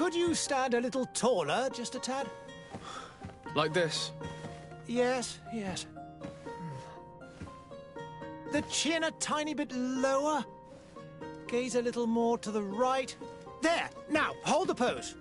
Could you stand a little taller, just a tad? Like this? Yes, yes. The chin a tiny bit lower. Gaze a little more to the right. There! Now, hold the pose.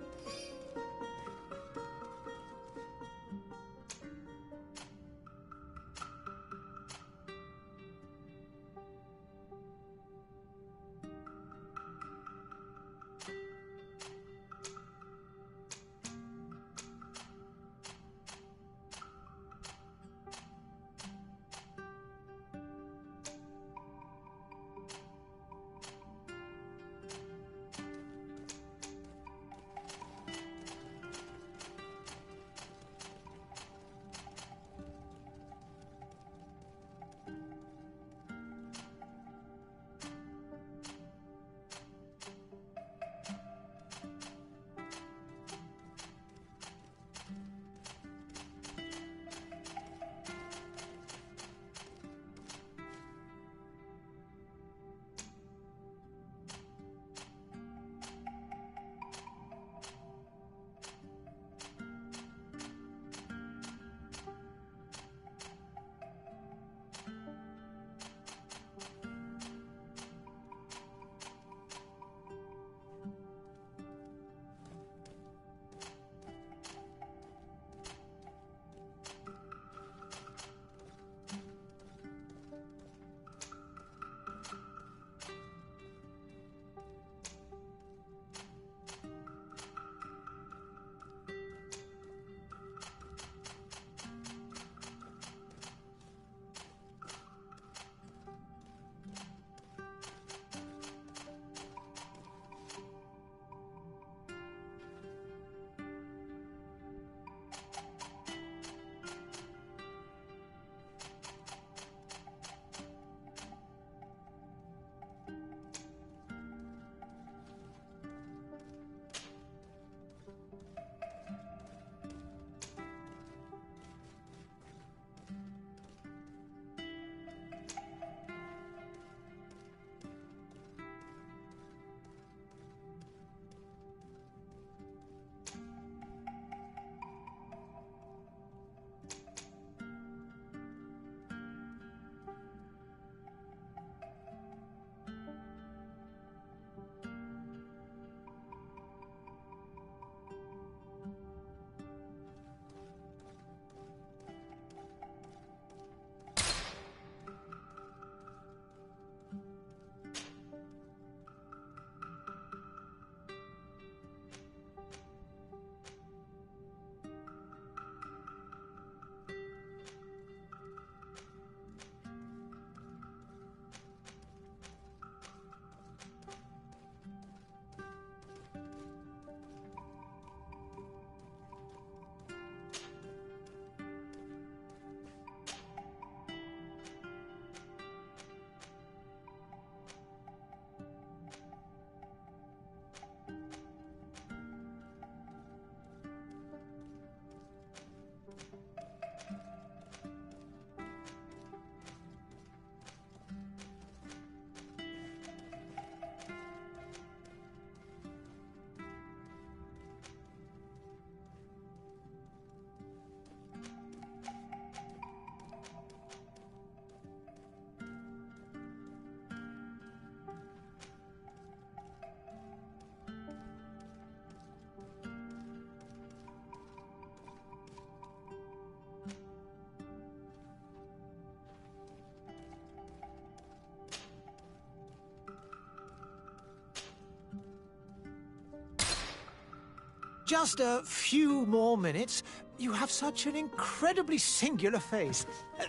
Just a few more minutes. You have such an incredibly singular face.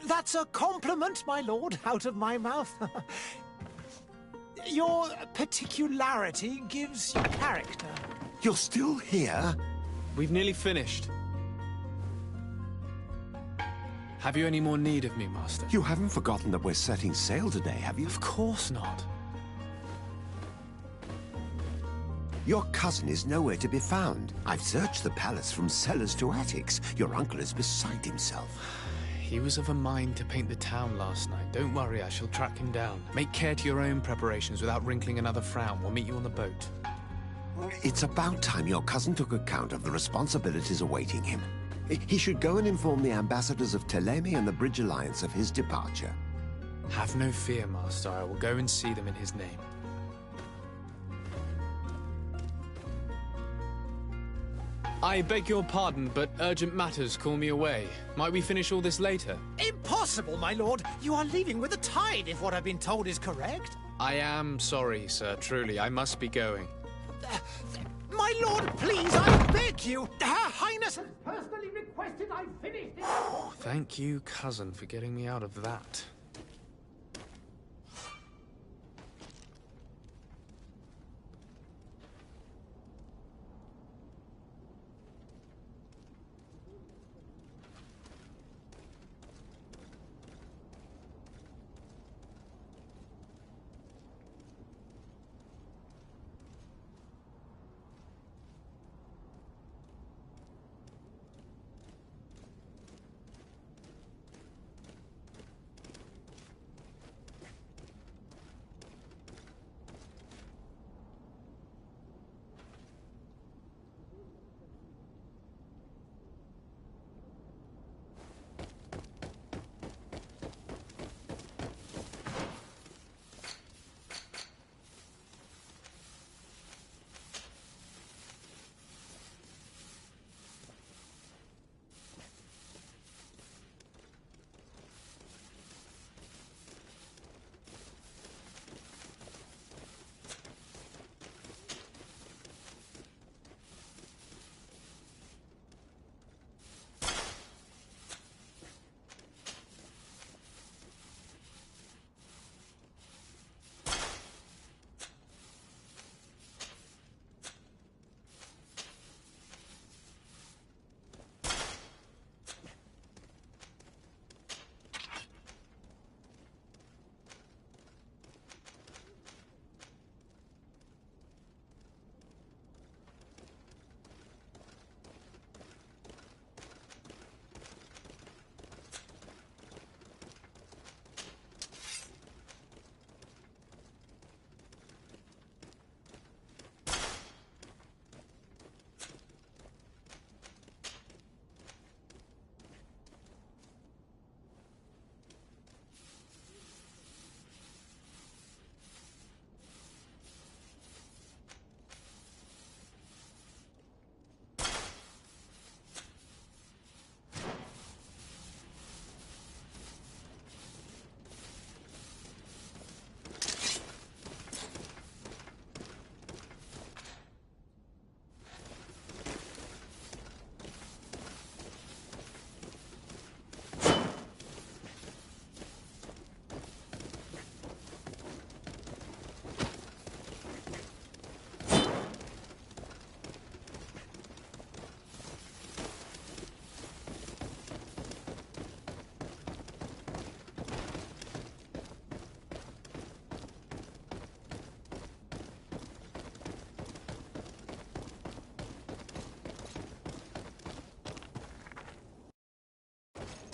That's a compliment, my lord, out of my mouth. Your particularity gives you character. You're still here? We've nearly finished. Have you any more need of me, Master? You haven't forgotten that we're setting sail today, have you? Of course not. Your cousin is nowhere to be found. I've searched the palace from cellars to attics. Your uncle is beside himself. He was of a mind to paint the town last night. Don't worry, I shall track him down. Make care to your own preparations without wrinkling another frown. We'll meet you on the boat. It's about time your cousin took account of the responsibilities awaiting him. He should go and inform the ambassadors of Teleme and the Bridge Alliance of his departure. Have no fear, Master. I will go and see them in his name. I beg your pardon, but urgent matters call me away. Might we finish all this later? Impossible, my lord. You are leaving with the tide, if what I've been told is correct. I am sorry, sir. Truly, I must be going. My lord, please, I beg you. Her Highness has personally requested I finish this. Thank you, cousin, for getting me out of that.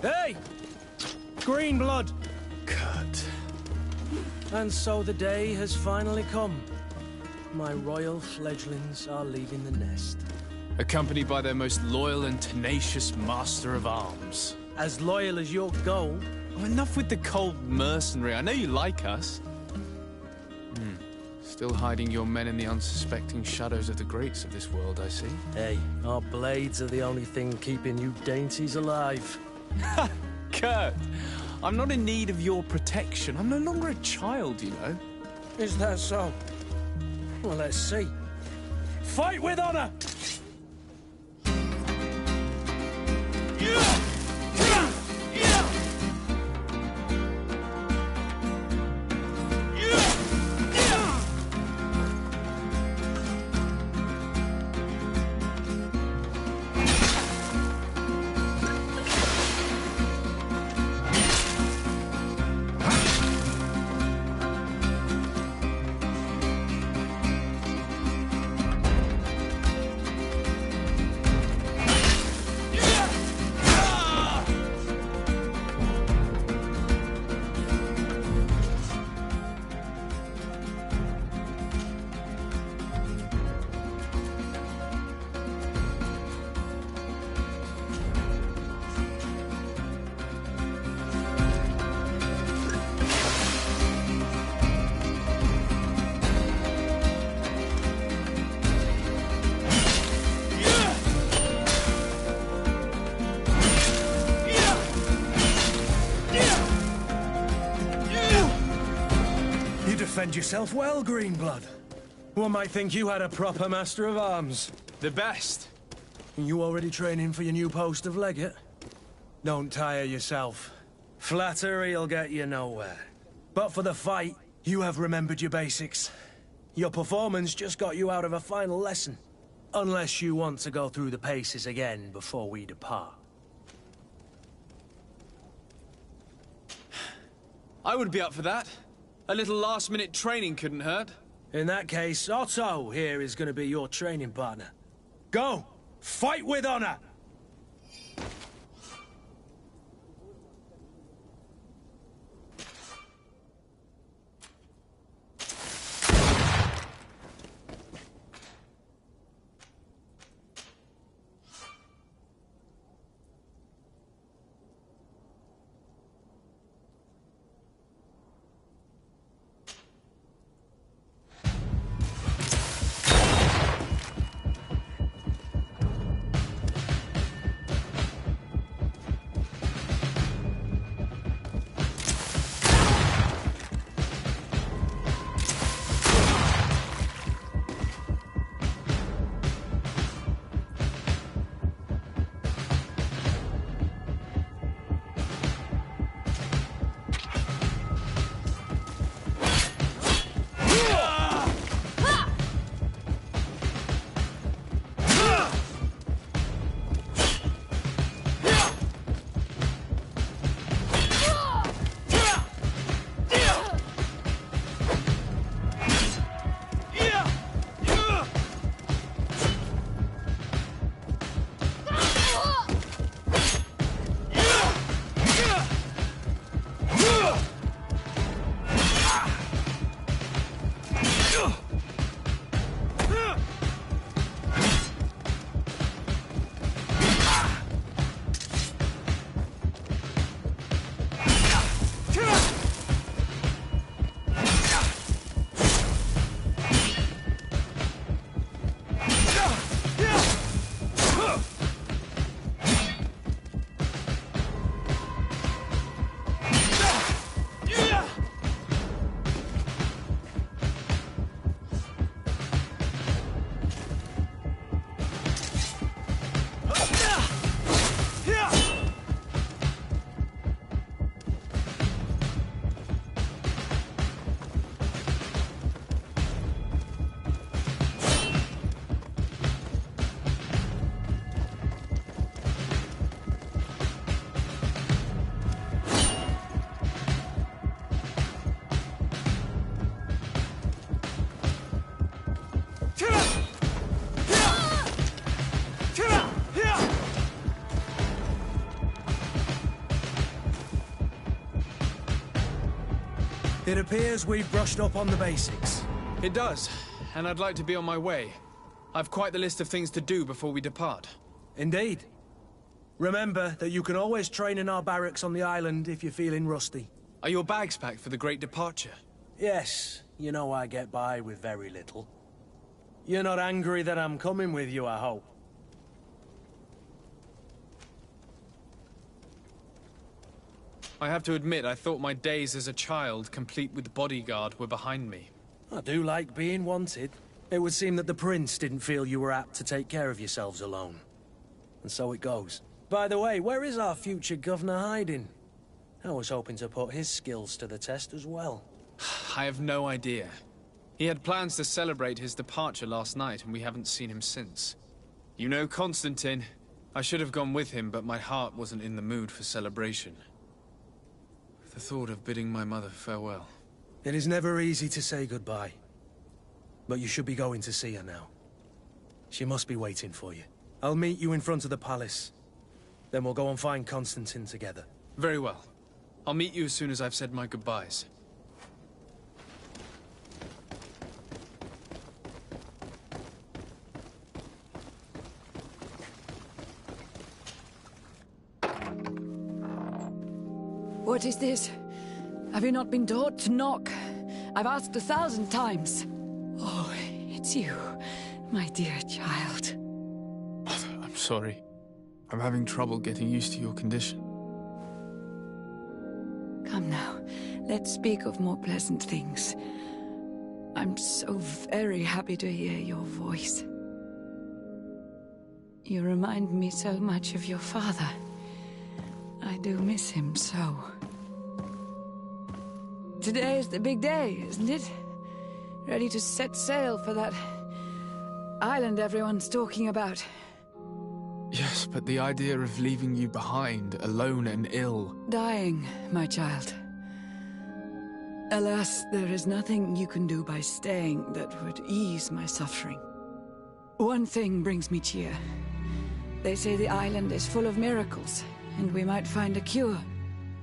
Hey! Green blood! Kurt. And so the day has finally come. My royal fledglings are leaving the nest. Accompanied by their most loyal and tenacious master of arms. As loyal as your gold. Oh, enough with the cold mercenary. I know you like us. Still hiding your men in the unsuspecting shadows of the greats of this world, I see. Hey, our blades are the only thing keeping you dainties alive. Kurt, I'm not in need of your protection. I'm no longer a child, you know. Is that so? Well, let's see. Fight with honor! defend yourself well, Greenblood. One might think you had a proper master of arms. The best. You already training for your new post of legate? Don't tire yourself. Flattery'll get you nowhere. But for the fight, you have remembered your basics. Your performance just got you out of a final lesson. Unless you want to go through the paces again before we depart. I would be up for that. A little last-minute training couldn't hurt. In that case, Otto here is going to be your training partner. Go! Fight with honor! It appears we've brushed up on the basics. It does, and I'd like to be on my way. I've quite the list of things to do before we depart. Indeed. Remember that you can always train in our barracks on the island if you're feeling rusty. Are your bags packed for the great departure? Yes, you know I get by with very little. You're not angry that I'm coming with you, I hope. I have to admit, I thought my days as a child, complete with bodyguard, were behind me. I do like being wanted. It would seem that the prince didn't feel you were apt to take care of yourselves alone. And so it goes. By the way, where is our future governor hiding? I was hoping to put his skills to the test as well. I have no idea. He had plans to celebrate his departure last night, and we haven't seen him since. You know Constantine. I should have gone with him, but my heart wasn't in the mood for celebration. The thought of bidding my mother farewell. It is never easy to say goodbye. But you should be going to see her now. She must be waiting for you. I'll meet you in front of the palace. Then we'll go and find Constantine together. Very well. I'll meet you as soon as I've said my goodbyes. What is this? Have you not been taught to knock? I've asked 1,000 times. Oh, it's you, my dear child. I'm sorry. I'm having trouble getting used to your condition. Come now, let's speak of more pleasant things. I'm so very happy to hear your voice. You remind me so much of your father. I do miss him so. Today is the big day, isn't it? Ready to set sail for that island everyone's talking about. Yes, but the idea of leaving you behind, alone and ill... Dying, my child. Alas, there is nothing you can do by staying that would ease my suffering. One thing brings me cheer. They say the island is full of miracles, and we might find a cure.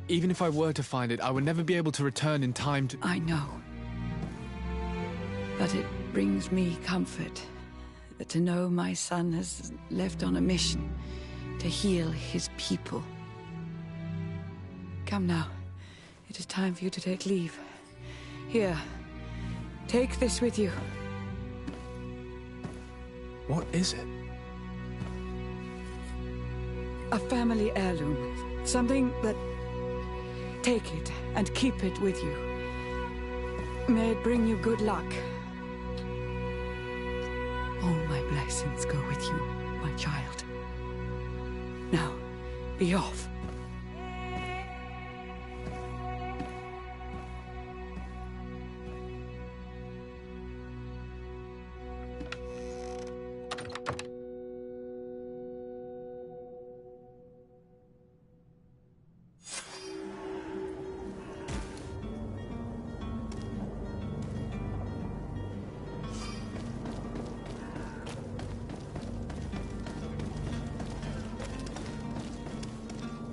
Even if I were to find it, I would never be able to return in time to... I know. But it brings me comfort to know my son has left on a mission to heal his people. Come now. It is time for you to take leave. Here, take this with you. What is it? A family heirloom. Something that... Take it and keep it with you. May it bring you good luck. All my blessings go with you, my child. Now, be off.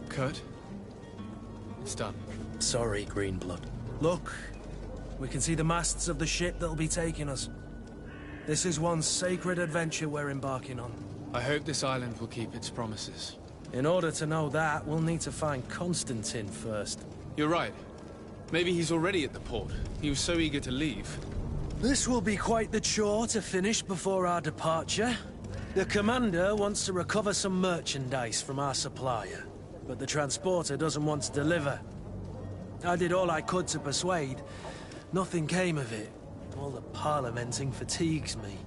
Kurt? It's done. Sorry, Greenblood. Look, we can see the masts of the ship that'll be taking us. This is one sacred adventure we're embarking on. I hope this island will keep its promises. In order to know that, we'll need to find Constantine first. You're right. Maybe he's already at the port. He was so eager to leave. This will be quite the chore to finish before our departure. The commander wants to recover some merchandise from our supplier, but the transporter doesn't want to deliver. I did all I could to persuade. Nothing came of it. All the parliamenting fatigues me.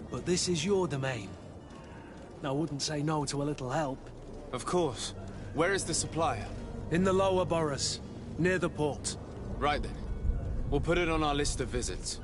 But this is your domain. I wouldn't say no to a little help. Of course. Where is the supplier? In the lower boroughs, near the port. Right then. We'll put it on our list of visits.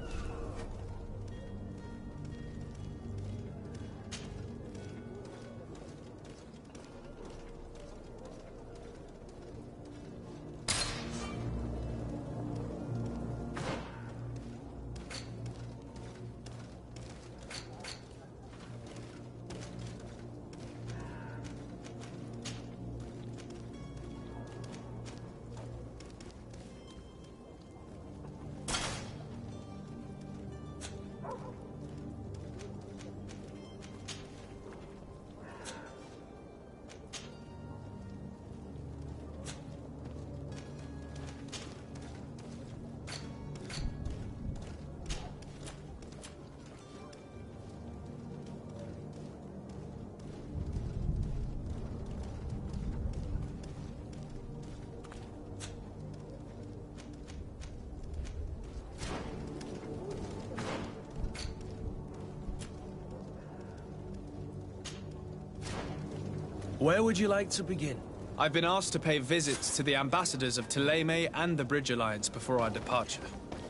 Where would you like to begin? I've been asked to pay visits to the ambassadors of Thélème and the Bridge Alliance before our departure.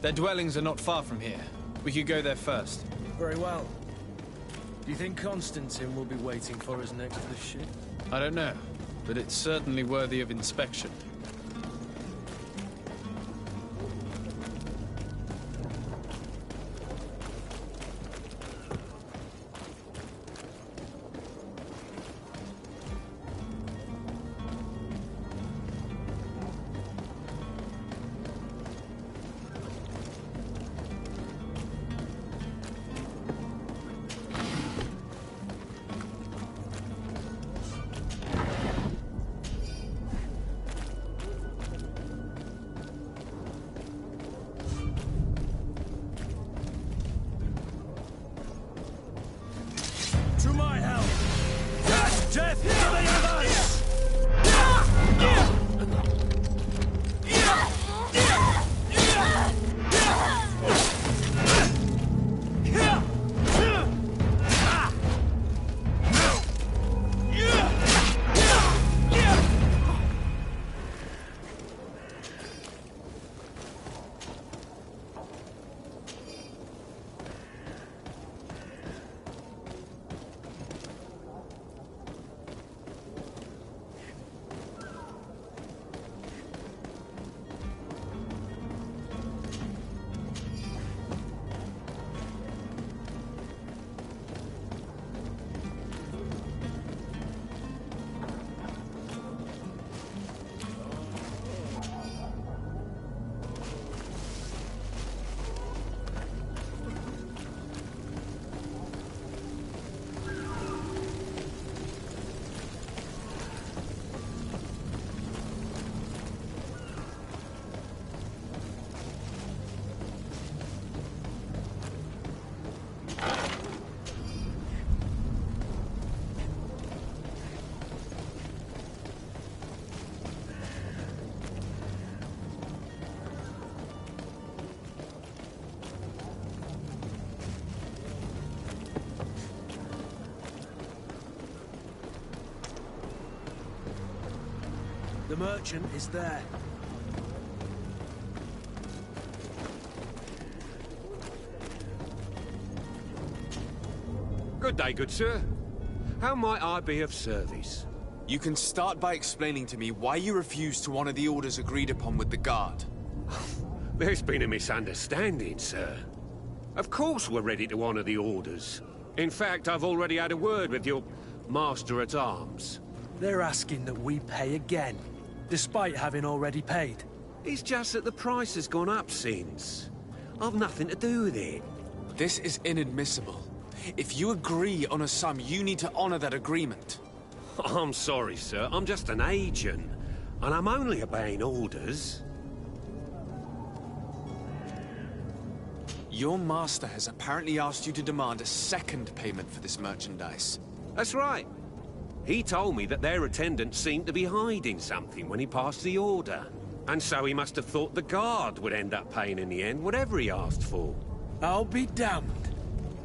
Their dwellings are not far from here. We could go there first. Very well. Do you think Constantine will be waiting for us next to the ship? I don't know, but it's certainly worthy of inspection. The merchant is there. Good day, good sir. How might I be of service? You can start by explaining to me why you refused to honor the orders agreed upon with the guard. There's been a misunderstanding, sir. Of course we're ready to honor the orders. In fact, I've already had a word with your master-at-arms. They're asking that we pay again, despite having already paid. It's just that the price has gone up since. I've nothing to do with it. This is inadmissible. If you agree on a sum, you need to honor that agreement. I'm sorry, sir. I'm just an agent. And I'm only obeying orders. Your master has apparently asked you to demand a second payment for this merchandise. That's right. He told me that their attendant seemed to be hiding something when he passed the order. And so he must have thought the guard would end up paying in the end, whatever he asked for. I'll be damned.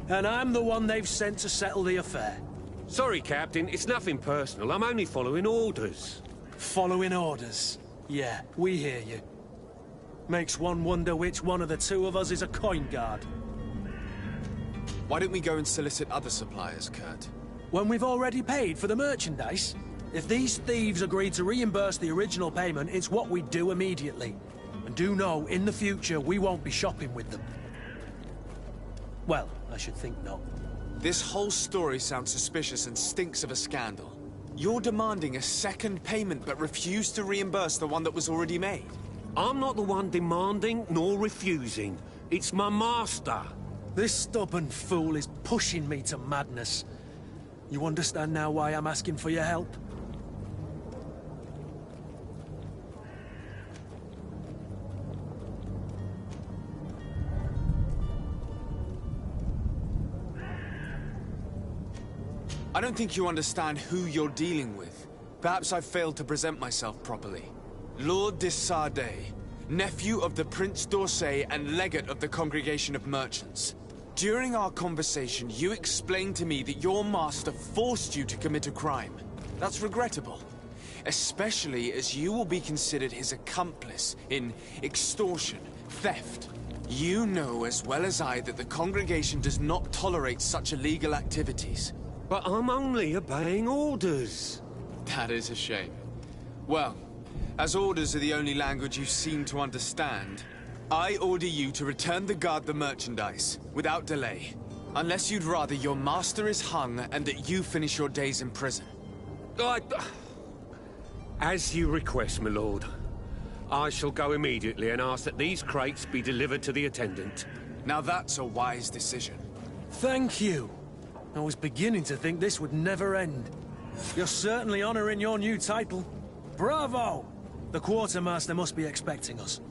And I'm the one they've sent to settle the affair. Sorry, Captain. It's nothing personal. I'm only following orders. Following orders? Yeah, we hear you. Makes one wonder which one of the two of us is a coin guard. Why don't we go and solicit other suppliers, Kurt? When we've already paid for the merchandise? If these thieves agree to reimburse the original payment, it's what we do immediately. And do know, in the future, we won't be shopping with them. Well, I should think not. This whole story sounds suspicious and stinks of a scandal. You're demanding a second payment but refuse to reimburse the one that was already made. I'm not the one demanding nor refusing. It's my master. This stubborn fool is pushing me to madness. You understand now why I'm asking for your help? I don't think you understand who you're dealing with. Perhaps I've failed to present myself properly. Lord de Sardet, nephew of the Prince d'Orsay and legate of the Congregation of Merchants. During our conversation, you explained to me that your master forced you to commit a crime. That's regrettable, especially as you will be considered his accomplice in extortion, theft. You know as well as I that the Congregation does not tolerate such illegal activities. But I'm only obeying orders. That is a shame. Well, as orders are the only language you seem to understand, I order you to return the guard the merchandise, without delay. Unless you'd rather your master is hung and that you finish your days in prison. As you request, my lord. I shall go immediately and ask that these crates be delivered to the attendant. Now that's a wise decision. Thank you. I was beginning to think this would never end. You're certainly honoring your new title. Bravo! The quartermaster must be expecting us.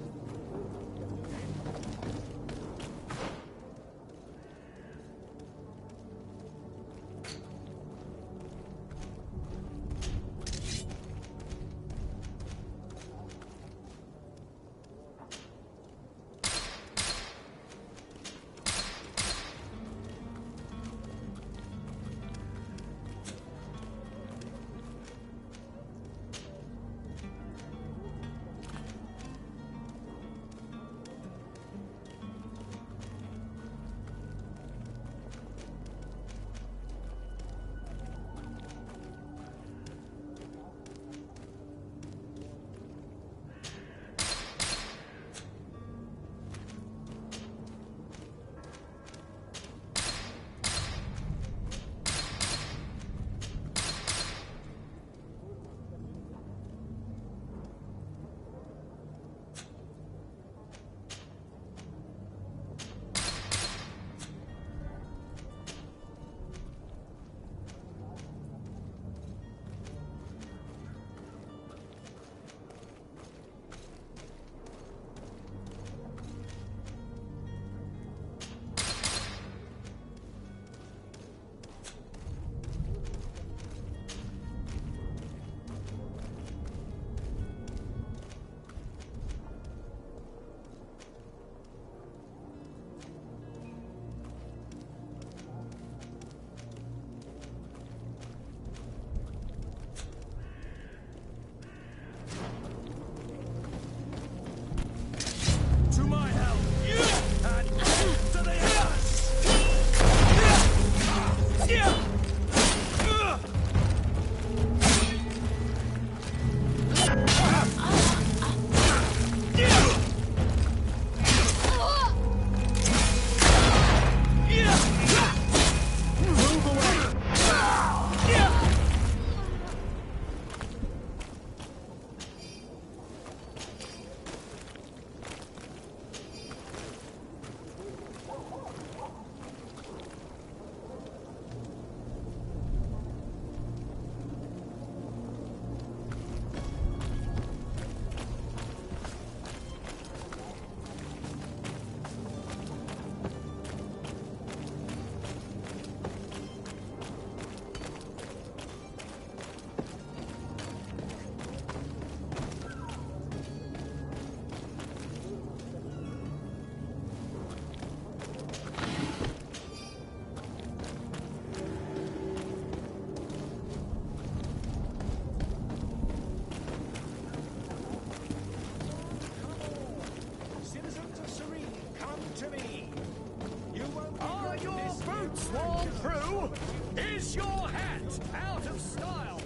Is your hat out of style?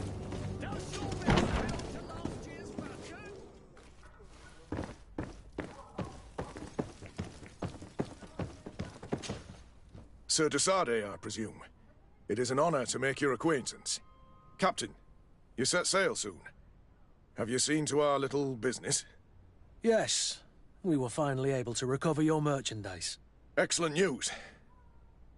Does your vest belong to last year's fashion? Sir de Sardet, I presume. It is an honor to make your acquaintance. Captain, you set sail soon. Have you seen to our little business? Yes. We were finally able to recover your merchandise. Excellent news.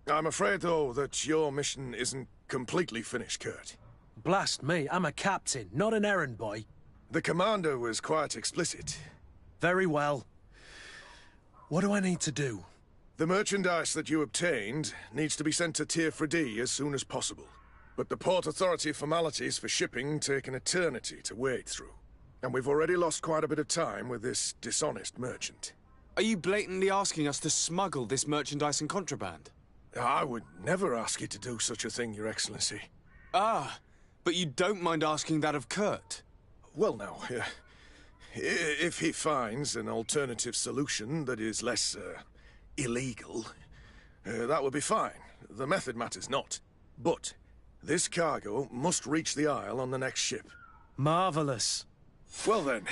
I'm afraid, though, that your mission isn't completely finished, Kurt. Blast me, I'm a captain, not an errand boy. The commander was quite explicit. Very well. What do I need to do? The merchandise that you obtained needs to be sent to Tier 4D as soon as possible. But the Port Authority formalities for shipping take an eternity to wade through. And we've already lost quite a bit of time with this dishonest merchant. Are you blatantly asking us to smuggle this merchandise and contraband? I would never ask you to do such a thing, Your Excellency. Ah, but you don't mind asking that of Kurt? Well, now, if he finds an alternative solution that is less, illegal, that would be fine. The method matters not. But this cargo must reach the Isle on the next ship. Marvelous. Well then,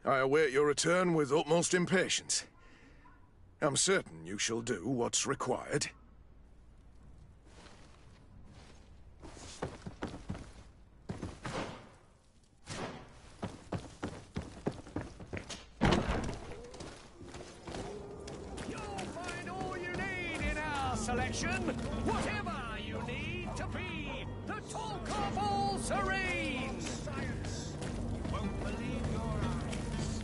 I await your return with utmost impatience. I'm certain you shall do what's required. Selection, whatever you need to be the talk of all serene. Science, you won't believe your eyes.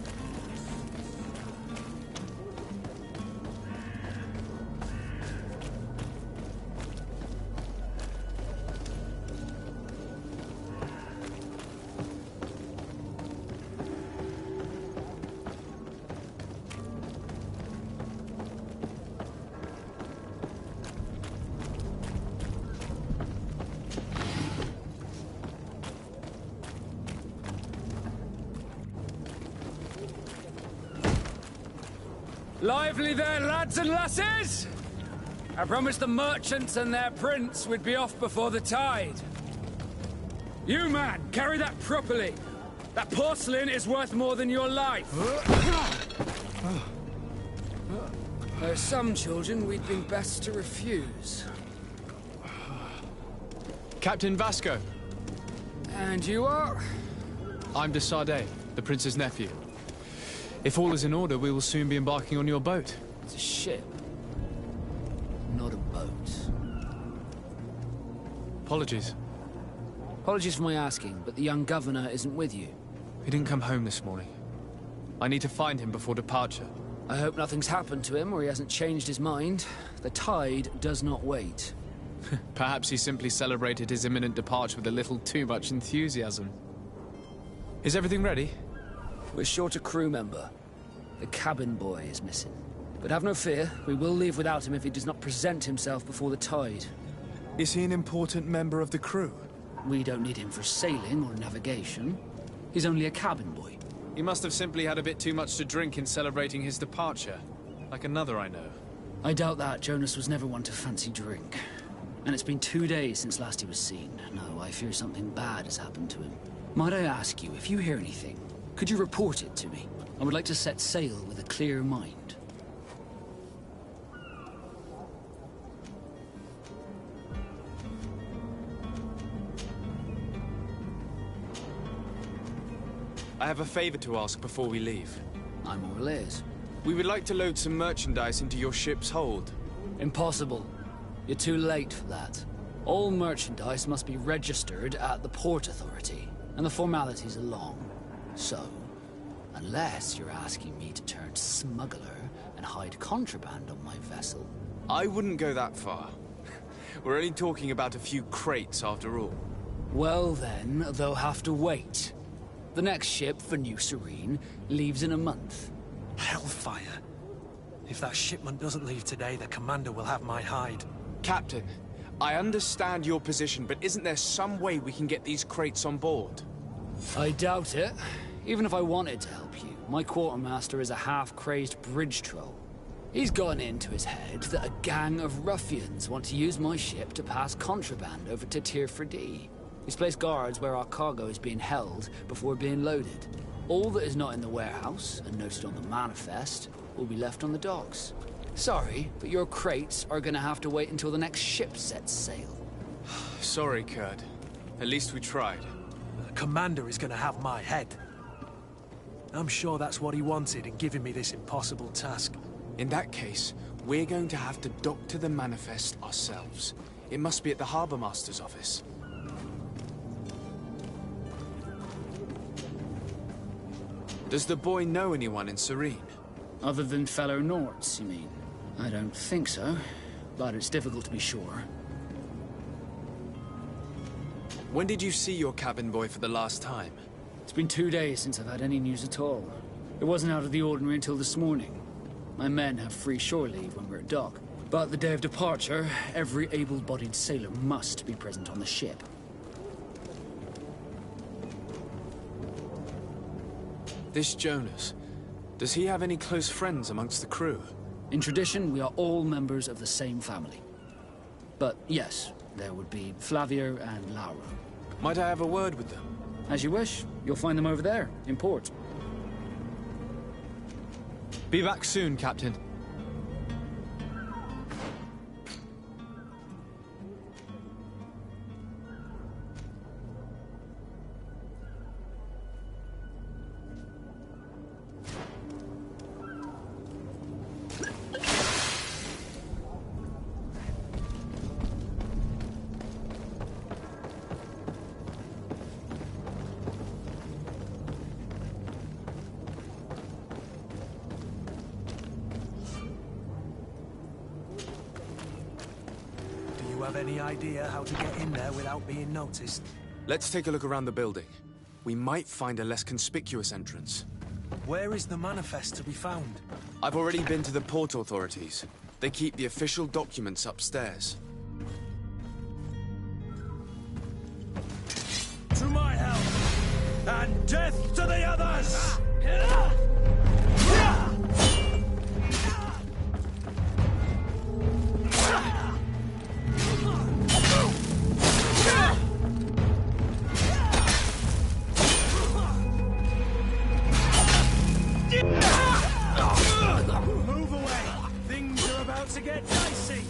Lively there, lads and lasses! I promised the merchants and their prince we'd be off before the tide. You, man, carry that properly. That porcelain is worth more than your life. There are some children we'd been best to refuse. Captain Vasco. And you are? I'm de Sardet, the prince's nephew. If all is in order, we will soon be embarking on your boat. It's a ship, not a boat. Apologies. Apologies for my asking, but the young governor isn't with you. He didn't come home this morning. I need to find him before departure. I hope nothing's happened to him or he hasn't changed his mind. The tide does not wait. Perhaps he simply celebrated his imminent departure with a little too much enthusiasm. Is everything ready? We're short a crew member. The cabin boy is missing. But have no fear, we will leave without him if he does not present himself before the tide. Is he an important member of the crew? We don't need him for sailing or navigation. He's only a cabin boy. He must have simply had a bit too much to drink in celebrating his departure. Like another I know. I doubt that. Jonas was never one to fancy drink. And it's been 2 days since last he was seen. No, I fear something bad has happened to him. Might I ask you, if you hear anything, could you report it to me? I would like to set sail with a clear mind. I have a favor to ask before we leave. I'm all ears. We would like to load some merchandise into your ship's hold. Impossible. You're too late for that. All merchandise must be registered at the Port Authority, and the formalities are long. So, unless you're asking me to turn smuggler and hide contraband on my vessel... I wouldn't go that far. We're only talking about a few crates after all. Well then, they'll have to wait. The next ship for New Serene leaves in a month. Hellfire. If that shipment doesn't leave today, the commander will have my hide. Captain, I understand your position, but isn't there some way we can get these crates on board? I doubt it. Even if I wanted to help you, my quartermaster is a half-crazed bridge troll. He's gotten into his head that a gang of ruffians want to use my ship to pass contraband over to Tier 4D. He's placed guards where our cargo is being held before being loaded. All that is not in the warehouse, and noted on the manifest, will be left on the docks. Sorry, but your crates are gonna have to wait until the next ship sets sail. Sorry, Kurt. At least we tried. The commander is gonna have my head. I'm sure that's what he wanted in giving me this impossible task. In that case, we're going to have to doctor the manifest ourselves. It must be at the Harbour Master's office. Does the boy know anyone in Serene? Other than fellow Nords, you mean? I don't think so, but it's difficult to be sure. When did you see your cabin boy for the last time? It's been 2 days since I've had any news at all. It wasn't out of the ordinary until this morning. My men have free shore leave when we're at dock. But the day of departure, every able-bodied sailor must be present on the ship. This Jonas, does he have any close friends amongst the crew? In tradition, we are all members of the same family. But yes, there would be Flavio and Laura. Might I have a word with them? As you wish. You'll find them over there, in port. Be back soon, Captain. Any idea how to get in there without being noticed? Let's take a look around the building. We might find a less conspicuous entrance. Where is the manifest to be found? I've already been to the port authorities. They keep the official documents upstairs. To my help! And death to the others! Move away! Things are about to get dicey!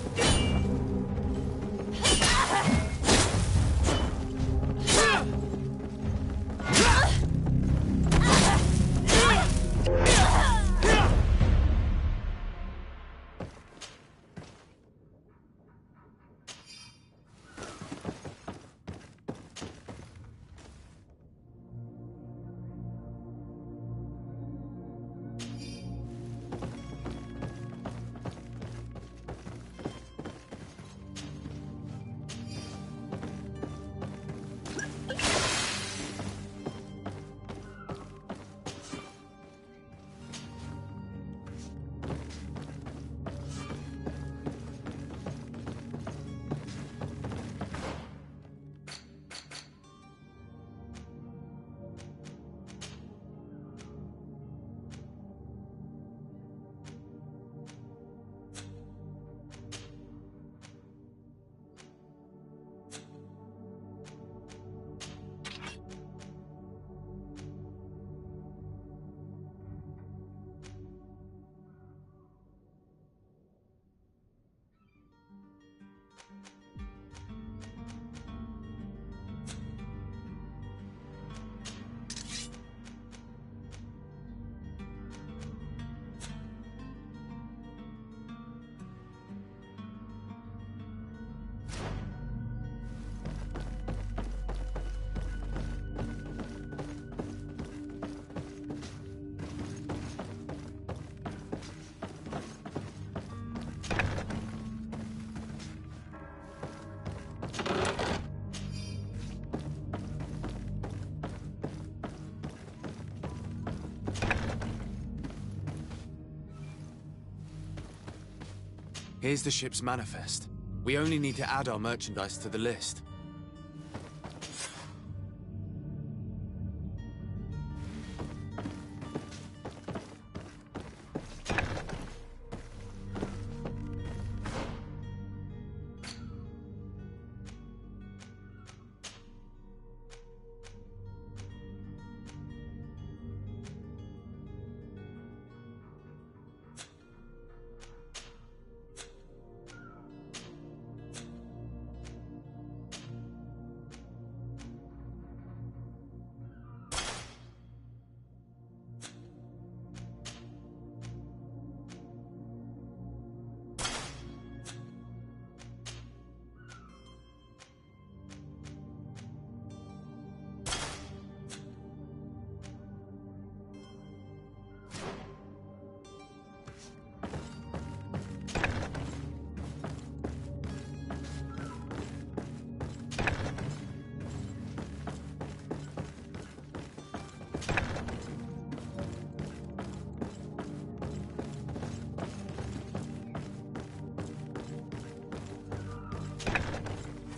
Here's the ship's manifest. We only need to add our merchandise to the list.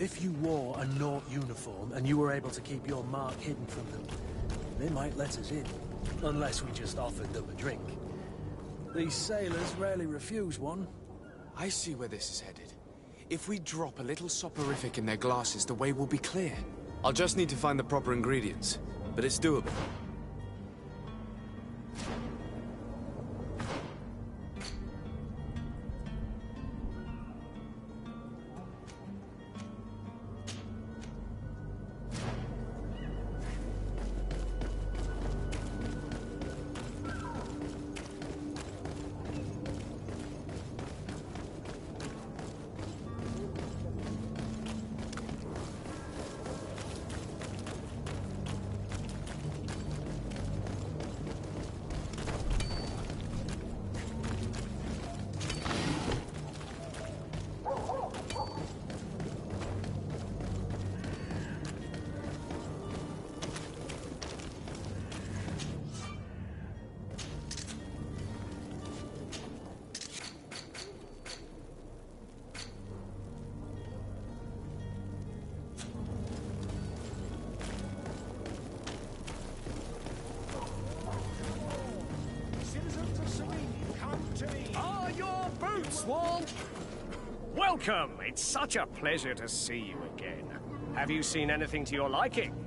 If you wore a Naught uniform and you were able to keep your mark hidden from them, they might let us in. Unless we just offered them a drink. These sailors rarely refuse one. I see where this is headed. If we drop a little soporific in their glasses, the way will be clear. I'll just need to find the proper ingredients, but it's doable. Swan! Welcome! It's such a pleasure to see you again. Have you seen anything to your liking?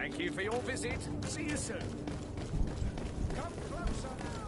Thank you for your visit. See you soon. Come closer now.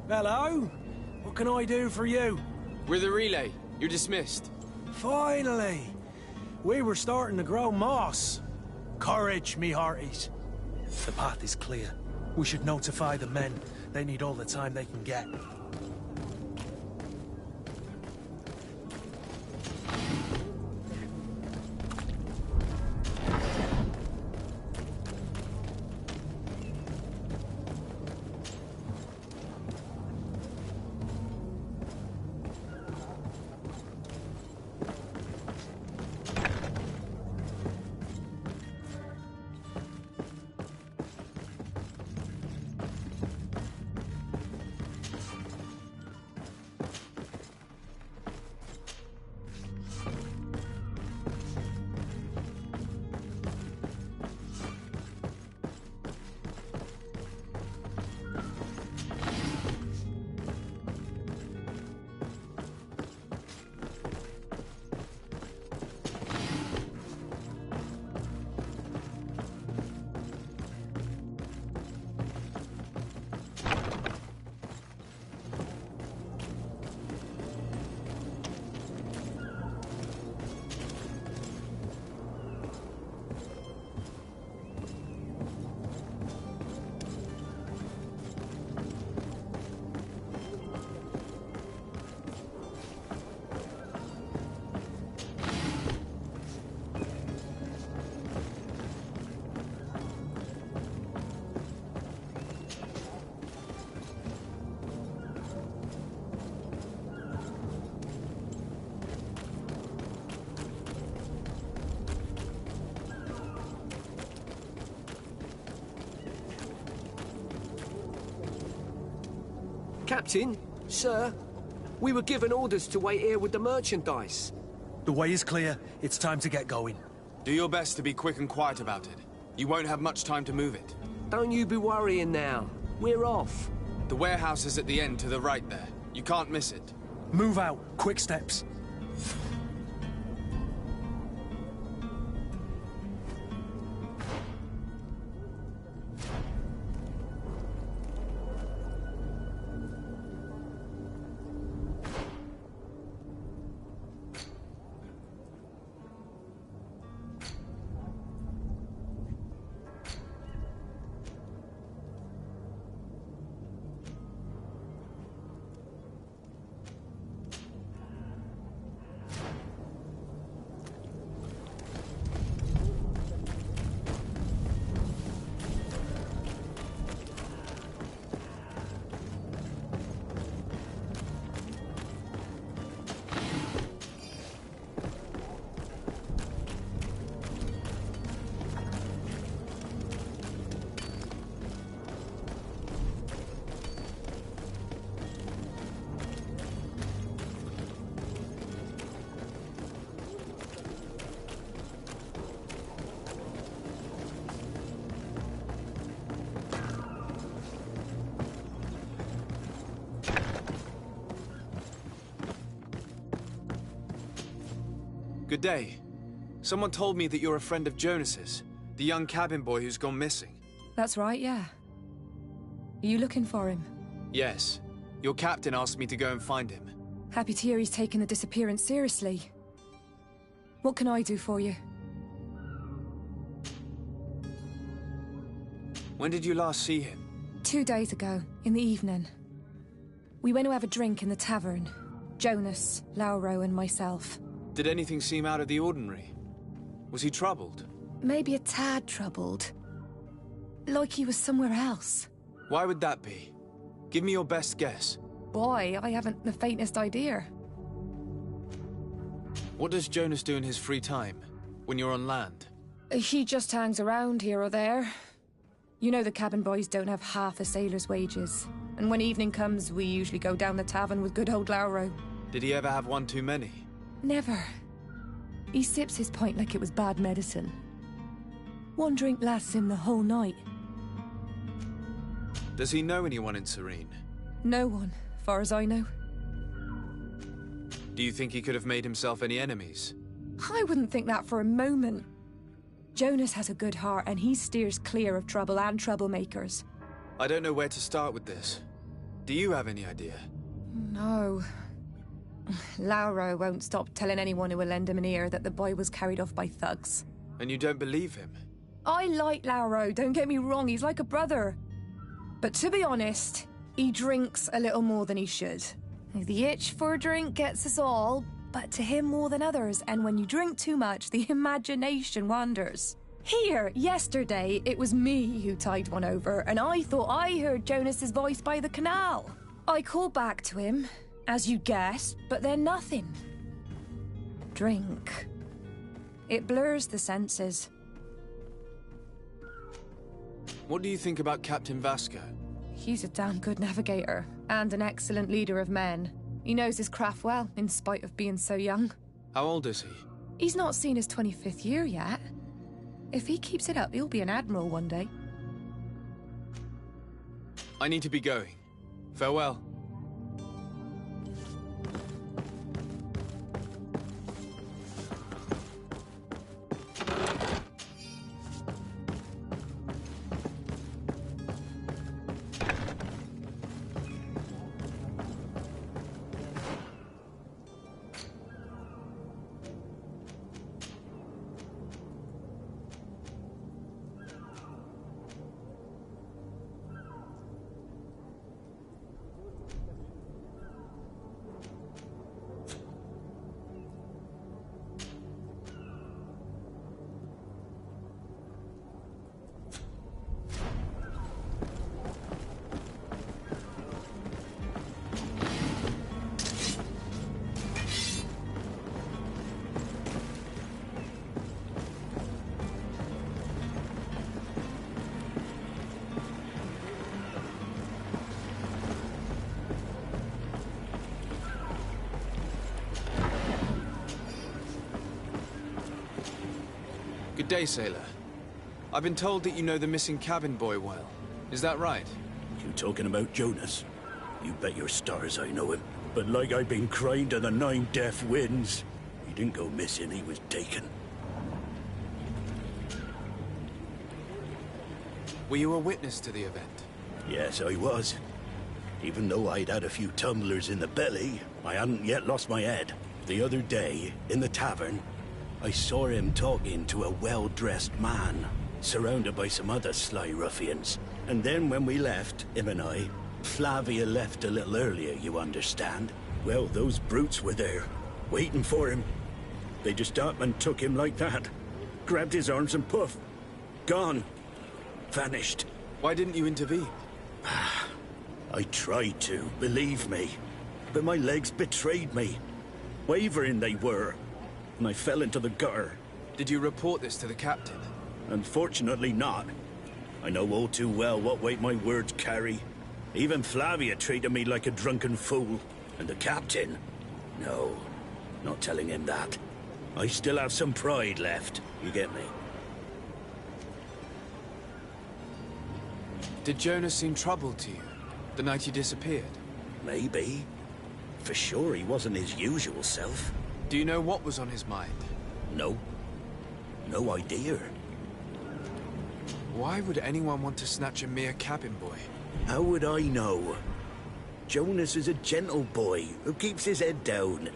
Hello? What can I do for you? We're the relay. You're dismissed. Finally! We were starting to grow moss. Courage, me hearties. The path is clear. We should notify the men. They need all the time they can get. Captain, sir, we were given orders to wait here with the merchandise. The way is clear. It's time to get going. Do your best to be quick and quiet about it. You won't have much time to move it. Don't you be worrying now. We're off. The warehouse is at the end to the right there. You can't miss it. Move out. Quick steps. Good day. Someone told me that you're a friend of Jonas's, the young cabin boy who's gone missing. That's right, yeah. Are you looking for him? Yes. Your captain asked me to go and find him. Happy to hear he's taken the disappearance seriously. What can I do for you? When did you last see him? 2 days ago, in the evening. We went to have a drink in the tavern. Jonas, Lauro and myself. Did anything seem out of the ordinary? Was he troubled? Maybe a tad troubled. Like he was somewhere else. Why would that be? Give me your best guess. Boy, I haven't the faintest idea. What does Jonas do in his free time, when you're on land? He just hangs around here or there. You know the cabin boys don't have half a sailor's wages. And when evening comes, we usually go down the tavern with good old Lauro. Did he ever have one too many? Never. He sips his pint like it was bad medicine. One drink lasts him the whole night. Does he know anyone in Serene? No one, far as I know. Do you think he could have made himself any enemies? I wouldn't think that for a moment. Jonas has a good heart and he steers clear of trouble and troublemakers. I don't know where to start with this. Do you have any idea? No. Lauro won't stop telling anyone who will lend him an ear that the boy was carried off by thugs. And you don't believe him? I like Lauro, don't get me wrong, he's like a brother. But to be honest, he drinks a little more than he should. The itch for a drink gets us all, but to him more than others, and when you drink too much, the imagination wanders. Here, yesterday, it was me who tied one over, and I thought I heard Jonas's voice by the canal. I called back to him, as you guessed, but then nothing. Drink. It blurs the senses. What do you think about Captain Vasco? He's a damn good navigator, and an excellent leader of men. He knows his craft well, in spite of being so young. How old is he? He's not seen his 25th year yet. If he keeps it up, he'll be an admiral one day. I need to be going. Farewell. Good day, sailor. I've been told that you know the missing cabin boy well. Is that right? You talking about Jonas? You bet your stars I know him. But like I've been crying to the 9 deaf winds, he didn't go missing, he was taken. Were you a witness to the event? Yes, I was. Even though I'd had a few tumblers in the belly, I hadn't yet lost my head. The other day, in the tavern, I saw him talking to a well-dressed man, surrounded by some other sly ruffians. And then when we left, him and I, Flavia left a little earlier, you understand. Well, those brutes were there, waiting for him. They just up and took him like that. Grabbed his arms and poof. Gone. Vanished. Why didn't you intervene? I tried to, believe me. But my legs betrayed me. Wavering they were. And I fell into the gutter. Did you report this to the captain? Unfortunately not. I know all too well what weight my words carry. Even Flavia treated me like a drunken fool. And the captain? No, not telling him that. I still have some pride left, you get me? Did Jonas seem troubled to you, the night he disappeared? Maybe. For sure he wasn't his usual self. Do you know what was on his mind? No. No idea. Why would anyone want to snatch a mere cabin boy? How would I know? Jonas is a gentle boy who keeps his head down.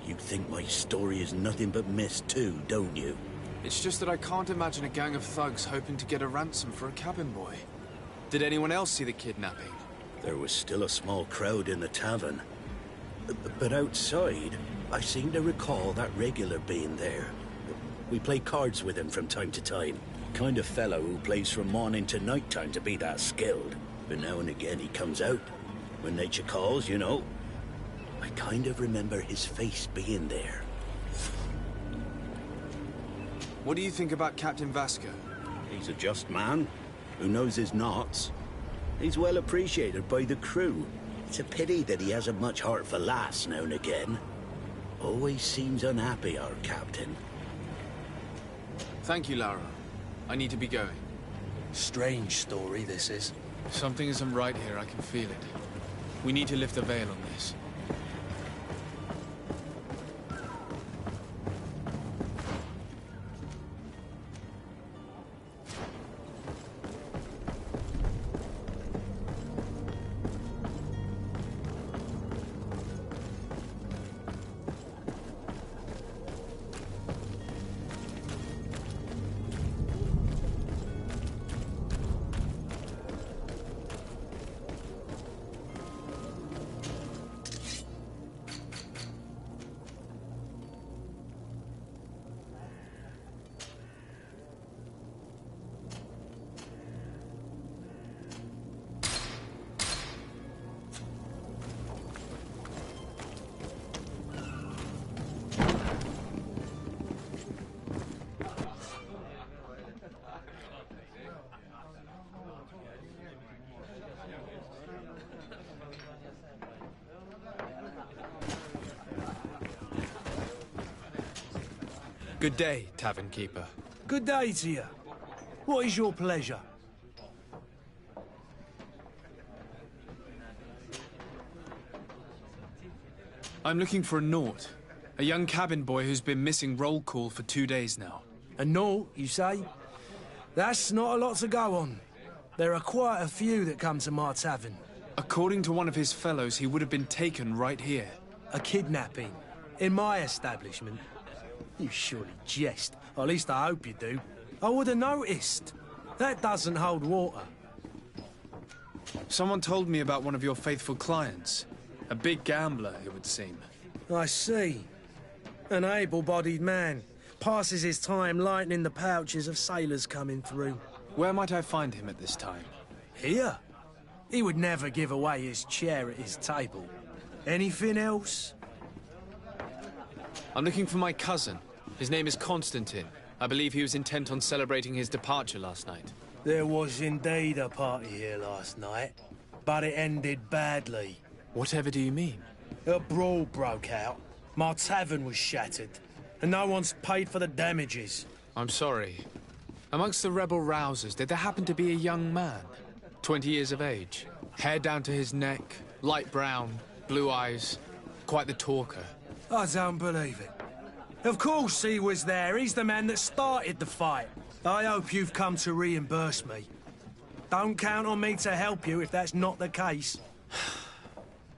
You think my story is nothing but mist too, don't you? It's just that I can't imagine a gang of thugs hoping to get a ransom for a cabin boy. Did anyone else see the kidnapping? There was still a small crowd in the tavern. But outside, I seem to recall that regular being there. We play cards with him from time to time. Kind of fellow who plays from morning to night time to be that skilled. But now and again he comes out. When nature calls, you know. I kind of remember his face being there. What do you think about Captain Vasco? He's a just man, who knows his knots. He's well appreciated by the crew. It's a pity that he hasn't much heart for lass now and again. Always seems unhappy, our captain. Thank you, Lara. I need to be going. Strange story, this is. Something isn't right here, I can feel it. We need to lift the veil on this. Good day, tavern keeper. Good day to you. What is your pleasure? I'm looking for a Naut. A young cabin boy who's been missing roll call for 2 days now. A Naut, you say? That's not a lot to go on. There are quite a few that come to my tavern. According to one of his fellows, he would have been taken right here. A kidnapping? In my establishment? You surely jest. Or at least I hope you do. I would have noticed. That doesn't hold water. Someone told me about one of your faithful clients. A big gambler, it would seem. I see. An able-bodied man. Passes his time lightening the pouches of sailors coming through. Where might I find him at this time? Here? He would never give away his chair at his table. Anything else? I'm looking for my cousin. His name is Constantine. I believe he was intent on celebrating his departure last night. There was indeed a party here last night, but it ended badly. Whatever do you mean? A brawl broke out. My tavern was shattered, and no one's paid for the damages. I'm sorry. Amongst the rebel rousers, did there happen to be a young man? 20 years of age. Hair down to his neck, light brown, blue eyes. Quite the talker. I don't believe it. Of course he was there. He's the man that started the fight. I hope you've come to reimburse me. Don't count on me to help you if that's not the case.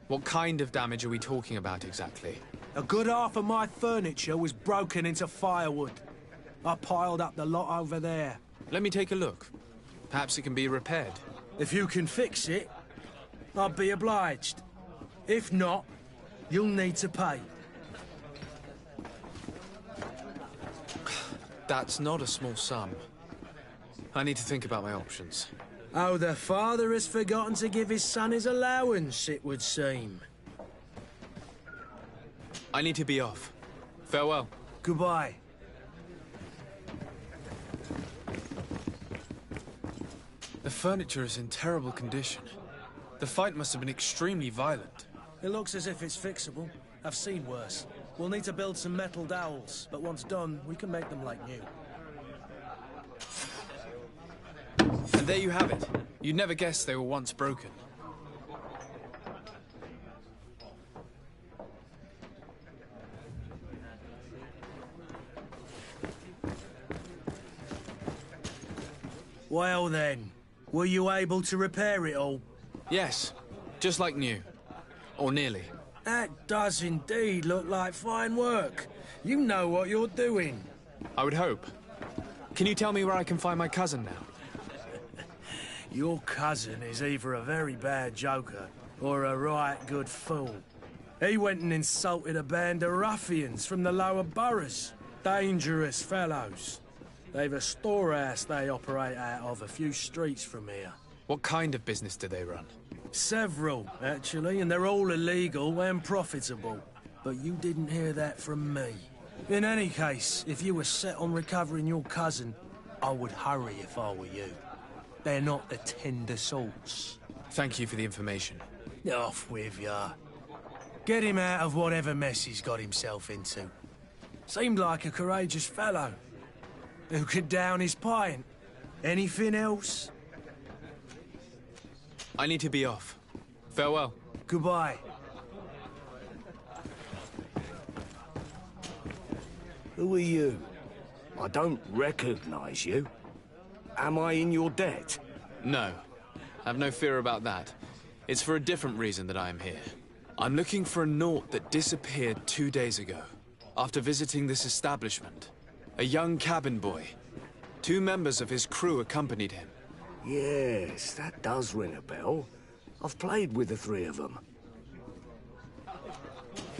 What kind of damage are we talking about exactly? A good half of my furniture was broken into firewood. I piled up the lot over there. Let me take a look. Perhaps it can be repaired. If you can fix it, I'll be obliged. If not, you'll need to pay. That's not a small sum. I need to think about my options. Oh, the father has forgotten to give his son his allowance, it would seem. I need to be off. Farewell. Goodbye. The furniture is in terrible condition. The fight must have been extremely violent. It looks as if it's fixable. I've seen worse. We'll need to build some metal dowels, but once done, we can make them like new. And there you have it. You'd never guess they were once broken. Well then, were you able to repair it all? Yes, just like new. Or nearly. That does indeed look like fine work. You know what you're doing. I would hope. Can you tell me where I can find my cousin now? Your cousin is either a very bad joker or a right good fool. He went and insulted a band of ruffians from the lower boroughs. Dangerous fellows. They've a storehouse they operate out of a few streets from here. What kind of business do they run? Several, actually, and they're all illegal and profitable. But you didn't hear that from me. In any case, if you were set on recovering your cousin, I would hurry if I were you. They're not the tender sorts. Thank you for the information. Off with ya. Get him out of whatever mess he's got himself into. Seemed like a courageous fellow. Who could down his pint. Anything else? I need to be off. Farewell. Goodbye. Who are you? I don't recognize you. Am I in your debt? No. Have no fear about that. It's for a different reason that I am here. I'm looking for a Naut that disappeared 2 days ago, after visiting this establishment. A young cabin boy. 2 members of his crew accompanied him. Yes, that does ring a bell. I've played with the 3 of them.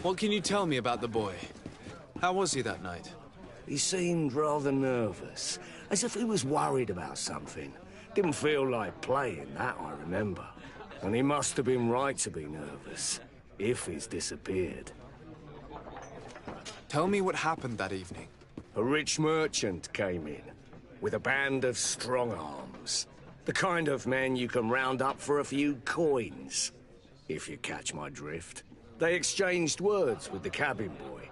What can you tell me about the boy? How was he that night? He seemed rather nervous, as if he was worried about something. Didn't feel like playing, that I remember. And he must have been right to be nervous, if he's disappeared. Tell me what happened that evening. A rich merchant came in, with a band of strong arms. The kind of men you can round up for a few coins, if you catch my drift. They exchanged words with the cabin boy.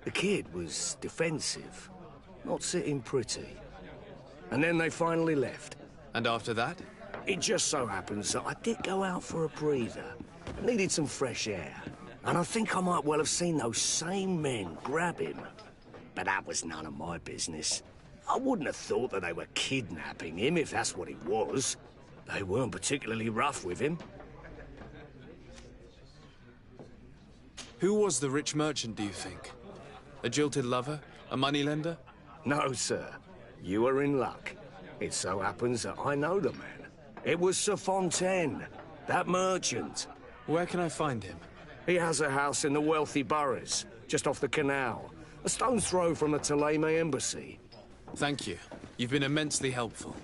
The kid was defensive, not sitting pretty. And then they finally left. And after that? It just so happens that I did go out for a breather. Needed some fresh air. And I think I might well have seen those same men grab him. But that was none of my business. I wouldn't have thought that they were kidnapping him, if that's what it was. They weren't particularly rough with him. Who was the rich merchant, do you think? A jilted lover? A moneylender? No, sir. You are in luck. It so happens that I know the man. It was Sir Fontaine, that merchant. Where can I find him? He has a house in the wealthy boroughs, just off the canal. A stone's throw from the Thélème embassy. Thank you. You've been immensely helpful.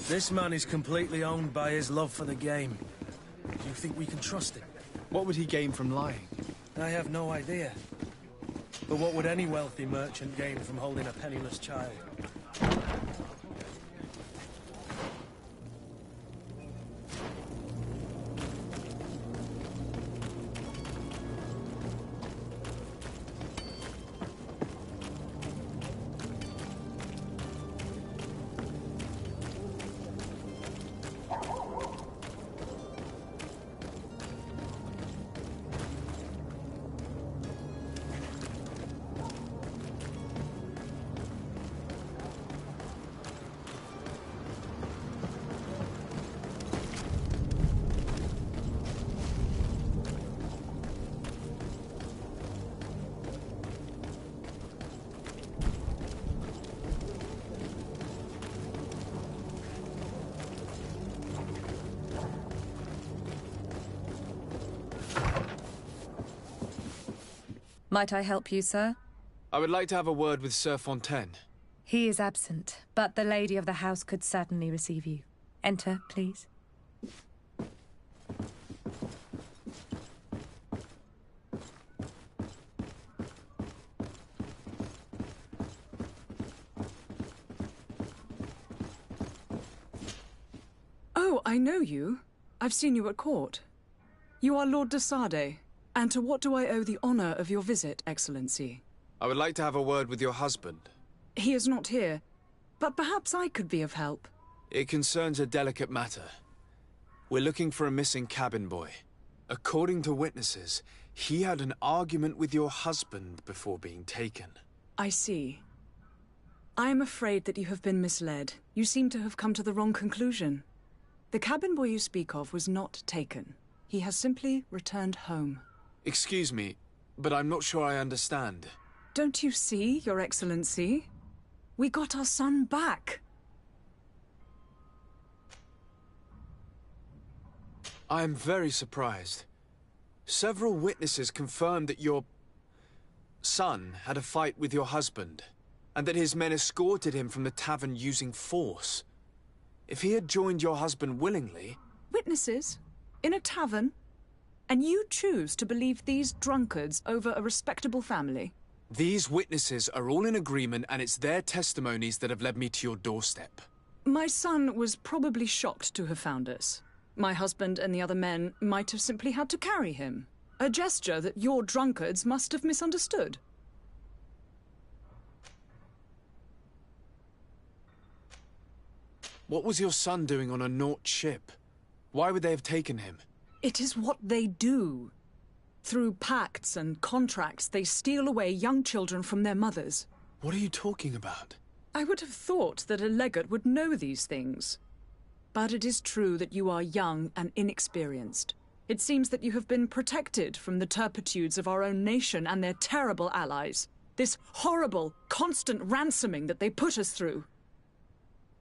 This man is completely owned by his love for the game. Do you think we can trust him? What would he gain from lying? I have no idea. But what would any wealthy merchant gain from holding a penniless child? Might I help you, sir? I would like to have a word with Sir Fontaine. He is absent, but the lady of the house could certainly receive you. Enter, please. Oh, I know you. I've seen you at court. You are Lord de Sade. And to what do I owe the honor of your visit, Excellency? I would like to have a word with your husband. He is not here, but perhaps I could be of help. It concerns a delicate matter. We're looking for a missing cabin boy. According to witnesses, he had an argument with your husband before being taken. I see. I am afraid that you have been misled. You seem to have come to the wrong conclusion. The cabin boy you speak of was not taken. He has simply returned home. Excuse me, but I'm not sure I understand. Don't you see, Your Excellency? We got our son back. I am very surprised. Several witnesses confirmed that your son had a fight with your husband, and that his men escorted him from the tavern using force. If he had joined your husband willingly... Witnesses? In a tavern? And you choose to believe these drunkards over a respectable family? These witnesses are all in agreement, and it's their testimonies that have led me to your doorstep. My son was probably shocked to have found us. My husband and the other men might have simply had to carry him. A gesture that your drunkards must have misunderstood. What was your son doing on a Naut ship? Why would they have taken him? It is what they do. Through pacts and contracts, they steal away young children from their mothers. What are you talking about? I would have thought that a legate would know these things. But it is true that you are young and inexperienced. It seems that you have been protected from the turpitudes of our own nation and their terrible allies. This horrible, constant ransoming that they put us through.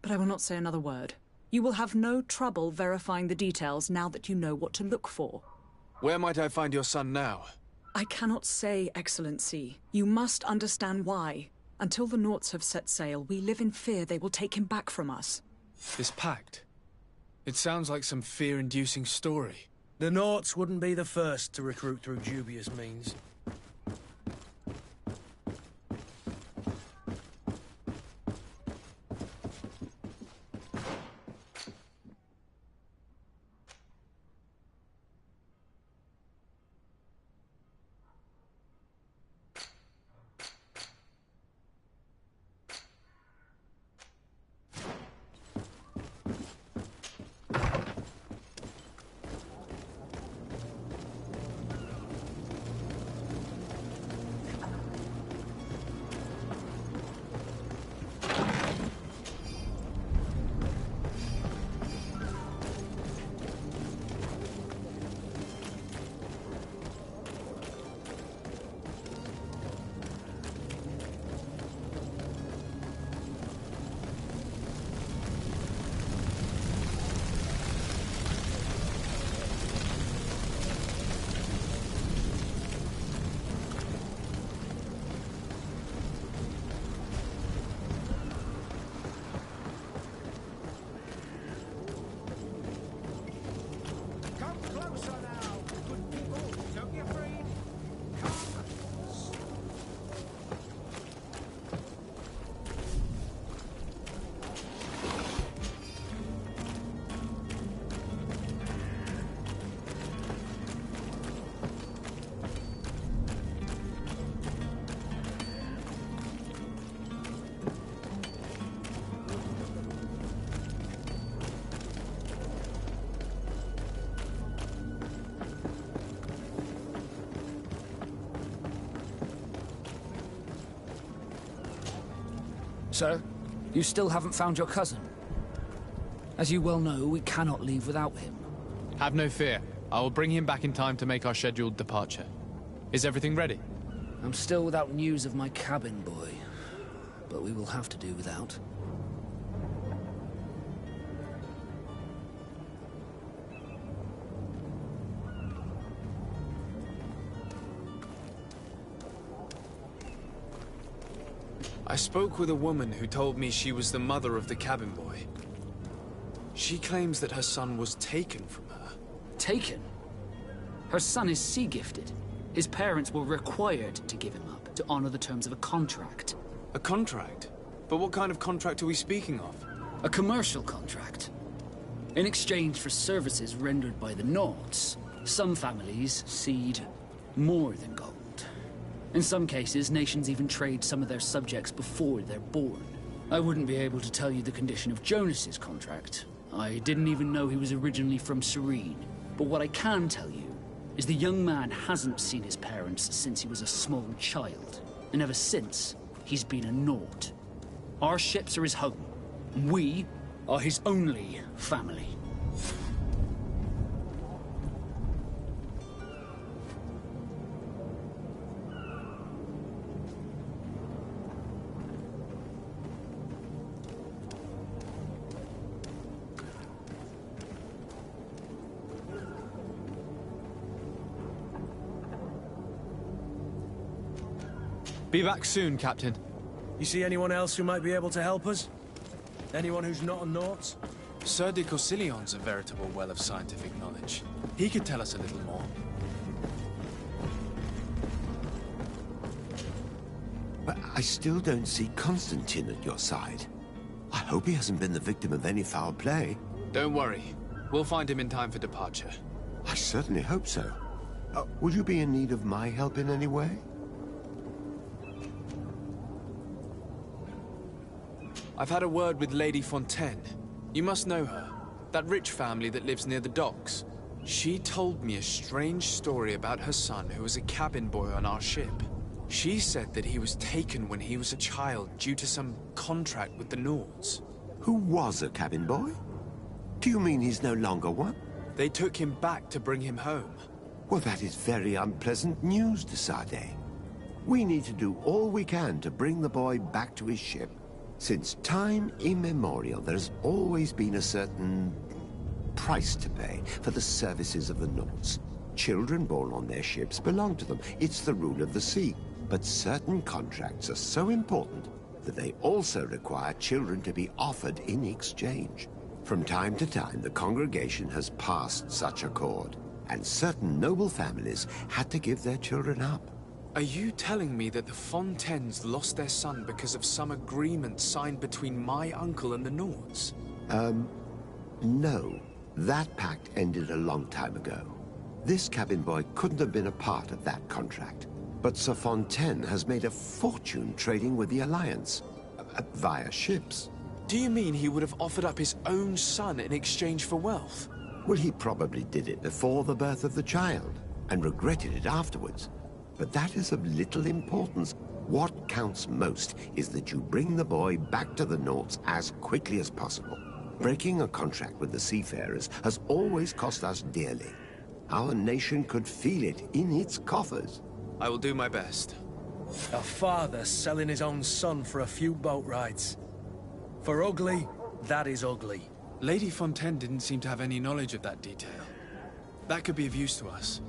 But I will not say another word. You will have no trouble verifying the details now that you know what to look for. Where might I find your son now? I cannot say, Excellency. You must understand why. Until the Nauts have set sail, we live in fear they will take him back from us. This pact? It sounds like some fear-inducing story. The Nauts wouldn't be the first to recruit through dubious means. closer now, good people. Don't be afraid. Come. Sir, you still haven't found your cousin. As you well know, we cannot leave without him. Have no fear. I will bring him back in time to make our scheduled departure. Is everything ready? I'm still without news of my cabin boy, but we will have to do without. I spoke with a woman who told me she was the mother of the cabin boy. She claims that her son was taken from her. Taken? Her son is sea-gifted. His parents were required to give him up to honor the terms of a contract. A contract? But what kind of contract are we speaking of? A commercial contract. In exchange for services rendered by the Nords, some families cede more than gold. In some cases, nations even trade some of their subjects before they're born. I wouldn't be able to tell you the condition of Jonas's contract. I didn't even know he was originally from Serene. But what I can tell you is the young man hasn't seen his parents since he was a small child. And ever since, he's been a Nord. Our ships are his home. We are his only family. Be back soon, Captain. You see anyone else who might be able to help us? Anyone who's not a Naut? Sir de Corsillion's a veritable well of scientific knowledge. He could tell us a little more. But I still don't see Constantine at your side. I hope he hasn't been the victim of any foul play. Don't worry. We'll find him in time for departure. I certainly hope so. Would you be in need of my help in any way? I've had a word with Lady Fontaine. You must know her. That rich family that lives near the docks. She told me a strange story about her son who was a cabin boy on our ship. She said that he was taken when he was a child due to some contract with the Nords. Who was a cabin boy? Do you mean he's no longer one? They took him back to bring him home. Well, that is very unpleasant news, de Sade. We need to do all we can to bring the boy back to his ship. Since time immemorial, there has always been a certain price to pay for the services of the Nords. Children born on their ships belong to them. It's the rule of the sea. But certain contracts are so important that they also require children to be offered in exchange. From time to time, the congregation has passed such accord, and certain noble families had to give their children up. Are you telling me that the Fontaines lost their son because of some agreement signed between my uncle and the Nords? No. That pact ended a long time ago. This cabin boy couldn't have been a part of that contract. But Sir Fontaine has made a fortune trading with the Alliance, via ships. Do you mean he would have offered up his own son in exchange for wealth? Well, he probably did it before the birth of the child, and regretted it afterwards. But that is of little importance. What counts most is that you bring the boy back to the Nords as quickly as possible. Breaking a contract with the seafarers has always cost us dearly. Our nation could feel it in its coffers. I will do my best. A father selling his own son for a few boat rides. For ugly, that is ugly. Lady Fontaine didn't seem to have any knowledge of that detail. That could be of use to us.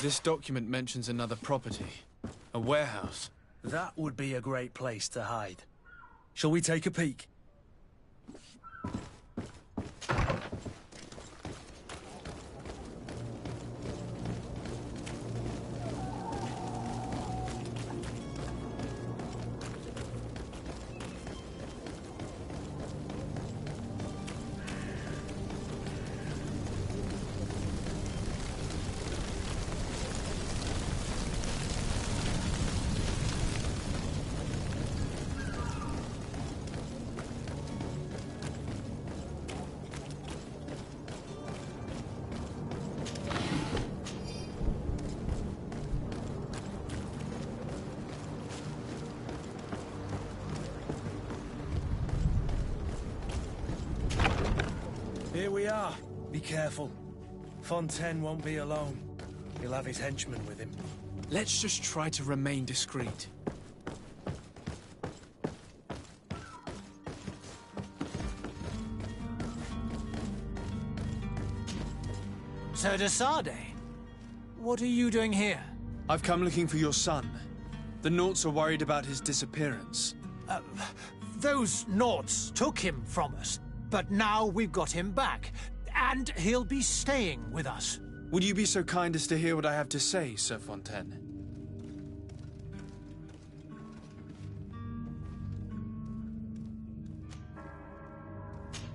This document mentions another property. A warehouse. That would be a great place to hide. Shall we take a peek? Here we are. Be careful. Fontaine won't be alone. He'll have his henchmen with him. Let's just try to remain discreet. Sir de Sade, what are you doing here? I've come looking for your son. The Naughts are worried about his disappearance. Those Naughts took him from us, but now we've got him back, and he'll be staying with us. Would you be so kind as to hear what I have to say, Sir Fontaine?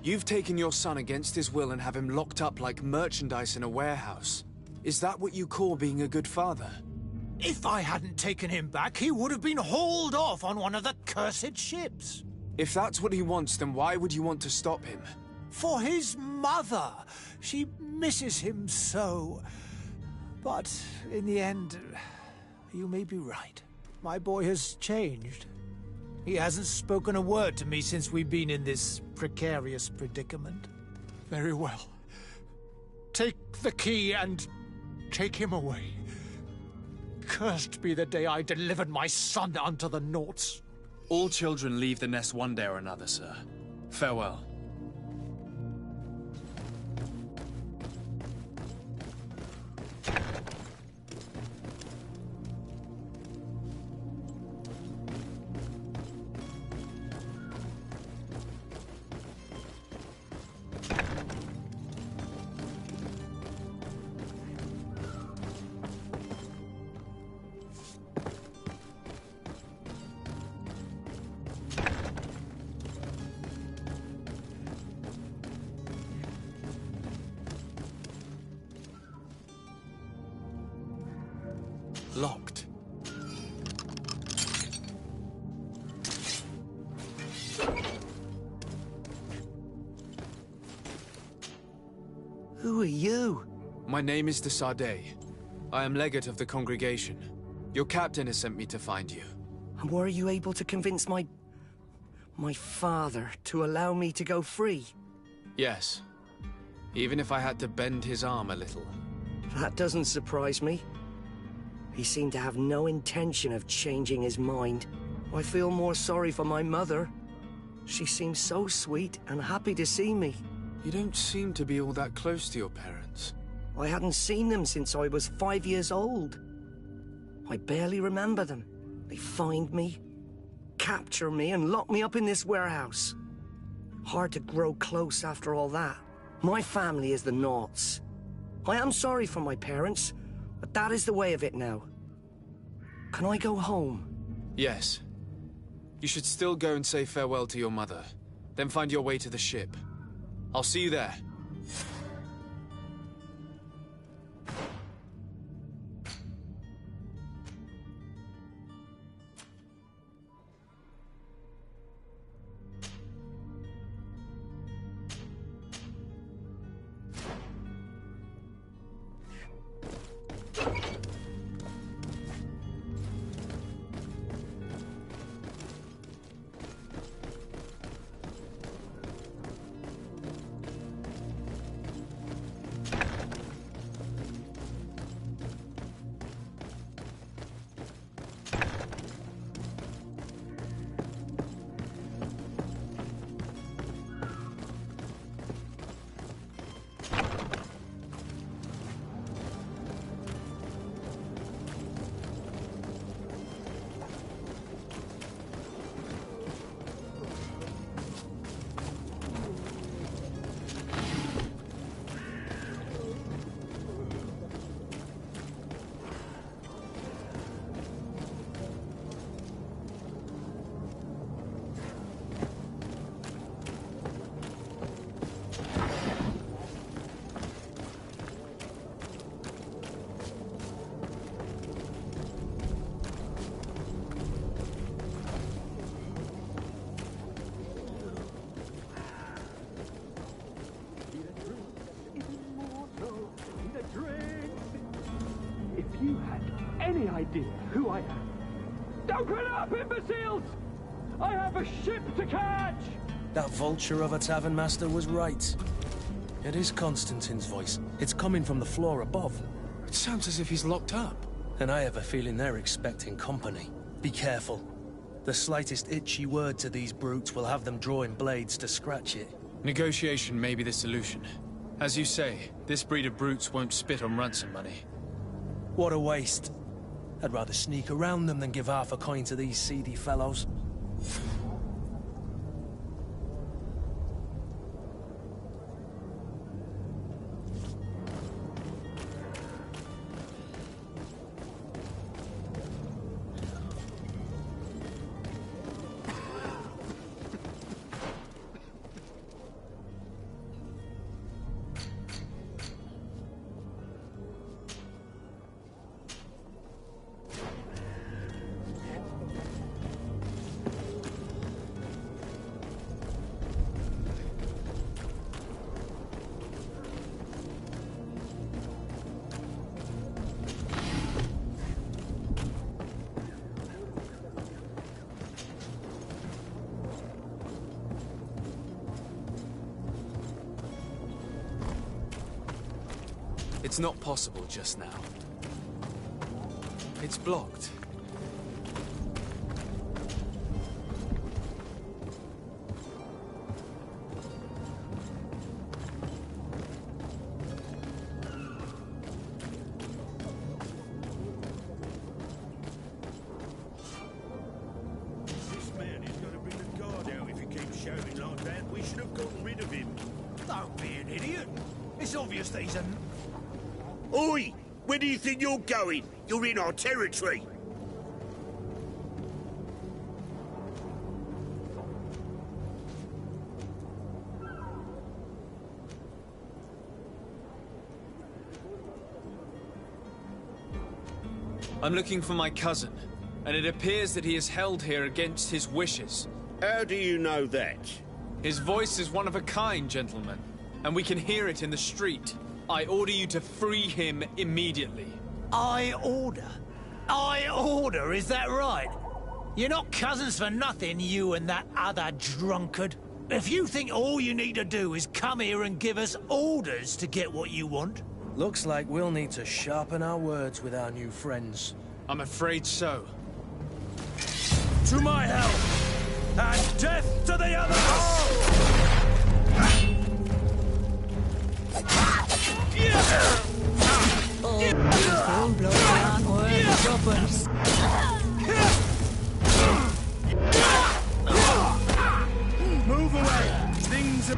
You've taken your son against his will and have him locked up like merchandise in a warehouse. Is that what you call being a good father? If I hadn't taken him back, he would have been hauled off on one of the cursed ships. If that's what he wants, then why would you want to stop him? For his mother. She misses him so. But in the end, you may be right. My boy has changed. He hasn't spoken a word to me since we've been in this precarious predicament. Very well. Take the key and take him away. Cursed be the day I delivered my son unto the Naughts. All children leave the nest one day or another, sir. Farewell. Locked. Who are you? My name is de Sade. I am legate of the congregation. Your captain has sent me to find you. And were you able to convince my father to allow me to go free? Yes. Even if I had to bend his arm a little. That doesn't surprise me. He seemed to have no intention of changing his mind. I feel more sorry for my mother. She seems so sweet and happy to see me. You don't seem to be all that close to your parents. I hadn't seen them since I was 5 years old. I barely remember them. They find me, capture me, and lock me up in this warehouse. Hard to grow close after all that. My family is the Naughts. I am sorry for my parents, but that is the way of it now. Can I go home? Yes. You should still go and say farewell to your mother. Then find your way to the ship. I'll see you there. you had any idea who I am... Open up, imbeciles! I have a ship to catch! That vulture of a tavern master was right. It is Constantine's voice. It's coming from the floor above. It sounds as if he's locked up. And I have a feeling they're expecting company. Be careful. The slightest itchy word to these brutes will have them drawing blades to scratch it. Negotiation may be the solution. As you say, this breed of brutes won't spit on ransom money. What a waste. I'd rather sneak around them than give half a coin to these seedy fellows. It's not possible just now. It's blocked. This man is going to bring the guard out if he keeps shouting like that. We should have gotten rid of him. Don't be an idiot. It's obvious that he's a... Oi! Where do you think you're going? You're in our territory. I'm looking for my cousin, and it appears that he is held here against his wishes. How do you know that? His voice is one of a kind, gentlemen, and we can hear it in the street. I order you to free him immediately. I order? I order, is that right? You're not cousins for nothing, you and that other drunkard. If you think all you need to do is come here and give us orders to get what you want... Looks like we'll need to sharpen our words with our new friends. I'm afraid so. To my help! And death to the others! Move away! Things are...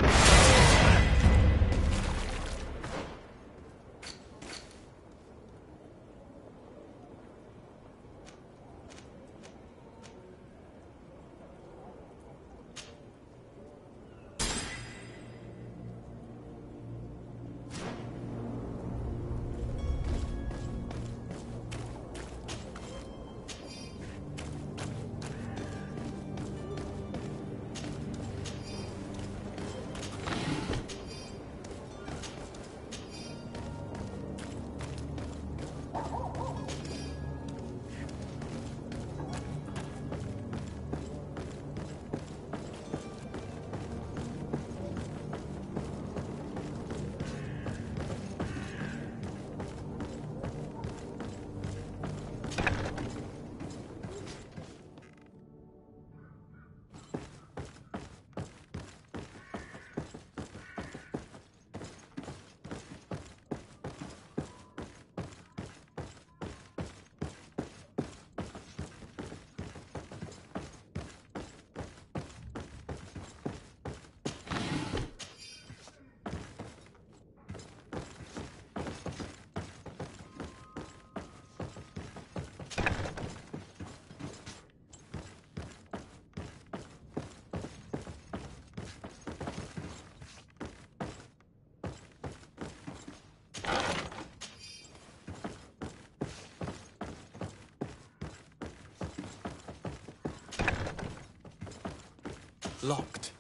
Locked.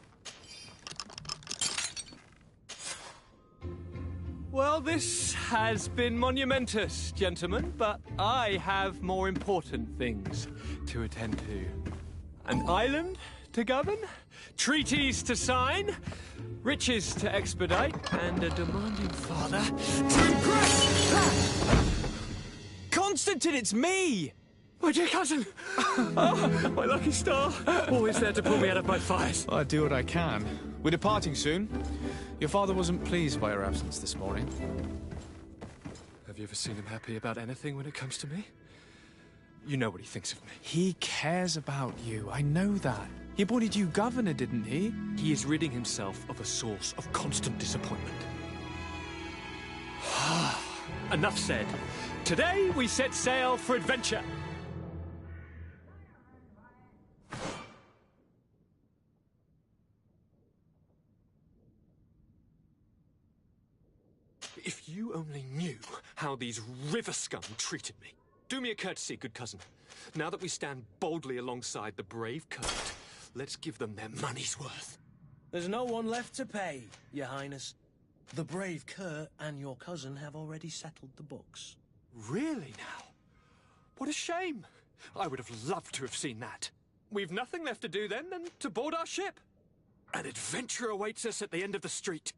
Well Well, this has been monumentous, gentlemen, but I have more important things to attend to. An island to govern, treaties to sign, riches to expedite, and a demanding father to impress! Constantine, it's me! My dear cousin! Oh, my lucky star! Always there to pull me out of my fires. I'll do what I can. We're departing soon. Your father wasn't pleased by your absence this morning. Have you ever seen him happy about anything when it comes to me? You know what he thinks of me. He cares about you, I know that. He appointed you governor, didn't he? He is ridding himself of a source of constant disappointment. Enough said. Today we set sail for adventure. If you only knew how these river scum treated me. Do me a courtesy, good cousin. Now that we stand boldly alongside the brave Kurt, let's give them their money's worth. There's no one left to pay, Your Highness. The brave Kurt and your cousin have already settled the books. Really now? What a shame. I would have loved to have seen that. We've nothing left to do then than to board our ship. An adventure awaits us at the end of the street.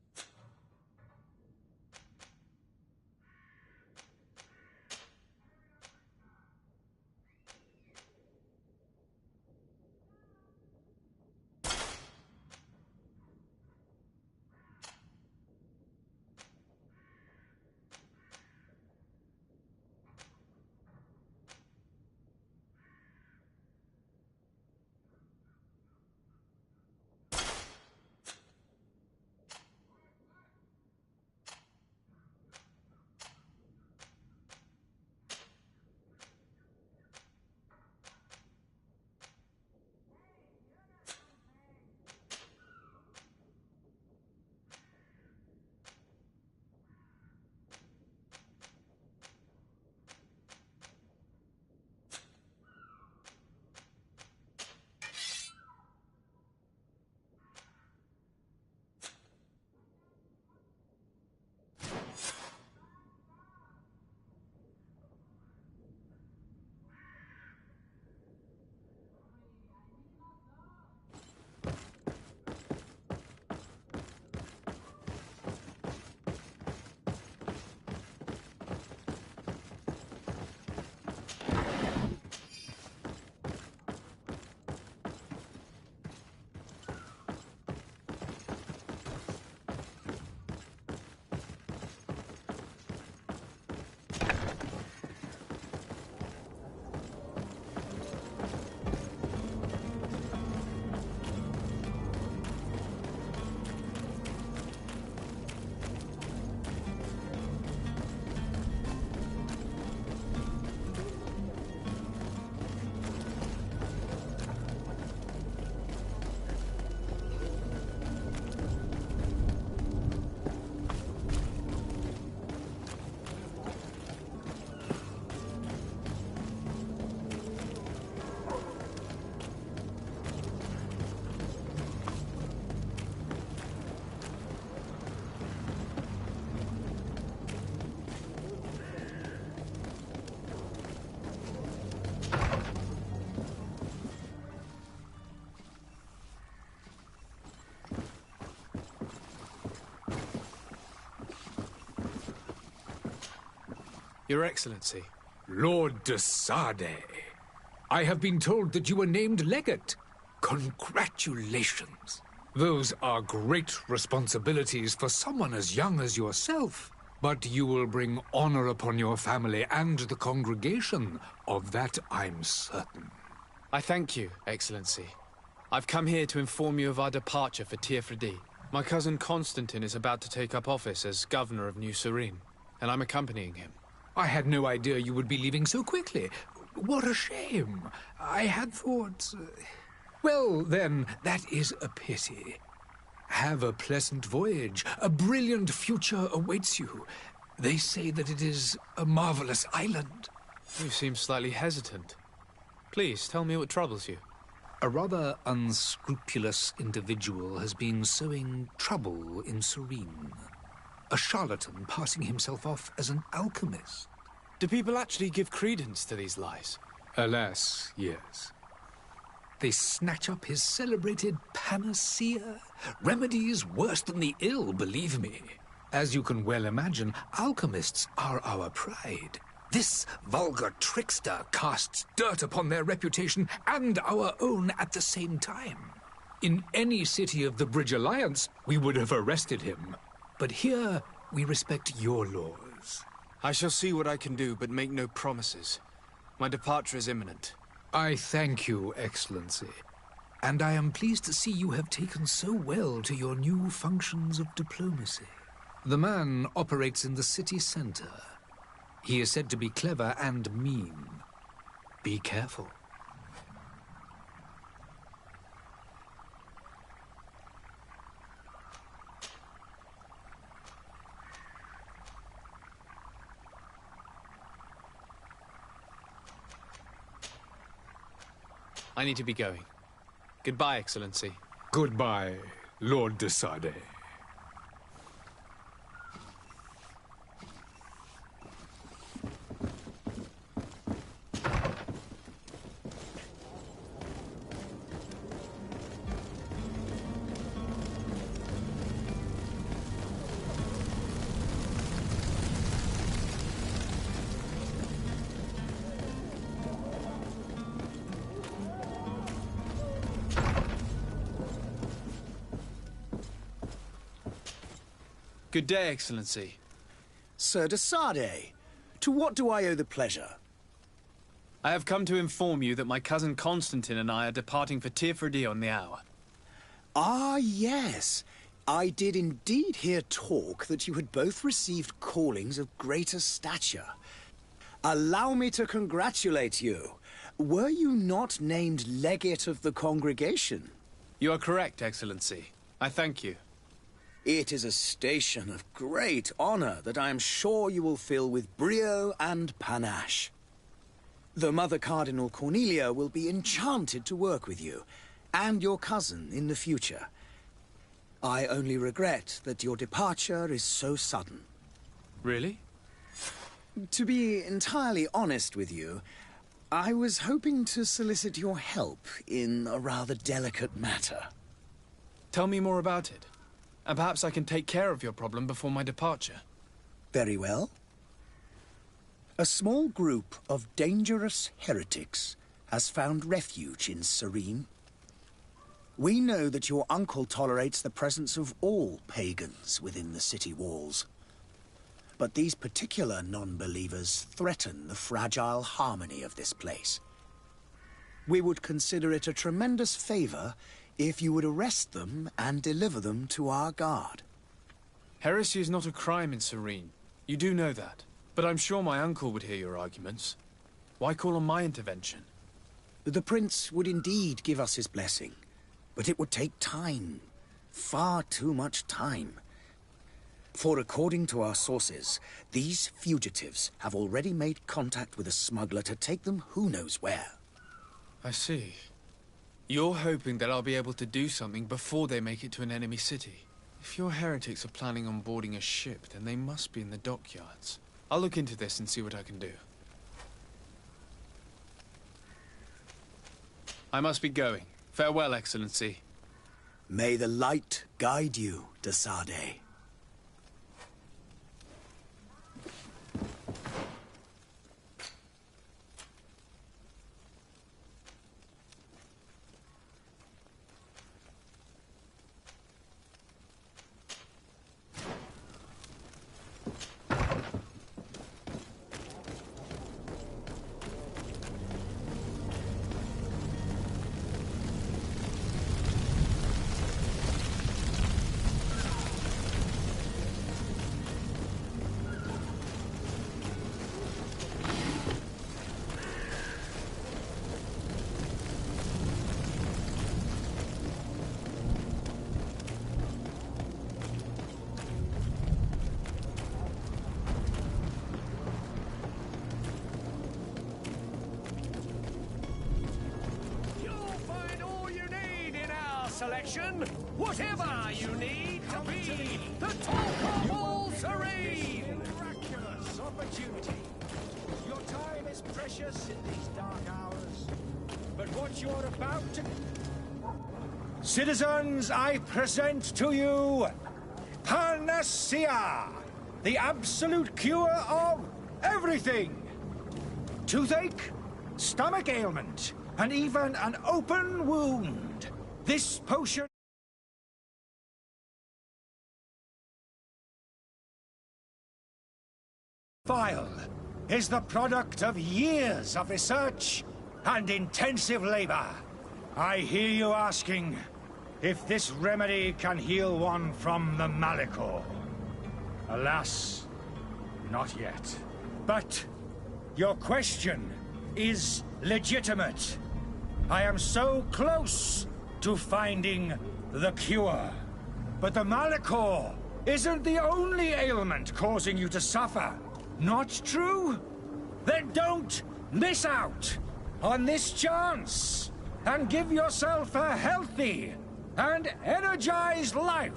Your Excellency. Lord de Sade, I have been told that you were named legate. Congratulations. Those are great responsibilities for someone as young as yourself. But you will bring honor upon your family and the congregation. Of that I'm certain. I thank you, Excellency. I've come here to inform you of our departure for Tirfredi. My cousin Constantine is about to take up office as governor of New Serene, and I'm accompanying him. I had no idea you would be leaving so quickly. What a shame. I had thought... Well, then, that is a pity. Have a pleasant voyage. A brilliant future awaits you. They say that it is a marvelous island. You seem slightly hesitant. Please, tell me what troubles you. A rather unscrupulous individual has been sowing trouble in Serene. a charlatan passing himself off as an alchemist. Do people actually give credence to these lies? Alas, yes. They snatch up his celebrated panacea, remedies worse than the ill, believe me. As you can well imagine, alchemists are our pride. This vulgar trickster casts dirt upon their reputation and our own at the same time. In any city of the Bridge Alliance, we would have arrested him. But here, we respect your laws. I shall see what I can do, but make no promises. My departure is imminent. I thank you, Excellency. And I am pleased to see you have taken so well to your new functions of diplomacy. The man operates in the city center. He is said to be clever and mean. Be careful. I need to be going. Goodbye, Excellency. Goodbye, Lord de Sade. Good day, Excellency. Sir de Sade, to what do I owe the pleasure? I have come to inform you that my cousin Constantine and I are departing for Tirfredi on the hour. Ah, yes. I did indeed hear talk that you had both received callings of greater stature. Allow me to congratulate you. Were you not named legate of the congregation? You are correct, Excellency. I thank you. It is a station of great honor that I am sure you will fill with brio and panache. The Mother Cardinal Cornelia will be enchanted to work with you, and your cousin in the future. I only regret that your departure is so sudden. Really? To be entirely honest with you, I was hoping to solicit your help in a rather delicate matter. Tell me more about it. And perhaps I can take care of your problem before my departure. Very well. A small group of dangerous heretics has found refuge in Serene. We know that your uncle tolerates the presence of all pagans within the city walls. But these particular non-believers threaten the fragile harmony of this place. We would consider it a tremendous favor if you would arrest them and deliver them to our guard. Heresy is not a crime in Serene. You do know that. But I'm sure my uncle would hear your arguments. Why call on my intervention? The prince would indeed give us his blessing, but it would take time. Far too much time. For according to our sources, these fugitives have already made contact with a smuggler to take them who knows where. I see. You're hoping that I'll be able to do something before they make it to an enemy city. If your heretics are planning on boarding a ship, then they must be in the dockyards. I'll look into this and see what I can do. I must be going. Farewell, Excellency. May the light guide you, de Sade. Selection, whatever you need to be the top of all serene! Miraculous opportunity. Your time is precious in these dark hours. But what you're about to... Citizens, I present to you Panacea, the absolute cure of everything. Toothache, stomach ailment, and even an open wound. This potion... Vial is the product of years of research and intensive labor. I hear you asking if this remedy can heal one from the Malachor. Alas, not yet. But your question is legitimate. I am so close to finding the cure. But the Malachor isn't the only ailment causing you to suffer. Not true? Then don't miss out on this chance and give yourself a healthy and energized life.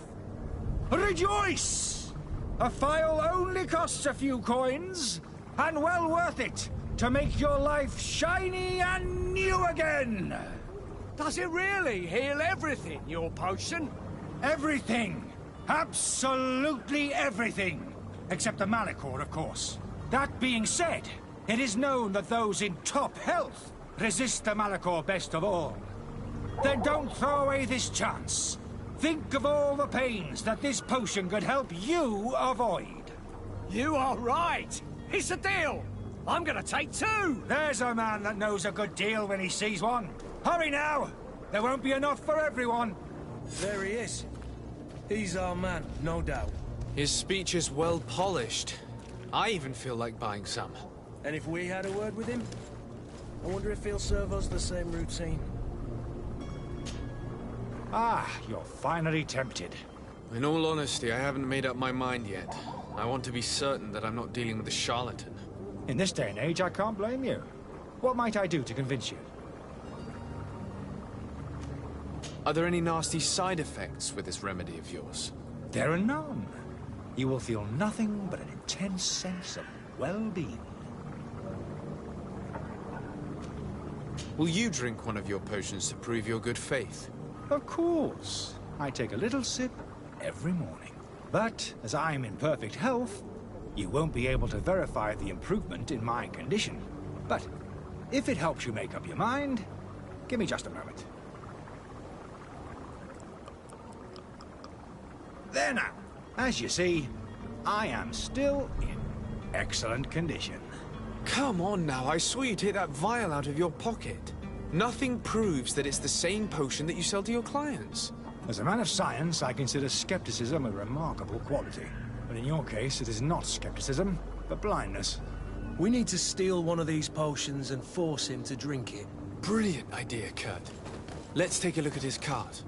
Rejoice! A phial only costs a few coins, and well worth it to make your life shiny and new again. Does it really heal everything, your potion? Everything. Absolutely everything. Except the Malachor, of course. That being said, it is known that those in top health resist the Malachor best of all. Then don't throw away this chance. Think of all the pains that this potion could help you avoid. You are right. It's a deal. I'm gonna take 2. There's a man that knows a good deal when he sees one. Hurry now. There won't be enough for everyone. There he is. He's our man, no doubt. His speech is well polished. I even feel like buying some. And if we had a word with him, I wonder if he'll serve us the same routine. Ah, you're finally tempted. In all honesty, I haven't made up my mind yet. I want to be certain that I'm not dealing with a charlatan. In this day and age, I can't blame you. What might I do to convince you? Are there any nasty side effects with this remedy of yours? There are none. You will feel nothing but an intense sense of well-being. Will you drink one of your potions to prove your good faith? Of course. I take a little sip every morning. But, as I'm in perfect health, you won't be able to verify the improvement in my condition. But, if it helps you make up your mind, give me just a moment. There now. As you see, I am still in excellent condition. Come on now, I swear you take that vial out of your pocket. Nothing proves that it's the same potion that you sell to your clients. As a man of science, I consider skepticism a remarkable quality. But in your case, it is not skepticism, but blindness. We need to steal one of these potions and force him to drink it. Brilliant idea, Kurt. Let's take a look at his cart.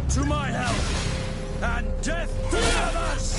To my help, and death to others!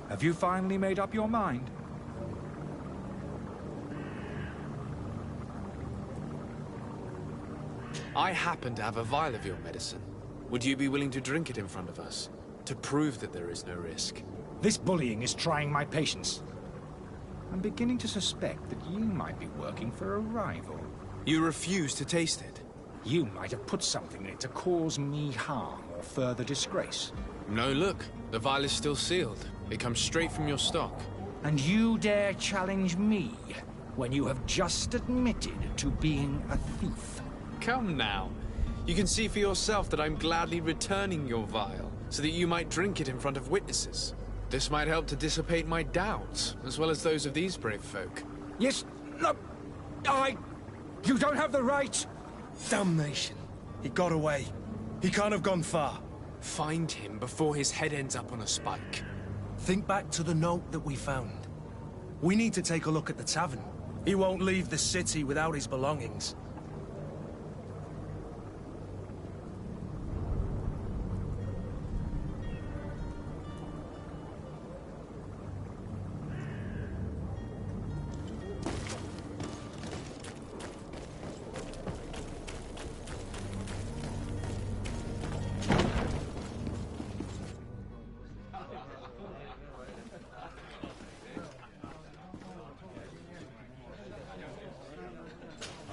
Have you finally made up your mind? I happen to have a vial of your medicine. Would you be willing to drink it in front of us? To prove that there is no risk? This bullying is trying my patience. I'm beginning to suspect that you might be working for a rival. You refuse to taste it? You might have put something in it to cause me harm or further disgrace. No, look. The vial is still sealed. It comes straight from your stock. And you dare challenge me when you have just admitted to being a thief? Come now. You can see for yourself that I'm gladly returning your vial, so that you might drink it in front of witnesses. This might help to dissipate my doubts, as well as those of these brave folk. Yes, no, you don't have the right! Damnation. He got away. He can't have gone far. Find him before his head ends up on a spike. Think back to the note that we found. We need to take a look at the tavern. He won't leave the city without his belongings.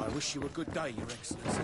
I wish you a good day, Your Excellency.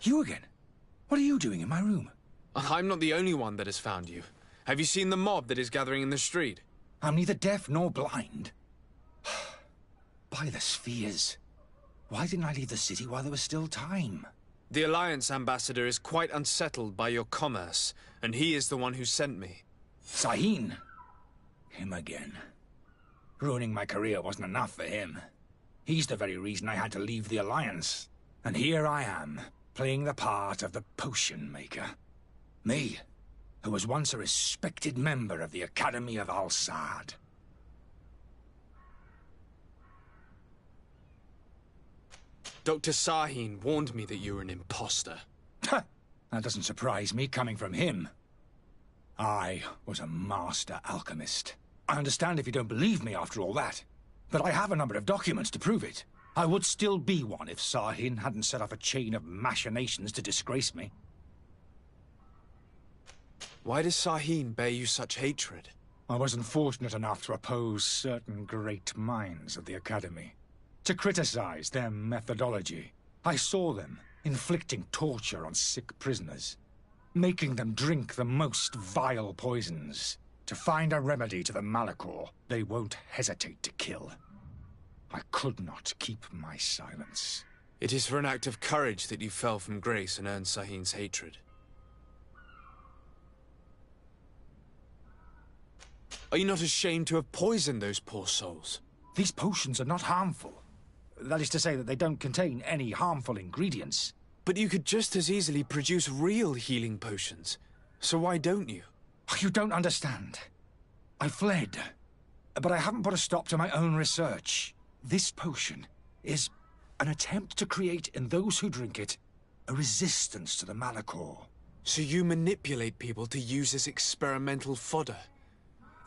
You again? What are you doing in my room? I'm not the only one that has found you. Have you seen the mob that is gathering in the street? I'm neither deaf nor blind. By the spheres. Why didn't I leave the city while there was still time? The Alliance ambassador is quite unsettled by your commerce, and he is the one who sent me. Sahin? Him again. Ruining my career wasn't enough for him. He's the very reason I had to leave the Alliance. And here I am, playing the part of the potion maker. Me, who was once a respected member of the Academy of Al-Saad. Dr. Sahin warned me that you were an imposter. That doesn't surprise me, coming from him. I was a master alchemist. I understand if you don't believe me after all that, but I have a number of documents to prove it. I would still be one if Sahin hadn't set off a chain of machinations to disgrace me. Why does Sahin bear you such hatred? I wasn't fortunate enough to oppose certain great minds of the Academy. To criticize their methodology. I saw them inflicting torture on sick prisoners. Making them drink the most vile poisons. To find a remedy to the Malachor they won't hesitate to kill. I could not keep my silence. It is for an act of courage that you fell from grace and earned Sahin's hatred. Are you not ashamed to have poisoned those poor souls? These potions are not harmful. That is to say that they don't contain any harmful ingredients. But you could just as easily produce real healing potions. So why don't you? You don't understand. I fled. But I haven't put a stop to my own research. This potion is an attempt to create in those who drink it a resistance to the Malachor. So you manipulate people to use as experimental fodder?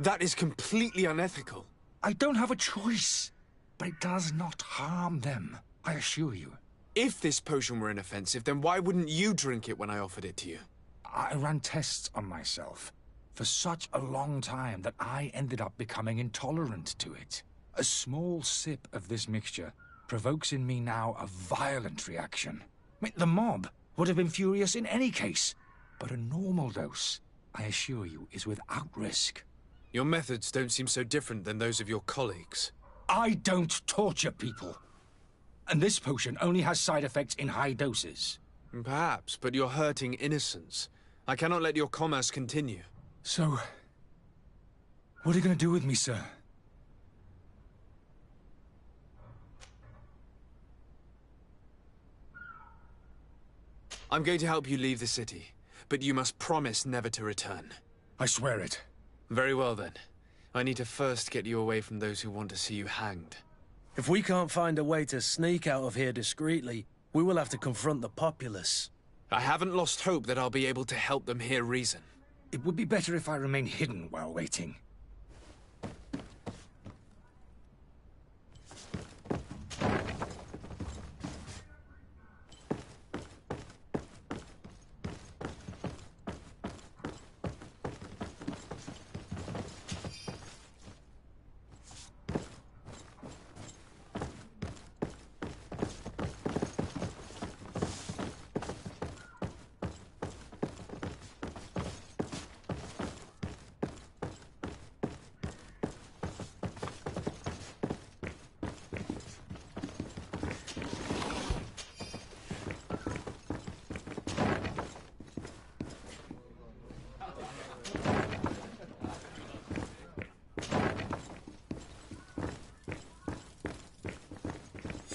That is completely unethical. I don't have a choice, but it does not harm them, I assure you. If this potion were inoffensive, then why wouldn't you drink it when I offered it to you? I ran tests on myself for such a long time that I ended up becoming intolerant to it. A small sip of this mixture provokes in me now a violent reaction. I mean, the mob would have been furious in any case, but a normal dose, I assure you, is without risk. Your methods don't seem so different than those of your colleagues. I don't torture people. And this potion only has side effects in high doses. Perhaps, but you're hurting innocents. I cannot let your commerce continue. So, what are you going to do with me, sir? I'm going to help you leave the city, but you must promise never to return. I swear it. Very well, then. I need to first get you away from those who want to see you hanged. If we can't find a way to sneak out of here discreetly, we will have to confront the populace. I haven't lost hope that I'll be able to help them hear reason. It would be better if I remain hidden while waiting.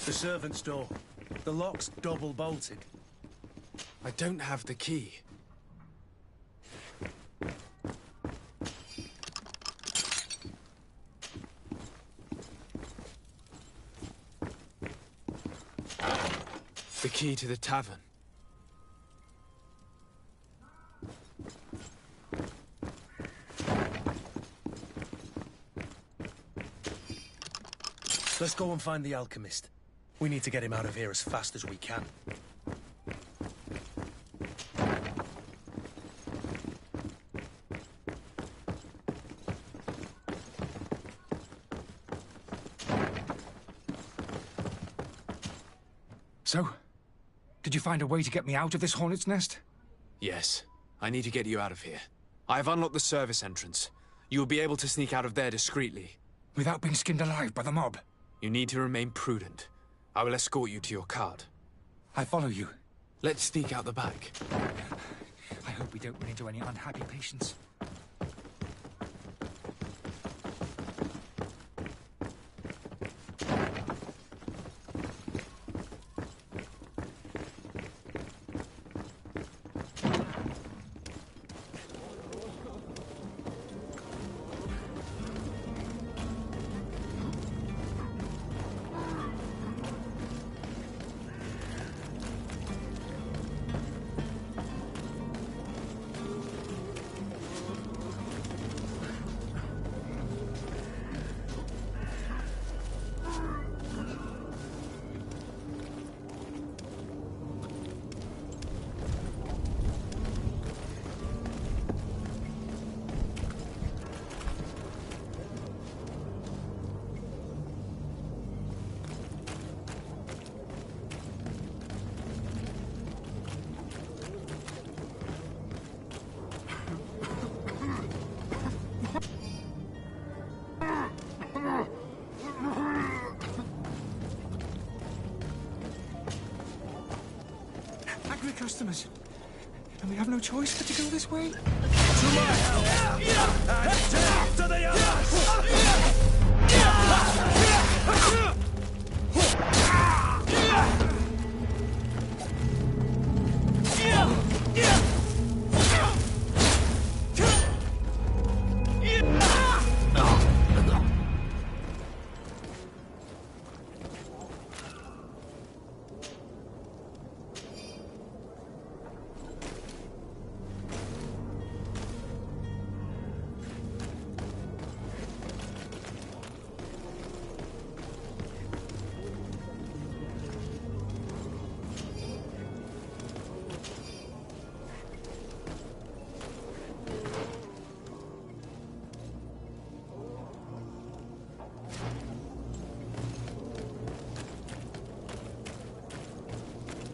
The servant's door. The lock's double-bolted. I don't have the key. The key to the tavern. Let's go and find the alchemist. We need to get him out of here as fast as we can. So, did you find a way to get me out of this hornet's nest? Yes. I need to get you out of here. I have unlocked the service entrance. You will be able to sneak out of there discreetly. Without being skinned alive by the mob? You need to remain prudent. I will escort you to your cart. I follow you. Let's sneak out the back. I hope we don't run into any unhappy patients. Customers. And we have no choice but to go this way. To my house! And death to the others!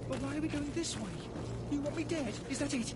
But why are we going this way? You want me dead? Is that it?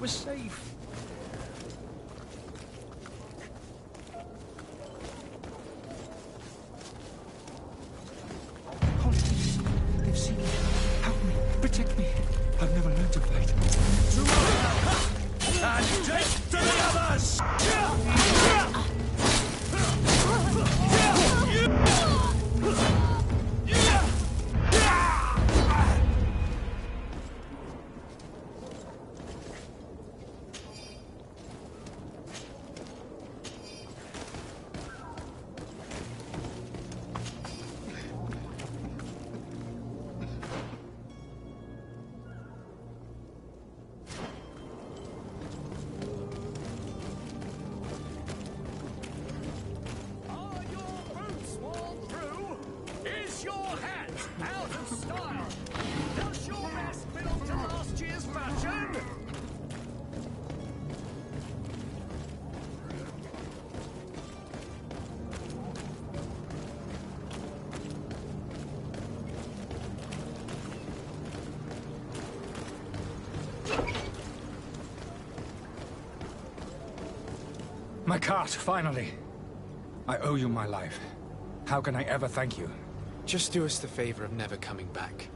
was safe. They've seen me. Help me. Protect me. I've never learned to fight. And take to the others! My cart, finally. I owe you my life. How can I ever thank you? Just do us the favor of never coming back.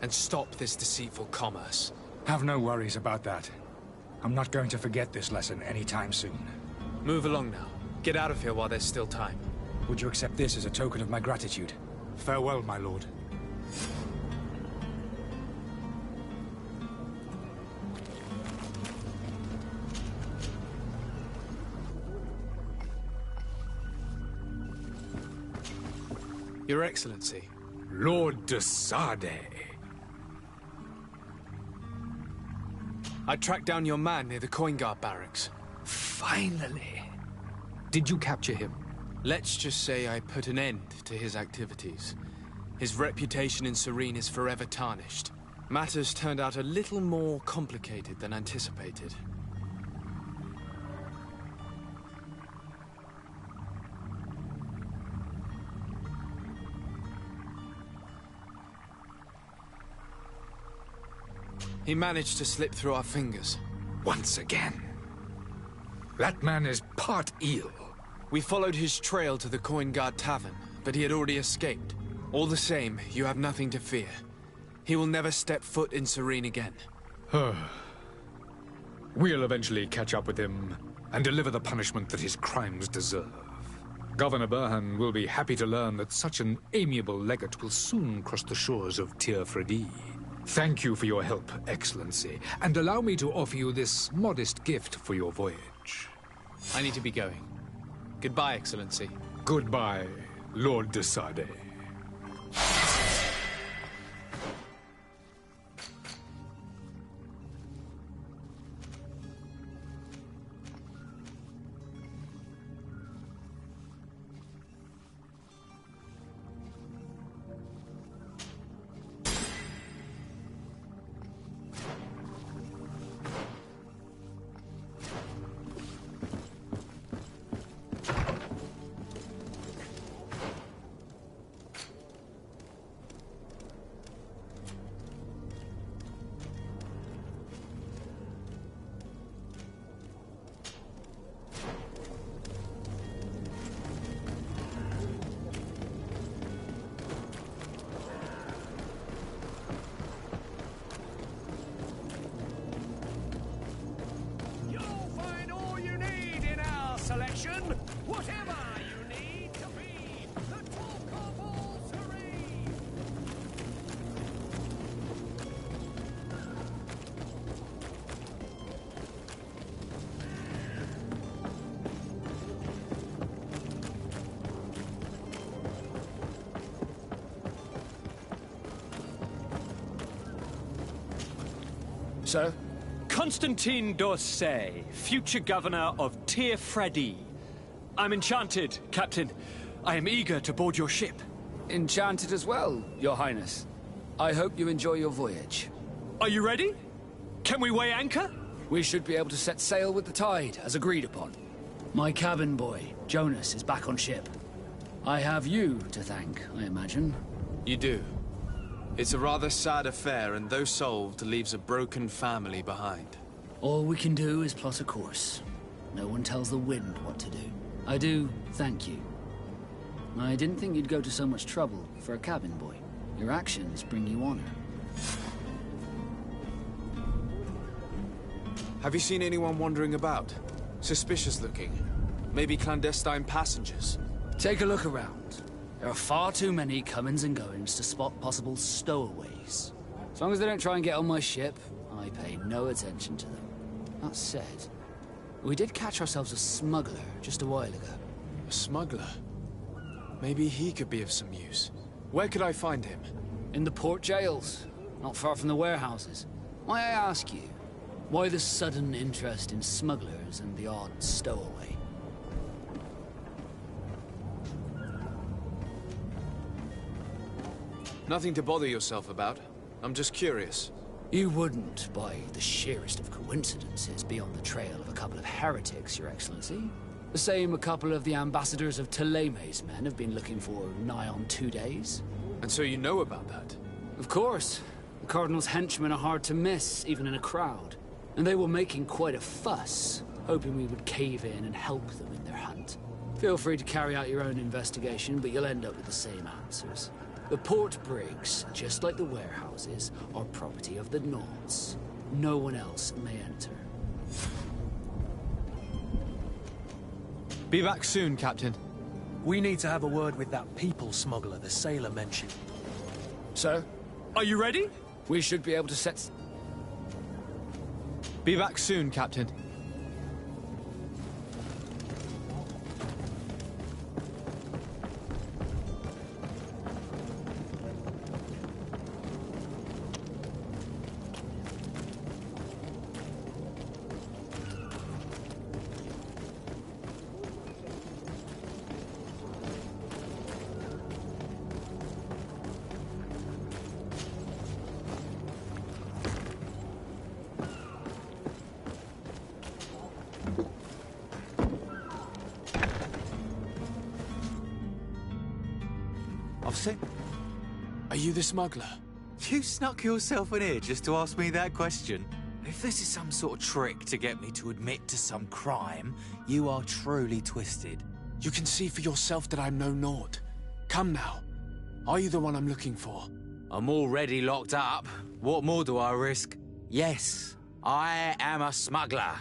And stop this deceitful commerce. Have no worries about that. I'm not going to forget this lesson anytime soon. Move along now. Get out of here while there's still time. Would you accept this as a token of my gratitude? Farewell, my lord. Your Excellency. Lord de Sade. I tracked down your man near the coin guard barracks. Finally. Did you capture him? Let's just say I put an end to his activities. His reputation in Serene is forever tarnished. Matters turned out a little more complicated than anticipated. He managed to slip through our fingers. Once again. That man is part eel. We followed his trail to the Coin Guard Tavern, but he had already escaped. All the same, you have nothing to fear. He will never step foot in Serene again. We'll eventually catch up with him and deliver the punishment that his crimes deserve. Governor Burhan will be happy to learn that such an amiable legate will soon cross the shores of Tir Fredi. Thank you for your help, Excellency, and allow me to offer you this modest gift for your voyage. I need to be going. Goodbye, Excellency. Goodbye, Lord de Sade. Selection, whatever you need to be the talk of all Serene. Sir? Constantine d'Orsay, future governor of Tir Fredi. I'm enchanted, Captain. I am eager to board your ship. Enchanted as well, Your Highness. I hope you enjoy your voyage. Are you ready? Can we weigh anchor? We should be able to set sail with the tide, as agreed upon. My cabin boy, Jonas, is back on ship. I have you to thank, I imagine. You do. It's a rather sad affair, and though solved, leaves a broken family behind. All we can do is plot a course. No one tells the wind what to do. I do thank you. I didn't think you'd go to so much trouble for a cabin boy. Your actions bring you honor. Have you seen anyone wandering about? Suspicious looking. Maybe clandestine passengers? Take a look around. There are far too many comings and goings to spot possible stowaways. As long as they don't try and get on my ship, I pay no attention to them. That said, we did catch ourselves a smuggler just a while ago. A smuggler? Maybe he could be of some use. Where could I find him? In the port jails, not far from the warehouses. May I ask you, why the sudden interest in smugglers and the odd stowaway? Nothing to bother yourself about. I'm just curious. You wouldn't, by the sheerest of coincidences, be on the trail of a couple of heretics, Your Excellency. The same a couple of the ambassadors of Theleme's men have been looking for nigh on 2 days. And so you know about that? Of course. The Cardinal's henchmen are hard to miss, even in a crowd. And they were making quite a fuss, hoping we would cave in and help them in their hunt. Feel free to carry out your own investigation, but you'll end up with the same answers. The port brigs, just like the warehouses, are property of the Nauts. No one else may enter. Be back soon, Captain. We need to have a word with that people smuggler the sailor mentioned. Sir? Are you ready? We should be able to set... Be back soon, Captain. Are you the smuggler? You snuck yourself in here just to ask me that question. If this is some sort of trick to get me to admit to some crime, you are truly twisted. You can see for yourself that I'm no Nord. Come now. Are you the one I'm looking for? I'm already locked up. What more do I risk? Yes, I am a smuggler.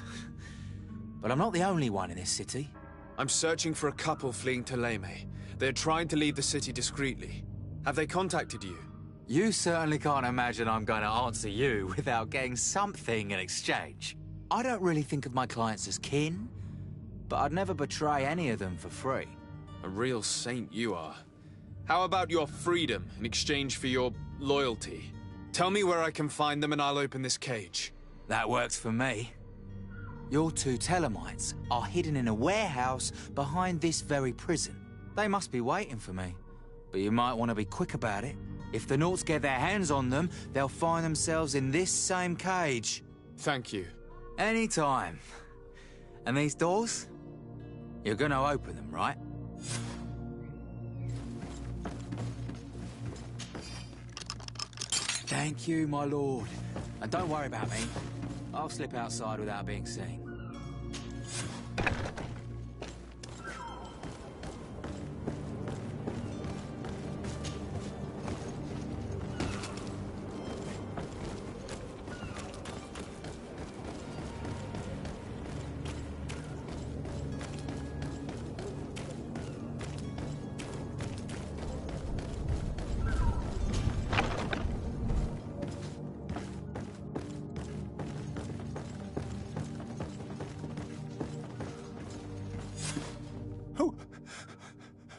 But I'm not the only one in this city. I'm searching for a couple fleeing Theleme. They're trying to leave the city discreetly. Have they contacted you? You certainly can't imagine I'm going to answer you without getting something in exchange. I don't really think of my clients as kin, but I'd never betray any of them for free. A real saint you are. How about your freedom in exchange for your loyalty? Tell me where I can find them and I'll open this cage. That works for me. Your 2 Thelemites are hidden in a warehouse behind this very prison. They must be waiting for me. But you might want to be quick about it. If the Nauts get their hands on them, they'll find themselves in this same cage. Thank you. Anytime. And these doors? You're gonna open them, right? Thank you, my lord. And don't worry about me. I'll slip outside without being seen.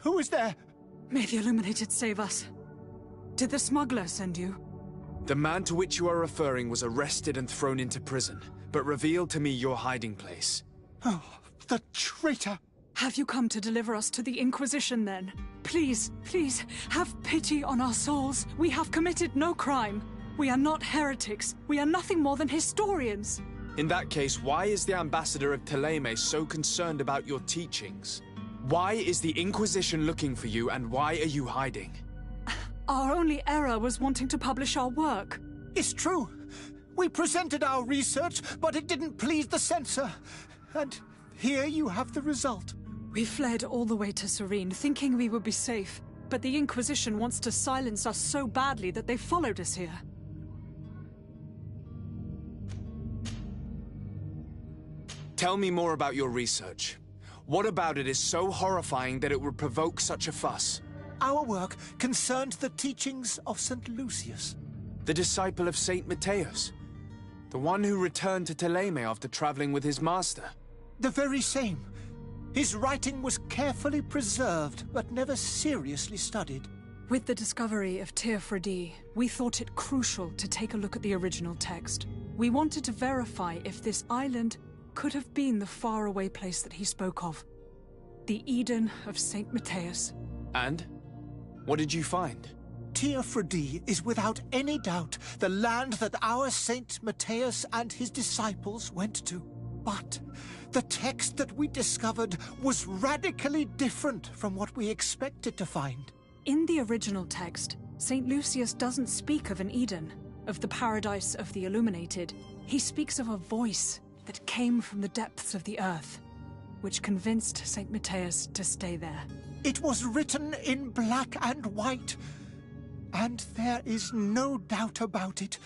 Who is there? May the Illuminated save us. Did the smuggler send you? The man to which you are referring was arrested and thrown into prison, but revealed to me your hiding place. Oh, the traitor! Have you come to deliver us to the Inquisition, then? Please, please, have pity on our souls. We have committed no crime. We are not heretics. We are nothing more than historians. In that case, why is the ambassador of Theleme so concerned about your teachings? Why is the Inquisition looking for you, and why are you hiding? Our only error was wanting to publish our work. It's true. We presented our research, but it didn't please the censor. And here you have the result. We fled all the way to Serene, thinking we would be safe. But the Inquisition wants to silence us so badly that they followed us here. Tell me more about your research. What about it is so horrifying that it would provoke such a fuss? Our work concerned the teachings of St. Lucius. The disciple of St. Matthias? The one who returned to Teleme after traveling with his master? The very same. His writing was carefully preserved, but never seriously studied. With the discovery of Teofredi, we thought it crucial to take a look at the original text. We wanted to verify if this island could have been the faraway place that he spoke of. The Eden of St. Matthias. And? What did you find? Teofredi is without any doubt the land that our Saint Matthias and his disciples went to. But the text that we discovered was radically different from what we expected to find. In the original text, St. Lucius doesn't speak of an Eden, of the paradise of the illuminated. He speaks of a voice that came from the depths of the earth, which convinced St. Matthias to stay there. It was written in black and white, and there is no doubt about it.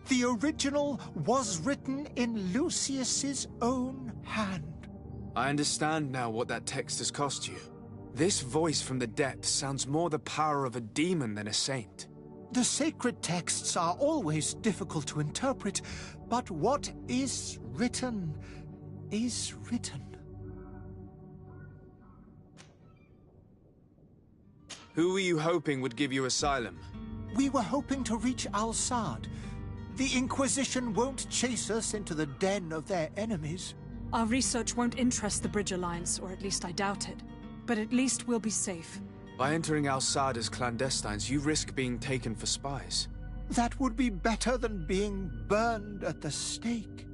The original was written in Lucius's own hand. I understand now what that text has cost you. This voice from the depths sounds more the power of a demon than a saint. The sacred texts are always difficult to interpret, but what is written is written. Who were you hoping would give you asylum? We were hoping to reach Al-Sad. The Inquisition won't chase us into the den of their enemies. Our research won't interest the Bridge Alliance, or at least I doubt it. But at least we'll be safe. By entering Al-Sad as clandestines, you risk being taken for spies. That would be better than being burned at the stake.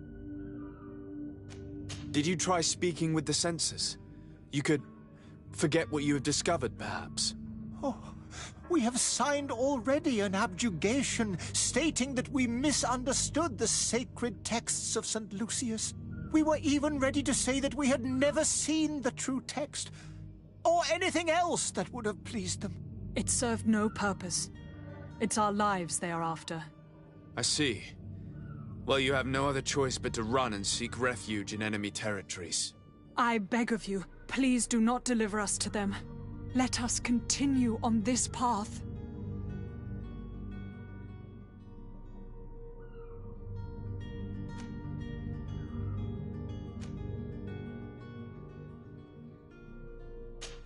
Did you try speaking with the censors? You could forget what you have discovered, perhaps. Oh, we have signed already an abjugation stating that we misunderstood the sacred texts of St. Lucius. We were even ready to say that we had never seen the true text, or anything else that would have pleased them. It served no purpose. It's our lives they are after. I see. Well, you have no other choice but to run and seek refuge in enemy territories. I beg of you, please do not deliver us to them. Let us continue on this path.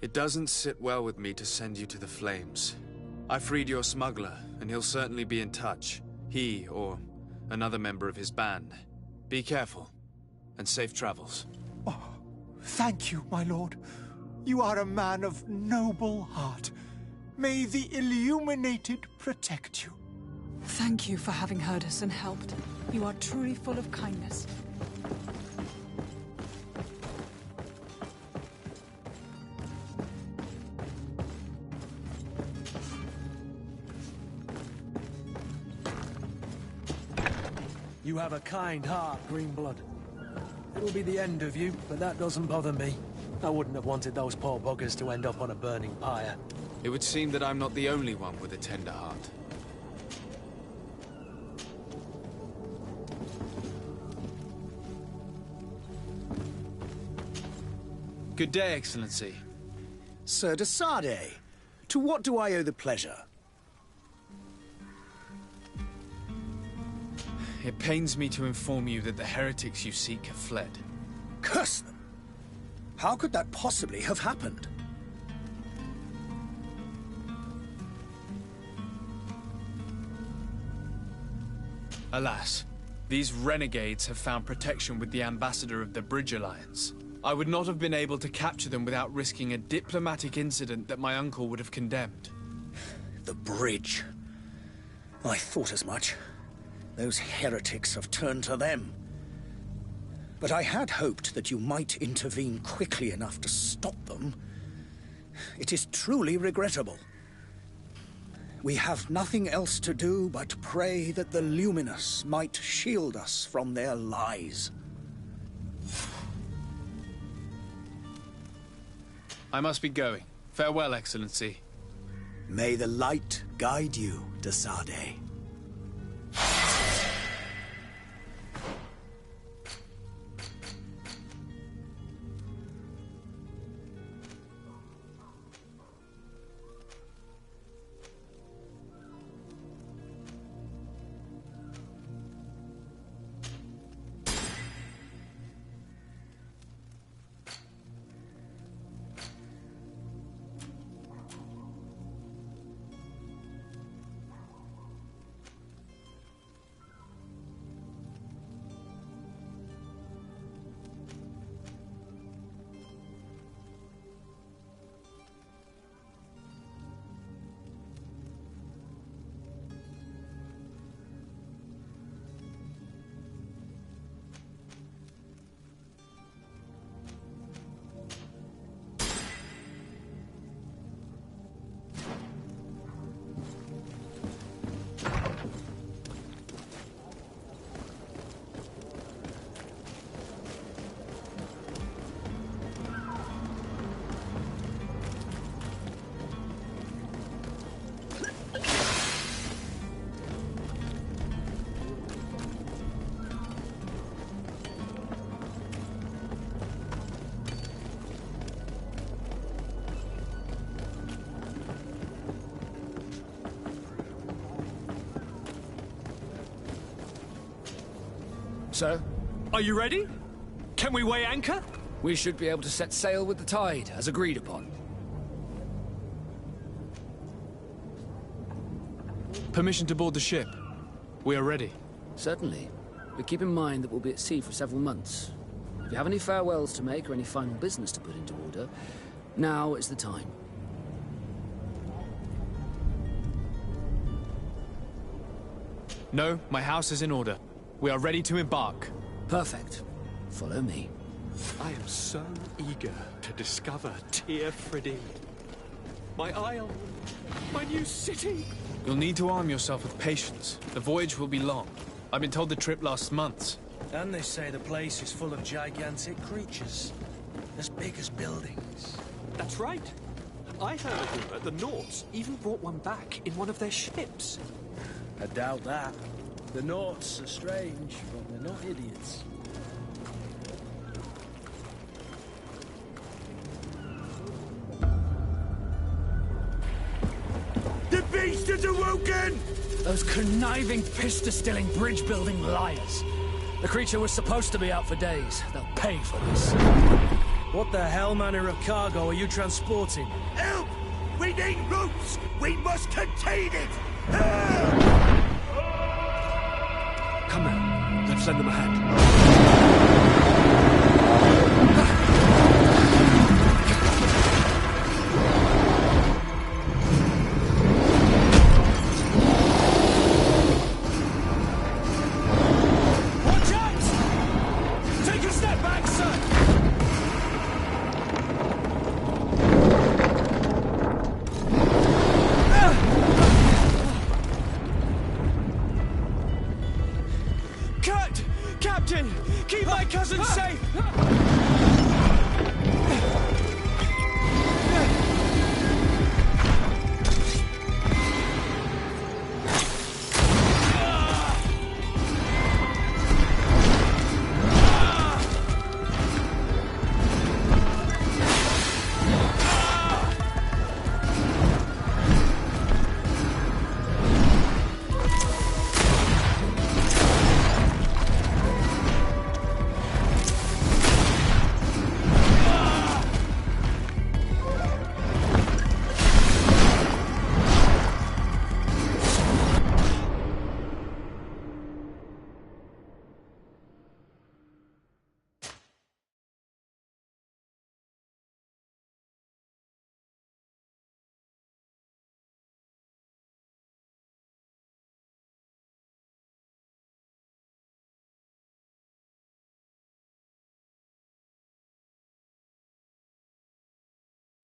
It doesn't sit well with me to send you to the flames. I freed your smuggler, and he'll certainly be in touch. He, or another member of his band. Be careful, and safe travels. Oh, thank you, my lord. You are a man of noble heart. May the Illuminated protect you. Thank you for having heard us and helped. You are truly full of kindness. You have a kind heart, Greenblood. It'll be the end of you, but that doesn't bother me. I wouldn't have wanted those poor buggers to end up on a burning pyre. It would seem that I'm not the only one with a tender heart. Good day, Excellency. Sir de Sardet, to what do I owe the pleasure? It pains me to inform you that the heretics you seek have fled. Curse them! How could that possibly have happened? Alas, these renegades have found protection with the ambassador of the Bridge Alliance. I would not have been able to capture them without risking a diplomatic incident that my uncle would have condemned. The bridge. I thought as much. Those heretics have turned to them. But I had hoped that you might intervene quickly enough to stop them. It is truly regrettable. We have nothing else to do but pray that the Luminous might shield us from their lies. I must be going. Farewell, Excellency. May the light guide you, Desade. Sir? Are you ready? Can we weigh anchor? We should be able to set sail with the tide, as agreed upon. Permission to board the ship. We are ready. Certainly. But keep in mind that we'll be at sea for several months. If you have any farewells to make or any final business to put into order, now is the time. No, my house is in order. We are ready to embark. Perfect. Follow me. I am so eager to discover Tyr Fridee. My isle, my new city. You'll need to arm yourself with patience. The voyage will be long. I've been told the trip lasts months. And they say the place is full of gigantic creatures. As big as buildings. That's right. I heard a rumor the Nords even brought one back in one of their ships. I doubt that. The Nords are strange, but they're not idiots. The beast is awoken! Those conniving, piss-distilling, bridge-building liars. The creature was supposed to be out for days. They'll pay for this. What the hell manner of cargo are you transporting? Help! We need ropes! We must contain it! Help! Come now, let's lend them a hand. Watch out! Take a step back, sir! Captain! Keep my cousin safe!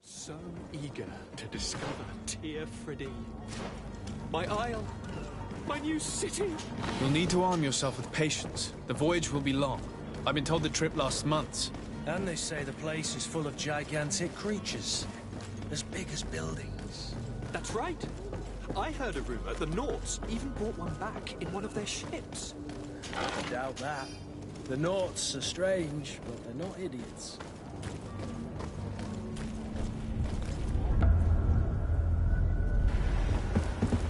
So eager to discover Tyr Fridee. My isle. My new city. You'll need to arm yourself with patience. The voyage will be long. I've been told the trip lasts months. And they say the place is full of gigantic creatures. As big as buildings. That's right. I heard a rumor the Nauts even brought one back in one of their ships. I doubt that. The Nauts are strange, but they're not idiots.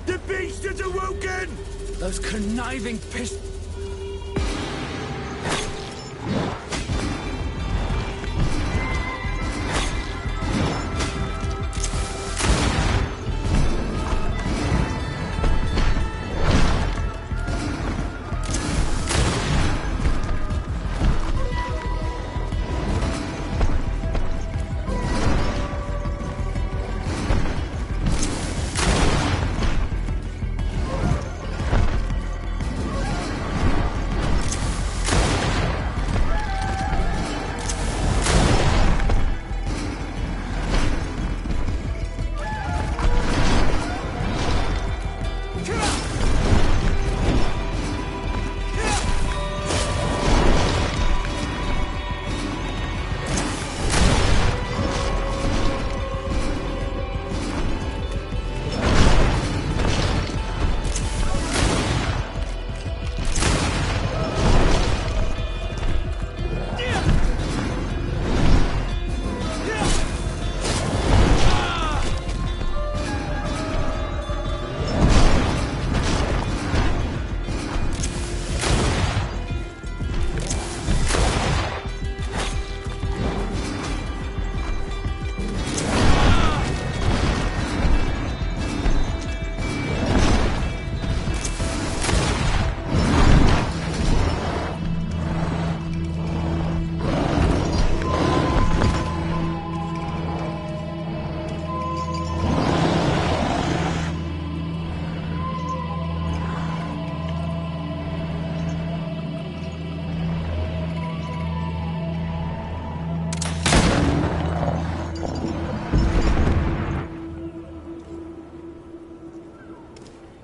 The beast has awoken! Those conniving piss...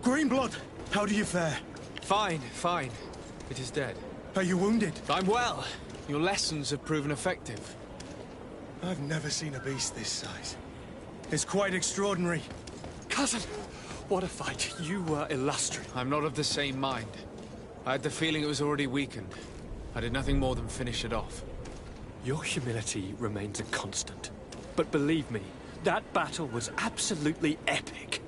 Greenblood, how do you fare? Fine, fine. It is dead. Are you wounded? I'm well. Your lessons have proven effective. I've never seen a beast this size. It's quite extraordinary. Cousin, what a fight. You were illustrious. I'm not of the same mind. I had the feeling it was already weakened. I did nothing more than finish it off. Your humility remains a constant. But believe me, that battle was absolutely epic.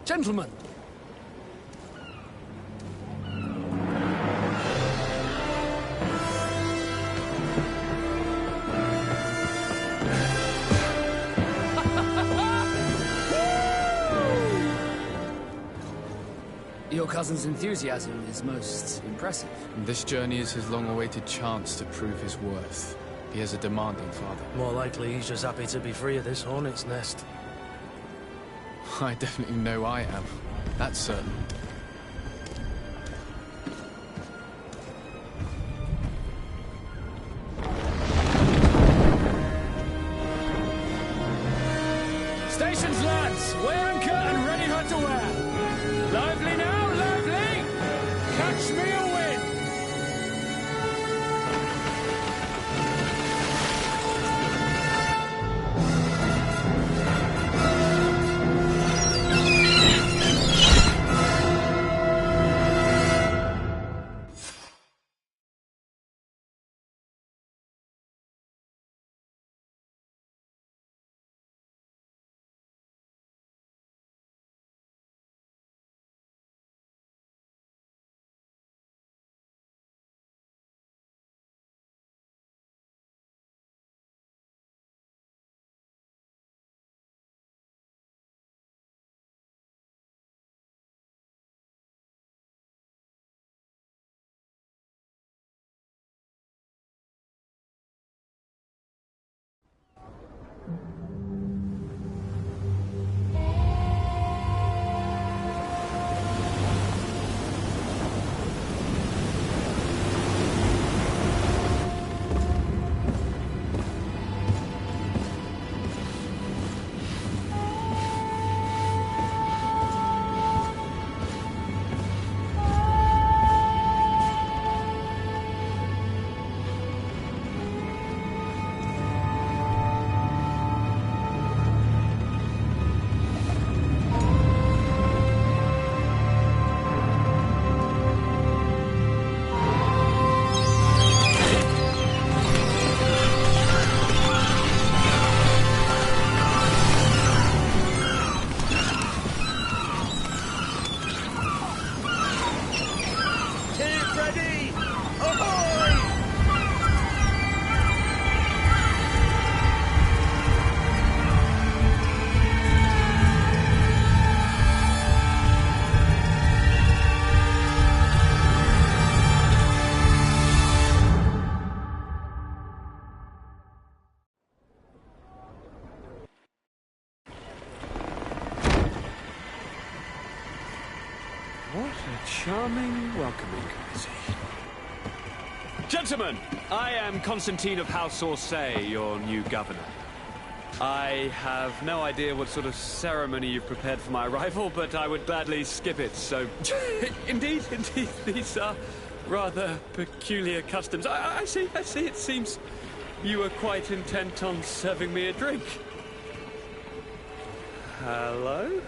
Gentlemen! Your cousin's enthusiasm is most impressive. And this journey is his long-awaited chance to prove his worth. He has a demanding father. More likely he's just happy to be free of this hornet's nest. I definitely know I am. That's certain. Stations, lads! Wear anchor and ready her to wear! Lively now, lively! Catch me a ready! Ahoy! What a charming welcoming courtesy. Gentlemen, I am Constantine of House Orsay, your new governor. I have no idea what sort of ceremony you've prepared for my arrival, but I would gladly skip it, so... indeed, these are rather peculiar customs. I see, it seems you were quite intent on serving me a drink. Hello?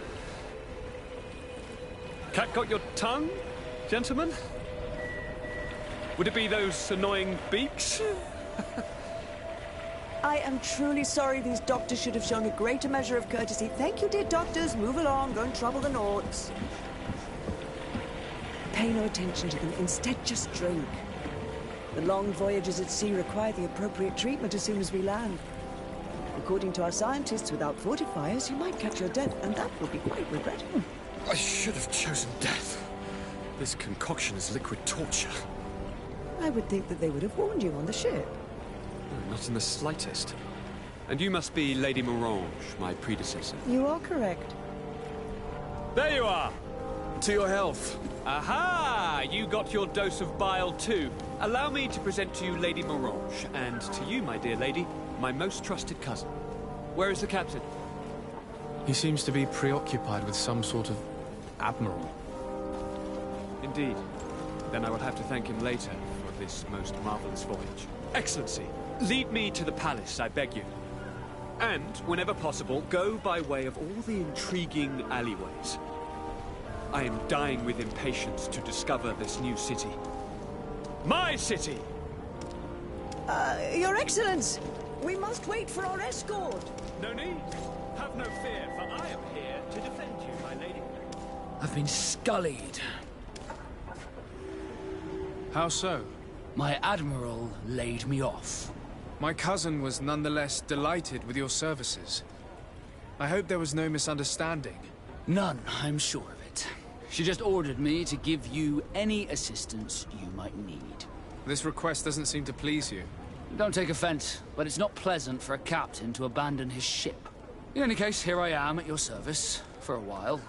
Cat got your tongue, gentlemen? Would it be those annoying beaks? I am truly sorry. These doctors should have shown a greater measure of courtesy. Thank you, dear doctors. Move along. Don't trouble the Nords. Pay no attention to them. Instead, just drink. The long voyages at sea require the appropriate treatment as soon as we land. According to our scientists, without fortifiers, you might catch your death, and that would be quite regrettable. I should have chosen death. This concoction is liquid torture. I would think that they would have warned you on the ship. No, not in the slightest. And you must be Lady Morange, my predecessor. You are correct. There you are! To your health. Aha! You got your dose of bile too. Allow me to present to you Lady Morange, and to you, my dear lady, my most trusted cousin. Where is the captain? He seems to be preoccupied with some sort of admiral. Indeed. Then I will have to thank him later for this most marvelous voyage. Excellency, lead me to the palace, I beg you. And, whenever possible, go by way of all the intriguing alleyways. I am dying with impatience to discover this new city. My city! Your Excellence! We must wait for our escort! No need. Have no fear, for I am here to defend you, my lady. I've been scullied. How so? My admiral laid me off. My cousin was nonetheless delighted with your services. I hope there was no misunderstanding. None, I'm sure of it. She just ordered me to give you any assistance you might need. This request doesn't seem to please you. Don't take offense, but it's not pleasant for a captain to abandon his ship. In any case, here I am at your service, for a while.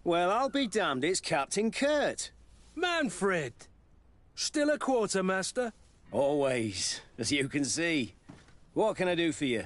Well, I'll be damned, it's Captain Kurt. Manfred! Still a quartermaster? Always, as you can see. What can I do for you?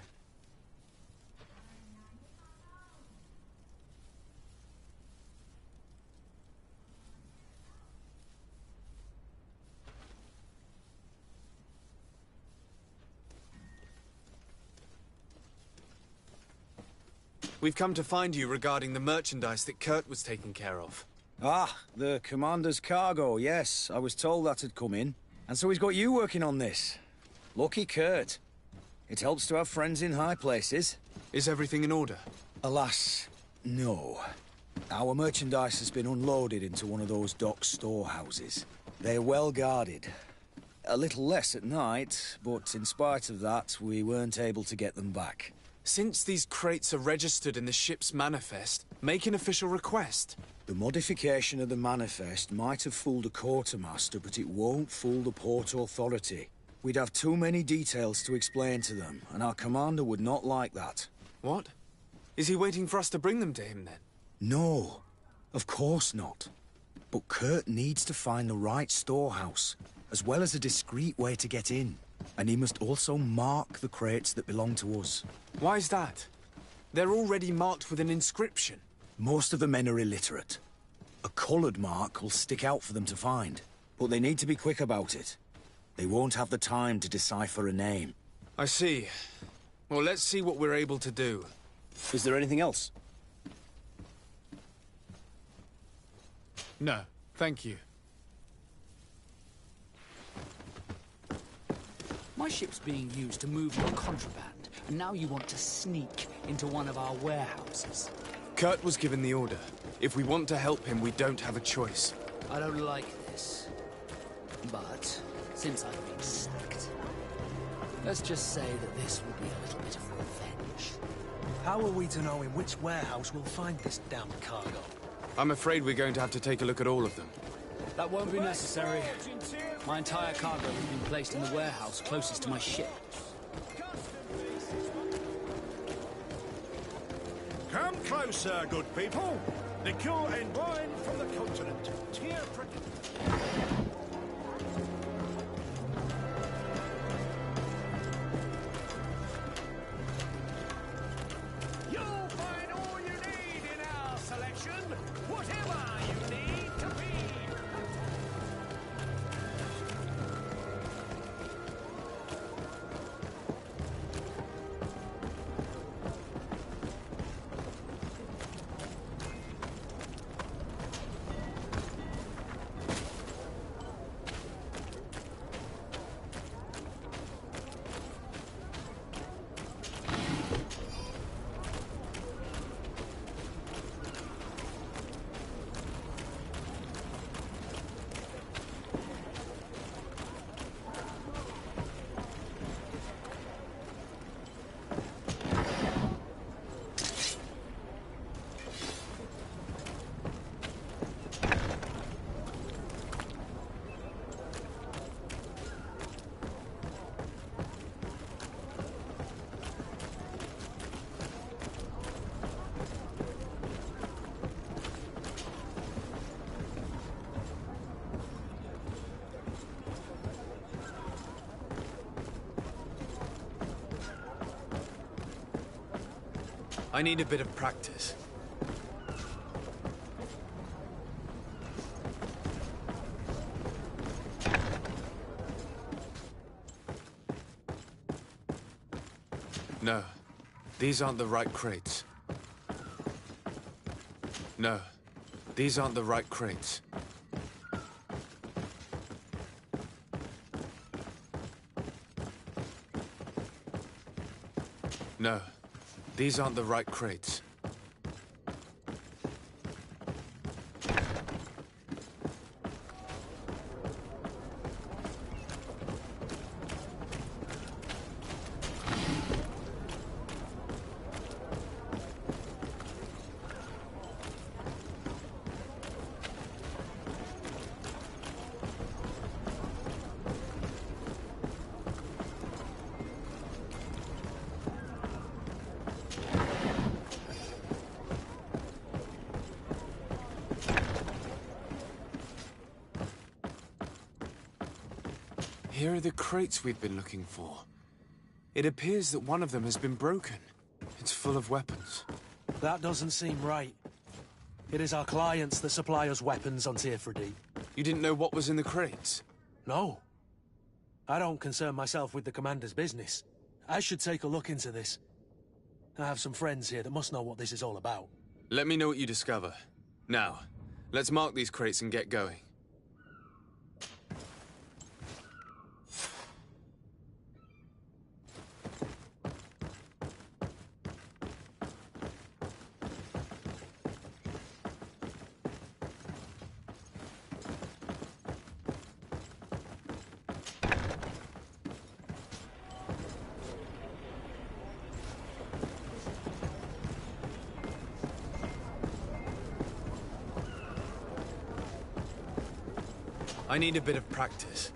We've come to find you regarding the merchandise that Kurt was taking care of. Ah, the commander's cargo, yes. I was told that had come in. And so he's got you working on this. Lucky Kurt. It helps to have friends in high places. Is everything in order? Alas, no. Our merchandise has been unloaded into one of those dock storehouses. They're well guarded. A little less at night, but in spite of that, we weren't able to get them back. Since these crates are registered in the ship's manifest, make an official request. The modification of the manifest might have fooled a quartermaster, but it won't fool the Port Authority. We'd have too many details to explain to them, and our commander would not like that. What? Is he waiting for us to bring them to him, then? No, of course not. But Kurt needs to find the right storehouse, as well as a discreet way to get in. And he must also mark the crates that belong to us. Why's that? They're already marked with an inscription. Most of the men are illiterate. A coloured mark will stick out for them to find, but they need to be quick about it. They won't have the time to decipher a name. I see. Well, let's see what we're able to do. Is there anything else? No, thank you. My ship's being used to move your contraband, and now you want to sneak into one of our warehouses. Kurt was given the order. If we want to help him, we don't have a choice. I don't like this. But, since I've been sacked, let's just say that this will be a little bit of revenge. How are we to know in which warehouse we'll find this damn cargo? I'm afraid we're going to have to take a look at all of them. That won't be necessary. My entire cargo has been placed in the warehouse closest to my ship. Come closer, good people. Liqueur and wine from the continent. Tear You'll find all you need in our selection, whatever you need to be. I need a bit of practice. No, these aren't the right crates. No, these aren't the right crates. No, these aren't the right crates. Here are the crates we've been looking for. It appears that one of them has been broken. It's full of weapons. That doesn't seem right. It is our clients that supply us weapons on Tearfredy. You didn't know what was in the crates? No. I don't concern myself with the commander's business. I should take a look into this. I have some friends here that must know what this is all about. Let me know what you discover. Now, let's mark these crates and get going. I need a bit of practice.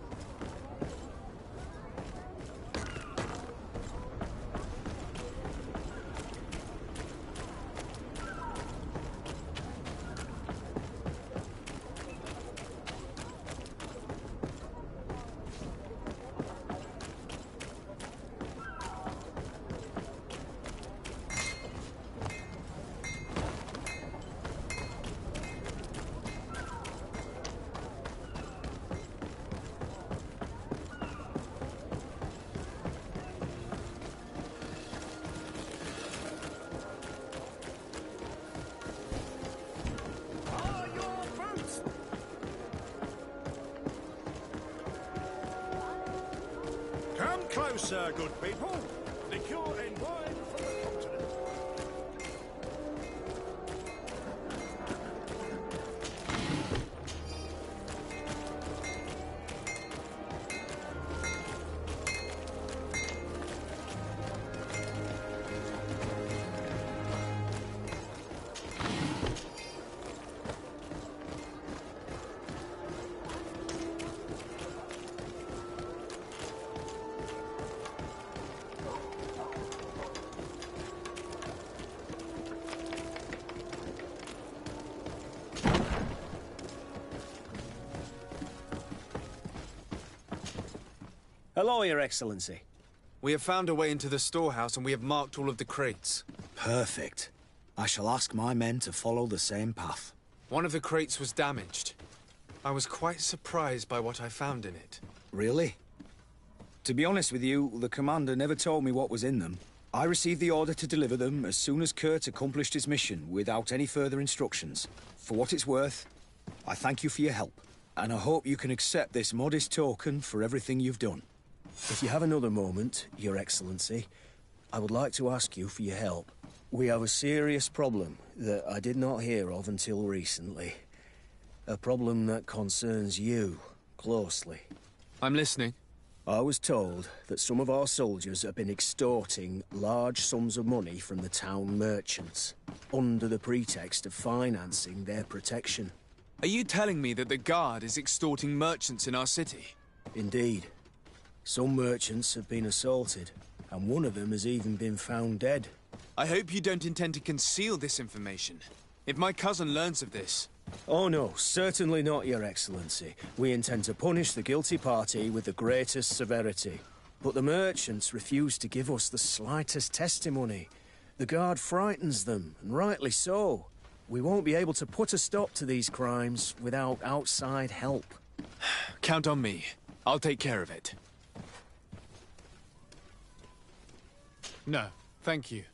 Come closer, good people. Liqueur and wine from the continent. Hello, Your Excellency. We have found a way into the storehouse and we have marked all of the crates. Perfect. I shall ask my men to follow the same path. One of the crates was damaged. I was quite surprised by what I found in it. Really? To be honest with you, the commander never told me what was in them. I received the order to deliver them as soon as Kurt accomplished his mission, without any further instructions. For what it's worth, I thank you for your help, and I hope you can accept this modest token for everything you've done. If you have another moment, Your Excellency, I would like to ask you for your help. We have a serious problem that I did not hear of until recently. A problem that concerns you closely. I'm listening. I was told that some of our soldiers have been extorting large sums of money from the town merchants, under the pretext of financing their protection. Are you telling me that the Guard is extorting merchants in our city? Indeed. Some merchants have been assaulted, and one of them has even been found dead. I hope you don't intend to conceal this information. If my cousin learns of this... Oh no, certainly not, Your Excellency. We intend to punish the guilty party with the greatest severity. But the merchants refuse to give us the slightest testimony. The Guard frightens them, and rightly so. We won't be able to put a stop to these crimes without outside help. Count on me. I'll take care of it. No, thank you.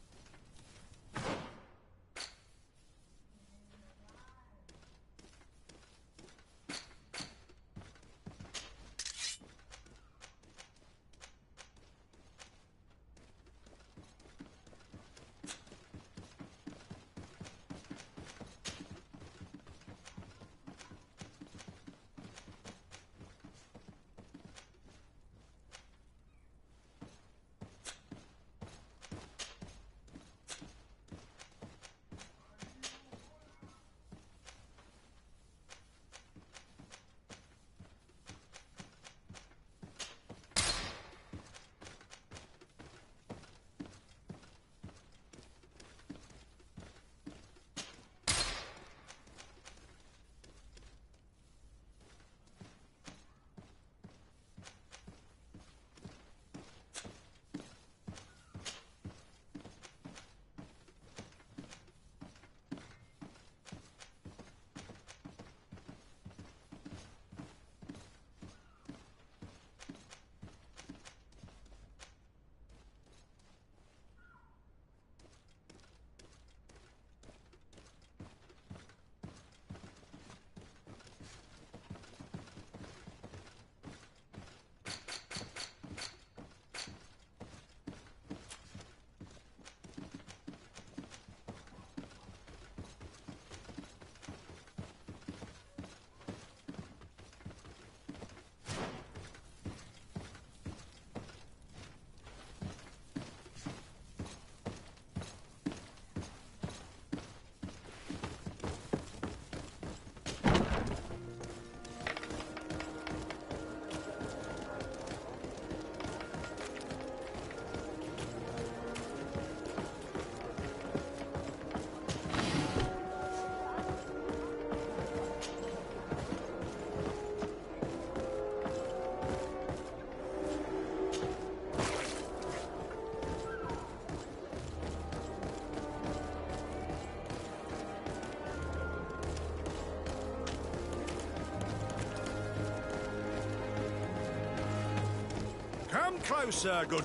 closer, good...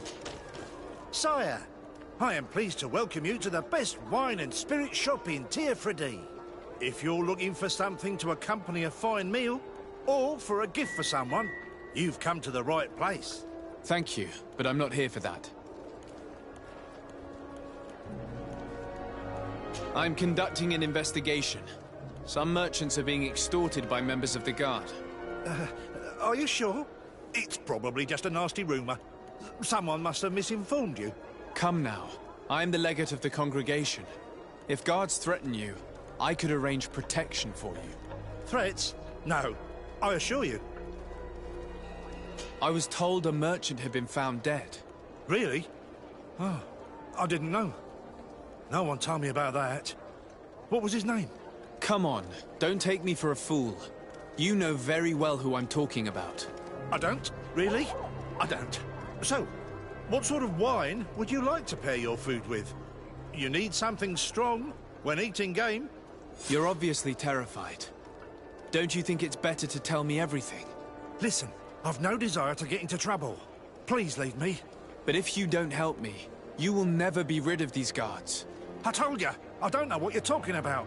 Sire, I am pleased to welcome you to the best wine and spirit shop in Tirfredi. If you're looking for something to accompany a fine meal, or for a gift for someone, you've come to the right place. Thank you, but I'm not here for that. I'm conducting an investigation. Some merchants are being extorted by members of the Guard. Are you sure? It's probably just a nasty rumor. Someone must have misinformed you. Come now. I'm the legate of the congregation. If guards threaten you, I could arrange protection for you. Threats? No. I assure you. I was told a merchant had been found dead. Really? Oh, I didn't know. No one told me about that. What was his name? Come on, don't take me for a fool. You know very well who I'm talking about. I don't? Really? I don't. So, what sort of wine would you like to pair your food with? You need something strong when eating game? You're obviously terrified. Don't you think it's better to tell me everything? Listen, I've no desire to get into trouble. Please leave me. But if you don't help me, you will never be rid of these guards. I told you, I don't know what you're talking about.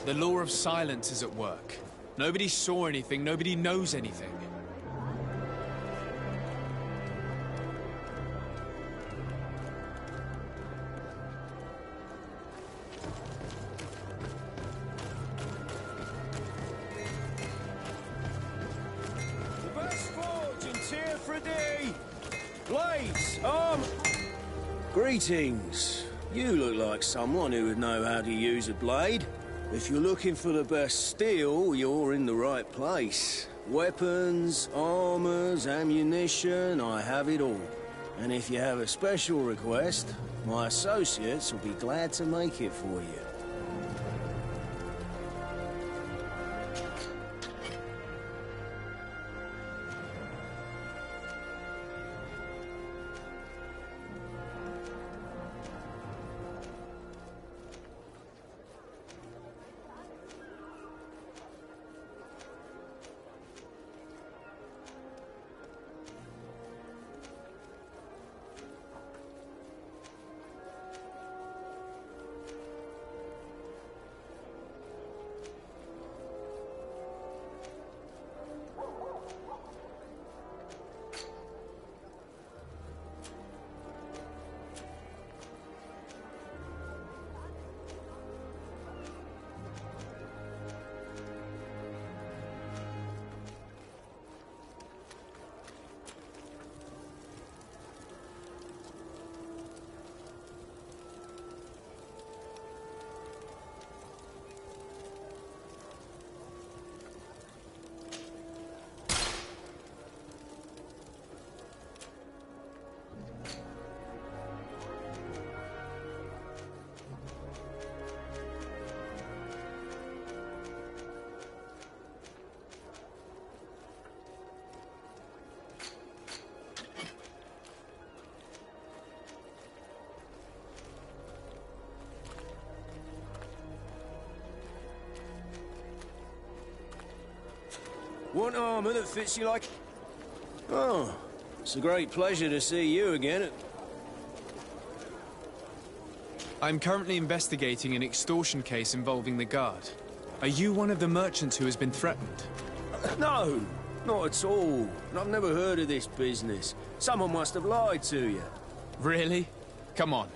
The law of silence is at work. Nobody saw anything, nobody knows anything. The best forge in Tirfredi! Blades, arm... Greetings. You look like someone who would know how to use a blade. If you're looking for the best steel, you're in the right place. Weapons, armors, ammunition, I have it all. And if you have a special request, my associates will be glad to make it for you. Want armor that fits you like... Oh, it's a great pleasure to see you again. I'm currently investigating an extortion case involving the Guard. Are you one of the merchants who has been threatened? No, not at all. I've never heard of this business. Someone must have lied to you. Really? Come on.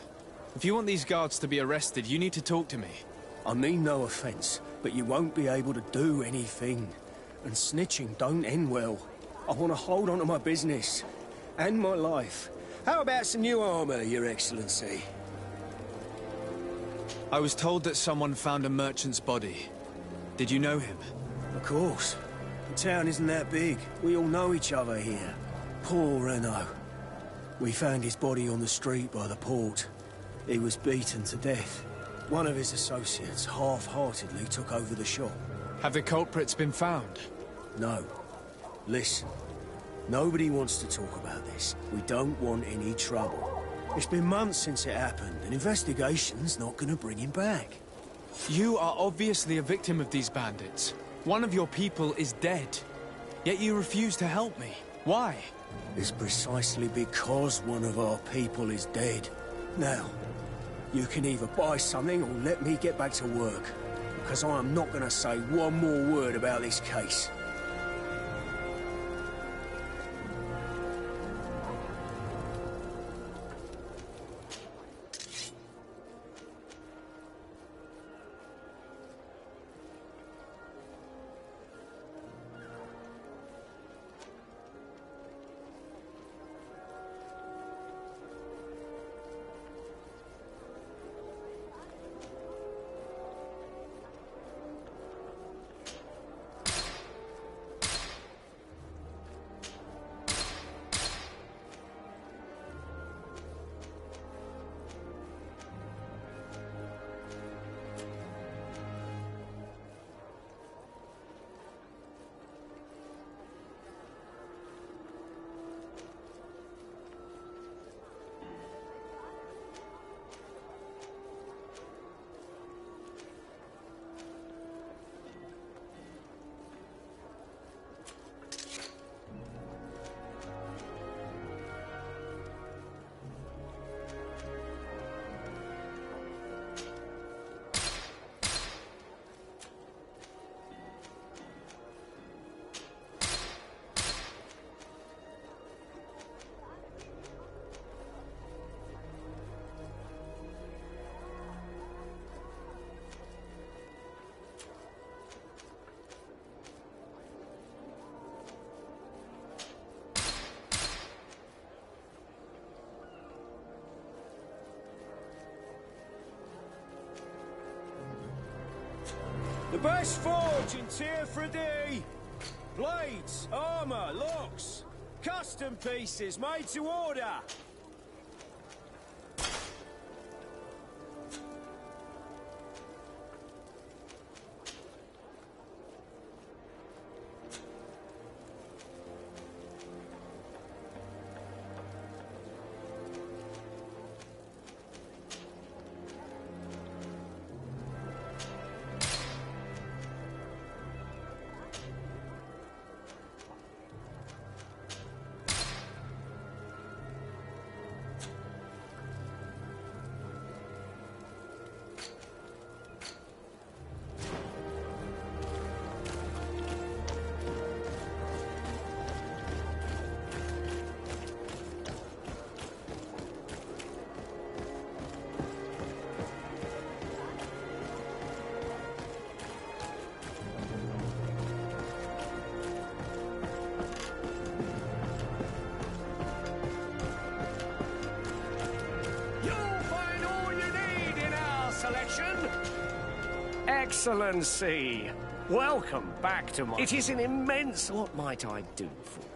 If you want these guards to be arrested, you need to talk to me. I mean no offense, but you won't be able to do anything. And snitching don't end well. I want to hold on to my business. And my life. How about some new armor, Your Excellency? I was told that someone found a merchant's body. Did you know him? Of course. The town isn't that big. We all know each other here. Poor Renault. We found his body on the street by the port. He was beaten to death. One of his associates half-heartedly took over the shop. Have the culprits been found? No. Listen. Nobody wants to talk about this. We don't want any trouble. It's been months since it happened. An investigation's not gonna bring him back. You are obviously a victim of these bandits. One of your people is dead. Yet you refuse to help me. Why? is precisely because one of our people is dead. Now, you can either buy something or let me get back to work, because I am not going to say one more word about this case. The best forge in Tier 3D! Blades, armour, locks, custom pieces made to order! Excellency, welcome back to my... It is an immense... What might I do for you?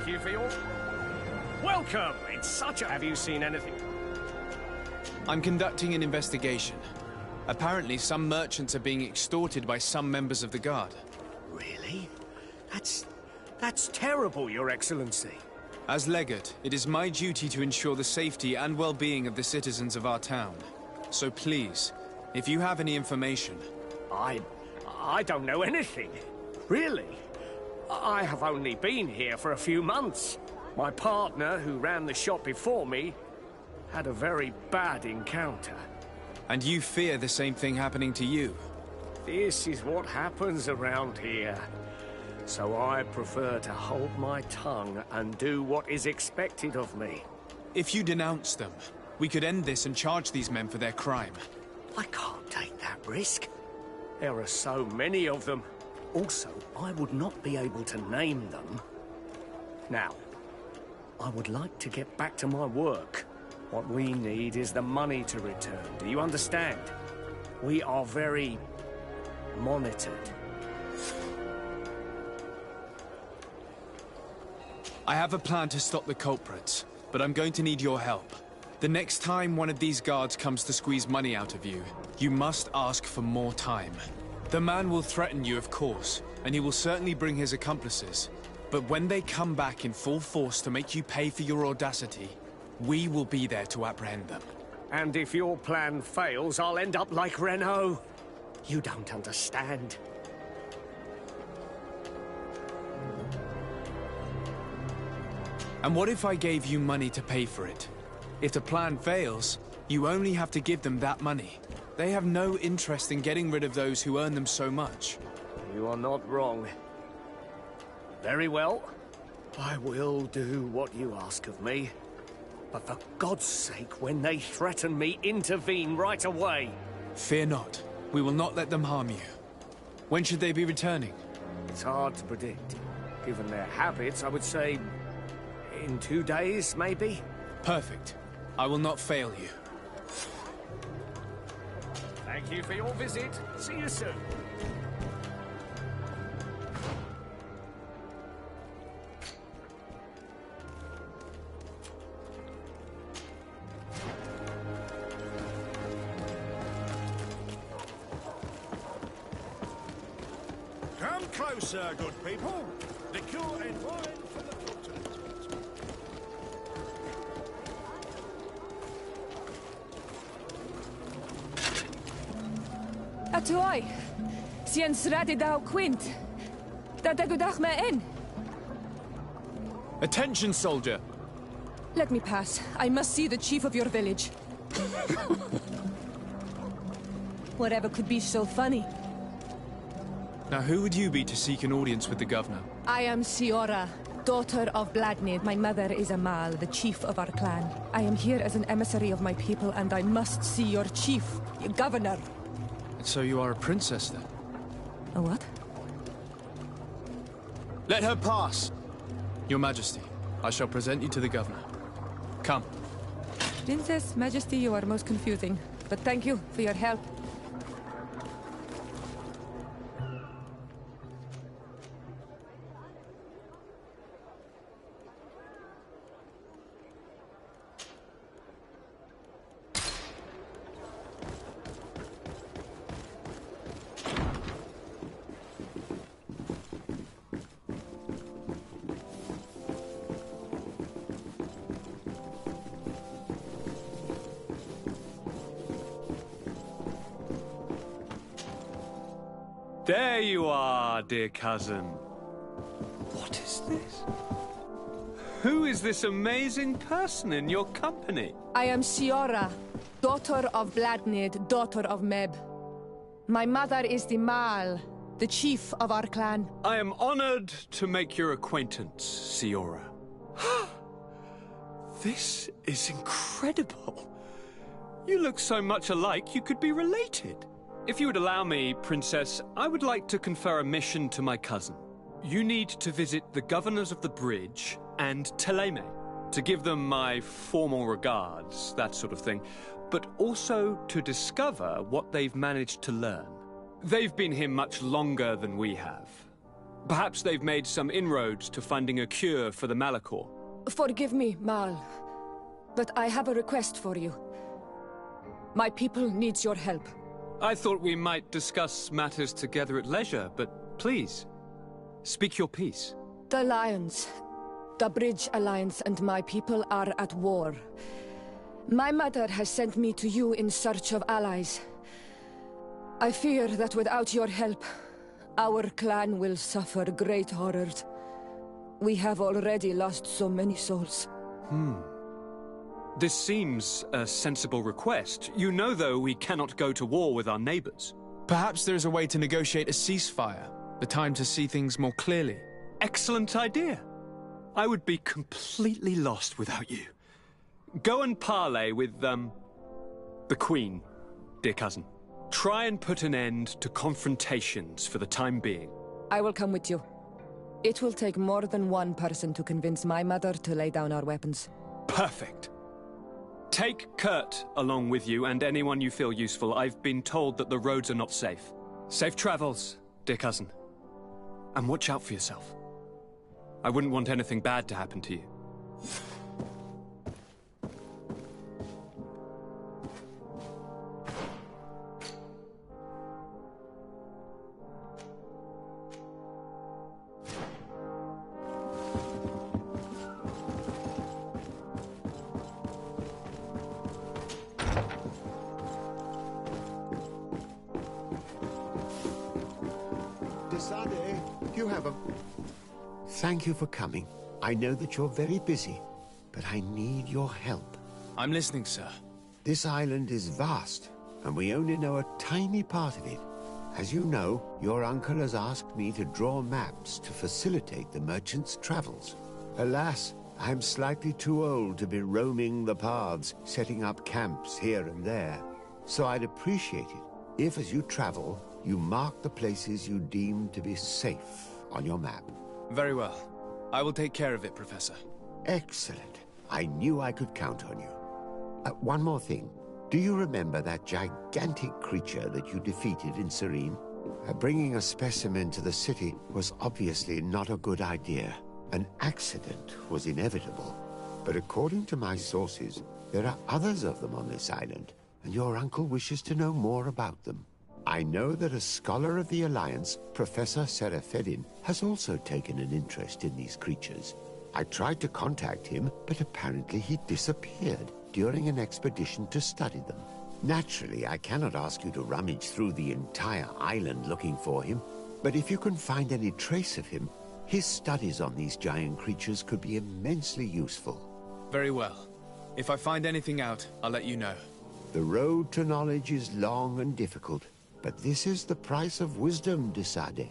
you for your... Welcome! It's such a... Have you seen anything? I'm conducting an investigation. Apparently, some merchants are being extorted by some members of the Guard. Really? That's terrible, Your Excellency. As Legate, it is my duty to ensure the safety and well-being of the citizens of our town. So please, if you have any information... I don't know anything. Really. I have only been here for a few months. My partner, who ran the shop before me, had a very bad encounter. And you fear the same thing happening to you? This is what happens around here. So I prefer to hold my tongue and do what is expected of me. If you denounce them, we could end this and charge these men for their crime. I can't take that risk. There are so many of them. Also, I would not be able to name them. Now, I would like to get back to my work. What we need is the money to return. Do you understand? We are very monitored. I have a plan to stop the culprits, but I'm going to need your help. The next time one of these guards comes to squeeze money out of you, you must ask for more time. The man will threaten you, of course, and he will certainly bring his accomplices. But when they come back in full force to make you pay for your audacity, we will be there to apprehend them. And if your plan fails, I'll end up like Renault. You don't understand. And what if I gave you money to pay for it? If the plan fails, you only have to give them that money. They have no interest in getting rid of those who earn them so much. You are not wrong. Very well. I will do what you ask of me. But for God's sake, when they threaten me, intervene right away. Fear not. We will not let them harm you. When should they be returning? It's hard to predict. Given their habits, I would say... in 2 days, maybe? Perfect. I will not fail you. Thank you for your visit. See you soon. Come closer, good people. Liqueur and wine for the fortunate. Atuai, sien sradi dau quint. Da dagudach me in. Attention, soldier! Let me pass. I must see the chief of your village. Whatever could be so funny. Now who would you be to seek an audience with the governor? I am Siora, daughter of Bladnid. My mother is Amal, the chief of our clan. I am here as an emissary of my people, and I must see your chief, your governor. And so you are a princess, then? A what? Let her pass! Your Majesty, I shall present you to the governor. Come. Princess, Majesty, you are most confusing. But thank you for your help. There you are, dear cousin. What is this? Who is this amazing person in your company? I am Siora, daughter of Bladnid, daughter of Meb. My mother is the Mal, the chief of our clan. I am honored to make your acquaintance, Siora. This is incredible. You look so much alike you could be related. If you would allow me, Princess, I would like to confer a mission to my cousin. You need to visit the governors of the bridge and Teleme to give them my formal regards, that sort of thing, but also to discover what they've managed to learn. They've been here much longer than we have. Perhaps they've made some inroads to finding a cure for the Malachor. Forgive me, Mal, but I have a request for you. My people needs your help. I thought we might discuss matters together at leisure, but please, speak your piece. The Lions, the Bridge Alliance and my people are at war. My mother has sent me to you in search of allies. I fear that without your help, our clan will suffer great horrors. We have already lost so many souls. This seems a sensible request. You know, though, we cannot go to war with our neighbors. Perhaps there is a way to negotiate a ceasefire. The time to see things more clearly. Excellent idea. I would be completely lost without you. Go and parley with, the Queen, dear cousin. Try and put an end to confrontations for the time being. I will come with you. It will take more than one person to convince my mother to lay down our weapons. Perfect. Take Kurt along with you and anyone you feel useful. I've been told that the roads are not safe. Safe travels, dear cousin. And watch out for yourself. I wouldn't want anything bad to happen to you. You have a... Thank you for coming. I know that you're very busy, but I need your help. I'm listening, sir. This island is vast, and we only know a tiny part of it. As you know, your uncle has asked me to draw maps to facilitate the merchant's travels. Alas, I'm slightly too old to be roaming the paths, setting up camps here and there. So I'd appreciate it if, as you travel, you mark the places you deem to be safe on your map. Very well. I will take care of it, Professor. Excellent. I knew I could count on you. One more thing. Do you remember that gigantic creature that you defeated in Serene? Bringing a specimen to the city was obviously not a good idea. An accident was inevitable. But according to my sources, there are others of them on this island, and your uncle wishes to know more about them. I know that a scholar of the Alliance, Professor Serafedin, has also taken an interest in these creatures. I tried to contact him, but apparently he disappeared during an expedition to study them. Naturally, I cannot ask you to rummage through the entire island looking for him, but if you can find any trace of him, his studies on these giant creatures could be immensely useful. Very well. If I find anything out, I'll let you know. The road to knowledge is long and difficult, but this is the price of wisdom, de Sade.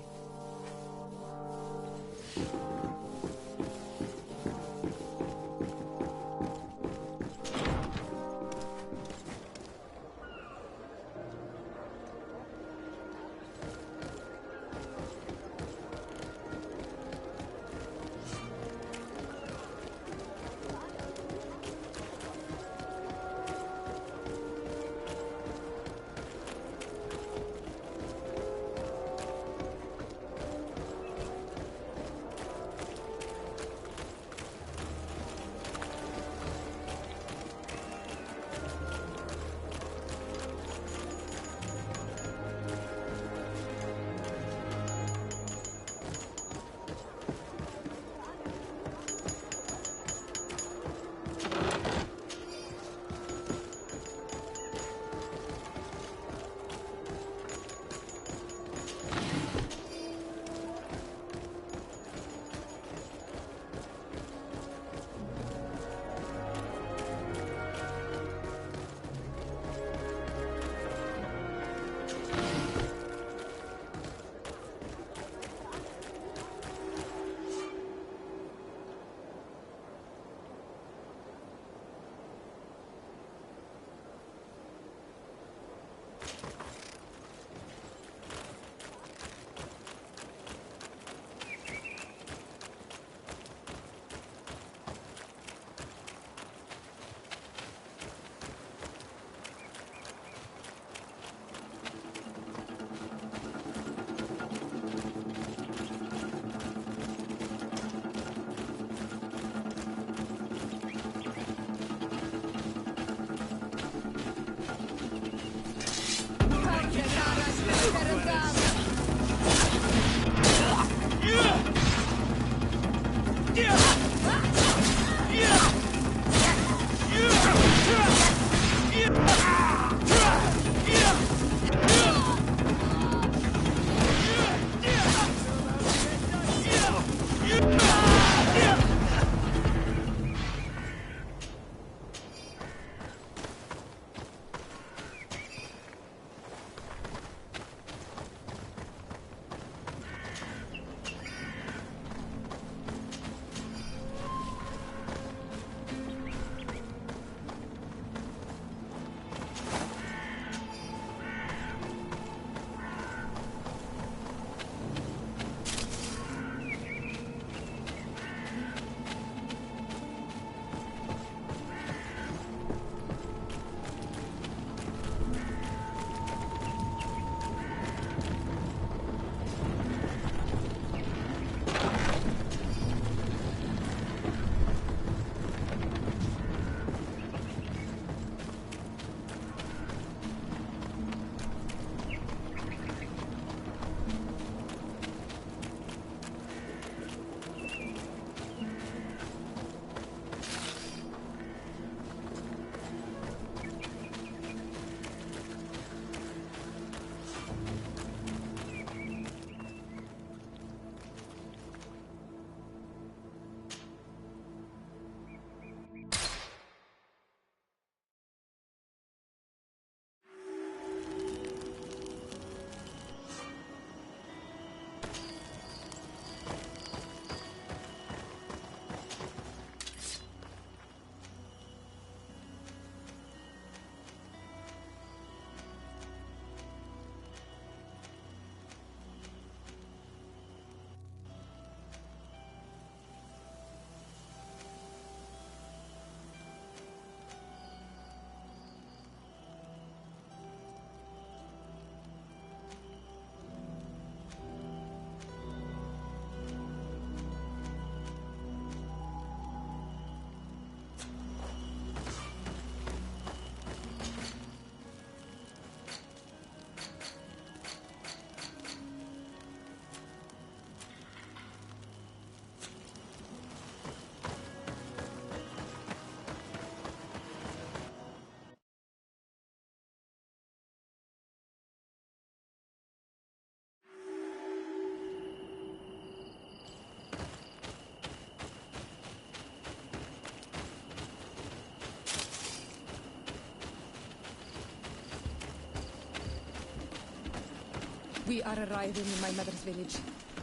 We are arriving in my mother's village.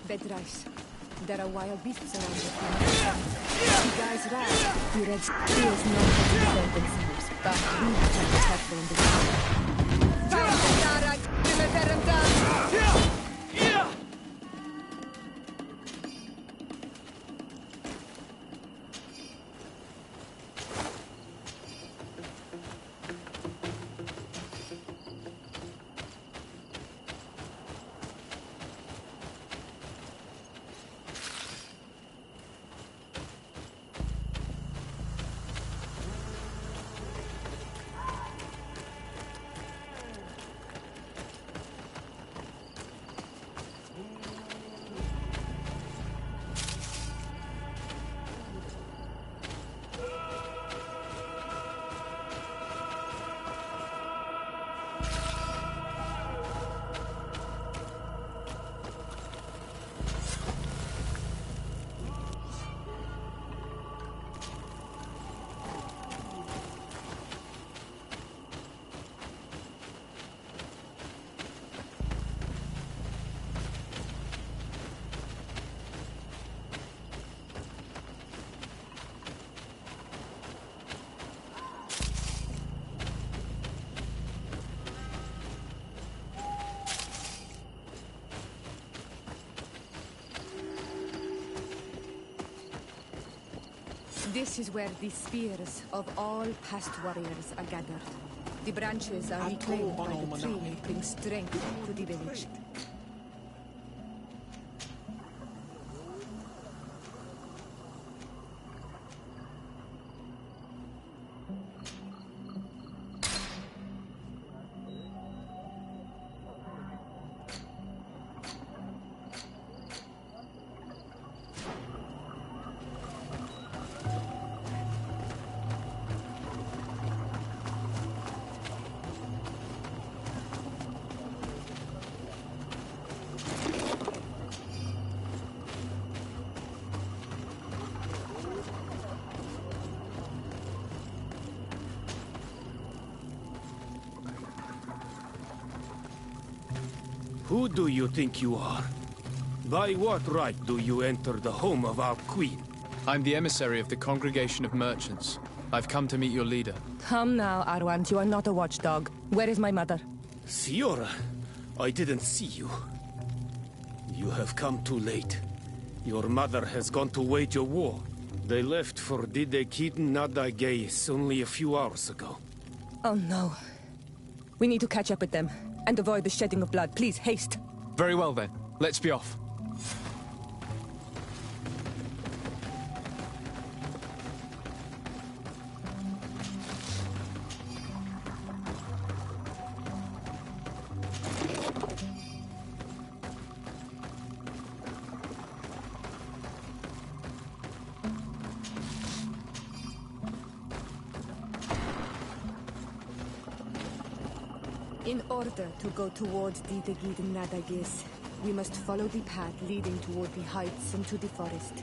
Bedrice. There are wild beasts around here. You guys right. The red spears know how to defend themselves, but we have to be careful in this. Fight the Yara! Tear him down! This is where the spears of all past warriors are gathered. The branches are reclaimed by the tree and bring strength to the village. Who do you think you are? By what right do you enter the home of our queen? I'm the emissary of the Congregation of Merchants. I've come to meet your leader. Come now, Arwant. You are not a watchdog. Where is my mother? Siora, I didn't see you. You have come too late. Your mother has gone to wage a war. They left for Didekid Nadagais only a few hours ago. Oh no. We need to catch up with them. And avoid the shedding of blood. Please, haste. Very well then. Let's be off. In order to go towards Didegid Nadagis, we must follow the path leading toward the heights into the forest.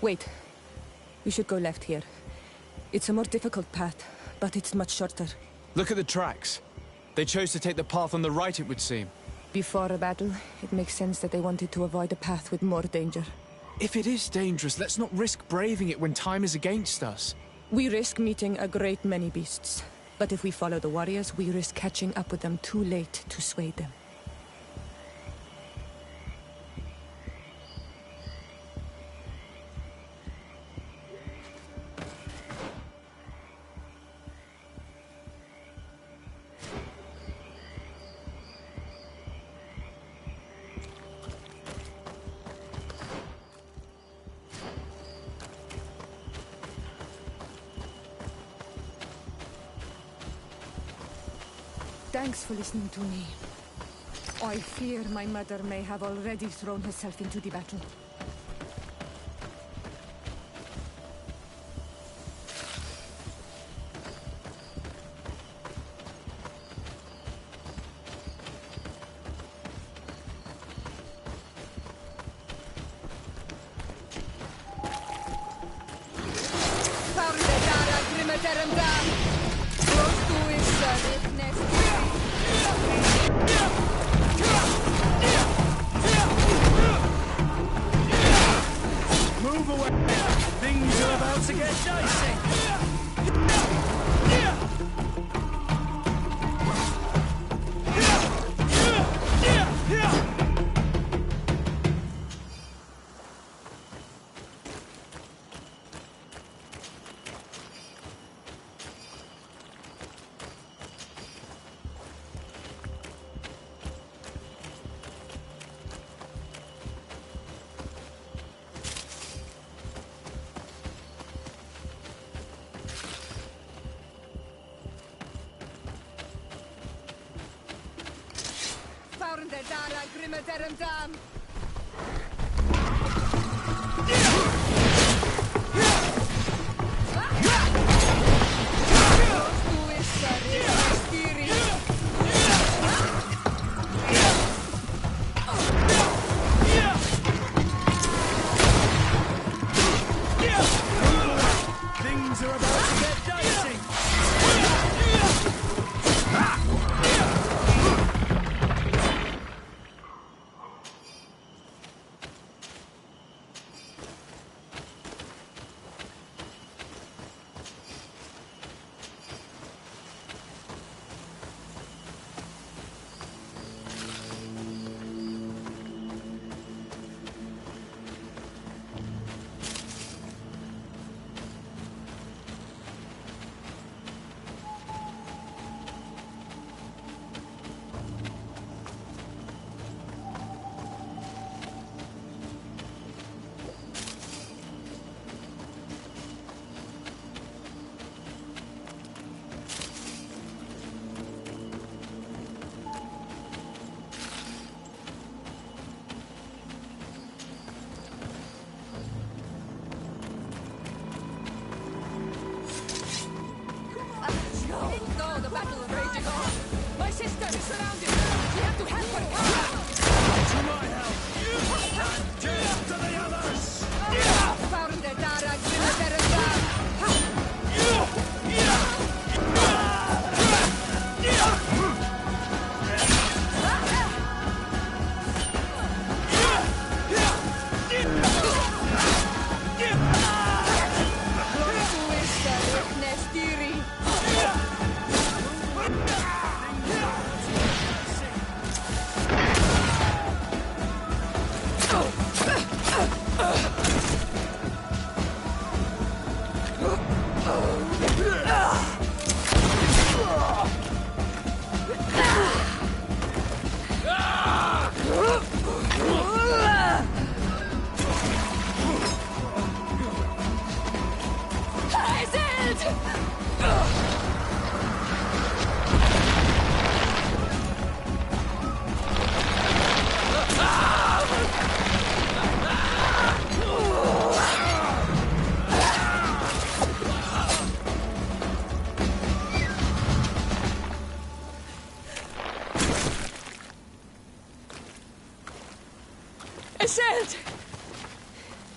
Wait. We should go left here. It's a more difficult path, but it's much shorter. Look at the tracks. They chose to take the path on the right, it would seem. Before a battle, it makes sense that they wanted to avoid a path with more danger. If it is dangerous, let's not risk braving it when time is against us. We risk meeting a great many beasts. But if we follow the warriors, we risk catching up with them too late to sway them. Thanks for listening to me. I fear my mother may have already thrown herself into the battle. Move away! Things are about to get dicey! Things are about to get dicey! No, the battle is raging on. My sister is surrounded. We have to help her. To my help! Just to the others! Found the Dara, Grimmer,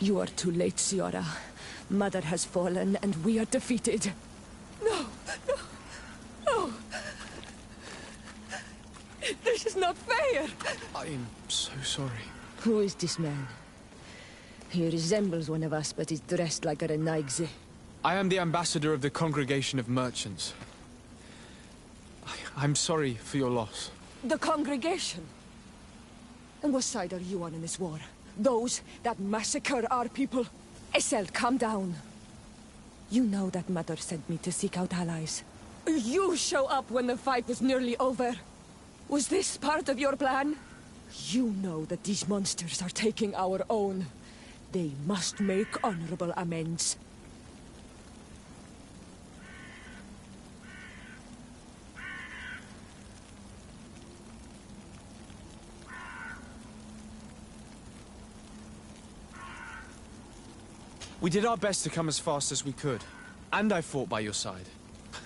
You are too late, Ciara. Mother has fallen, and we are defeated. No, no, no. This is not fair. I am so sorry. Who is this man? He resembles one of us, but is dressed like a Renaigze. I am the ambassador of the Congregation of Merchants. I'm sorry for your loss. The Congregation? And what side are you on in this war? Those that massacre our people? Essel, calm down. You know that Mother sent me to seek out allies. You show up when the fight was nearly over. Was this part of your plan? You know that these monsters are taking our own. They must make honorable amends. We did our best to come as fast as we could. And I fought by your side.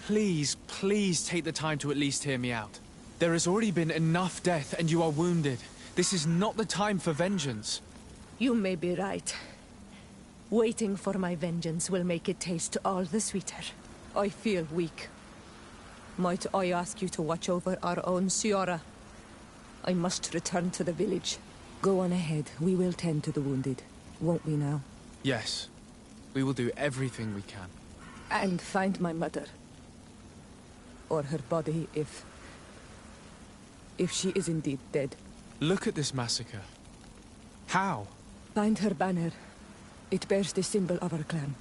Please, please take the time to at least hear me out. There has already been enough death, and you are wounded. This is not the time for vengeance. You may be right. Waiting for my vengeance will make it taste all the sweeter. I feel weak. Might I ask you to watch over our own Ciora? I must return to the village. Go on ahead. We will tend to the wounded. Won't we now? Yes. We will do everything we can. And find my mother. Or her body, if she is indeed dead. Look at this massacre. How? Find her banner. It bears the symbol of our clan.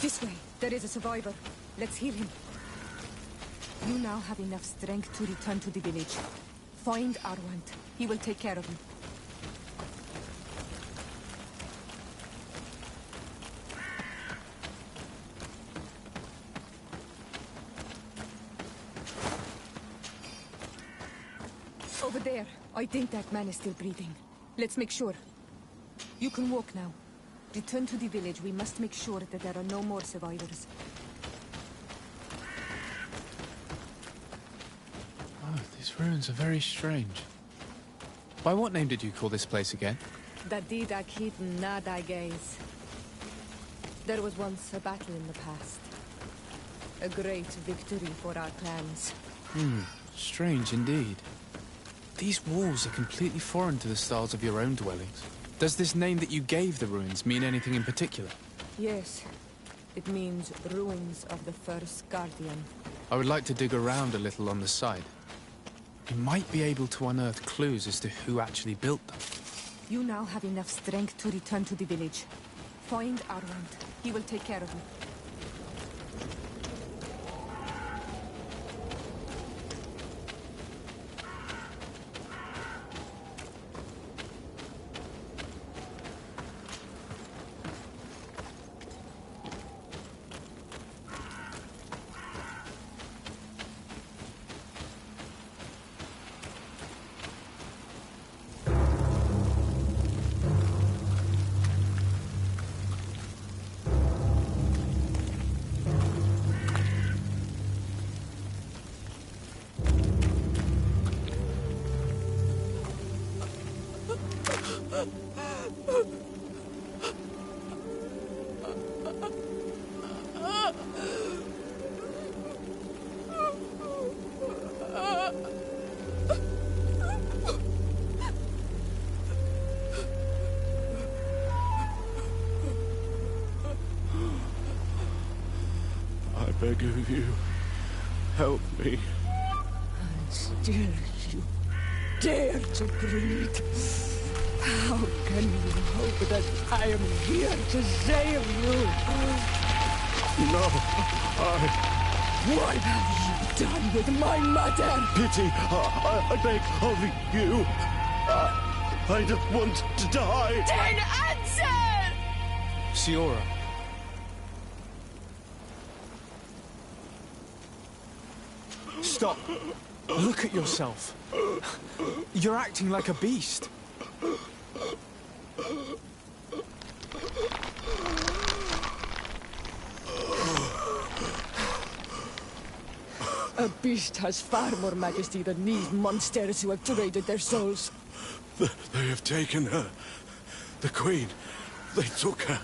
This way. There is a survivor. Let's heal him. You now have enough strength to return to the village. Find Arwant. He will take care of you. Over there. I think that man is still breathing. Let's make sure. You can walk now. Return to the village. We must make sure that there are no more survivors. Oh, these ruins are very strange. By what name did you call this place again? Dadida Keaton Nada Gaze. There was once a battle in the past. A great victory for our clans. Strange indeed. These walls are completely foreign to the styles of your own dwellings. Does this name that you gave the ruins mean anything in particular? Yes. It means ruins of the first guardian. I would like to dig around a little on the side. We might be able to unearth clues as to who actually built them. You now have enough strength to return to the village. Find Arwant. He will take care of you. I beg of you, help me. And still you dare to breathe. How can you hope that I am here to save you? No, What have you done with my mother? Pity, I beg of you. I don't want to die. Then answer! Ciora. Stop. Look at yourself. You're acting like a beast. A beast has far more majesty than these monsters who have traded their souls. They have taken her. The Queen. They took her.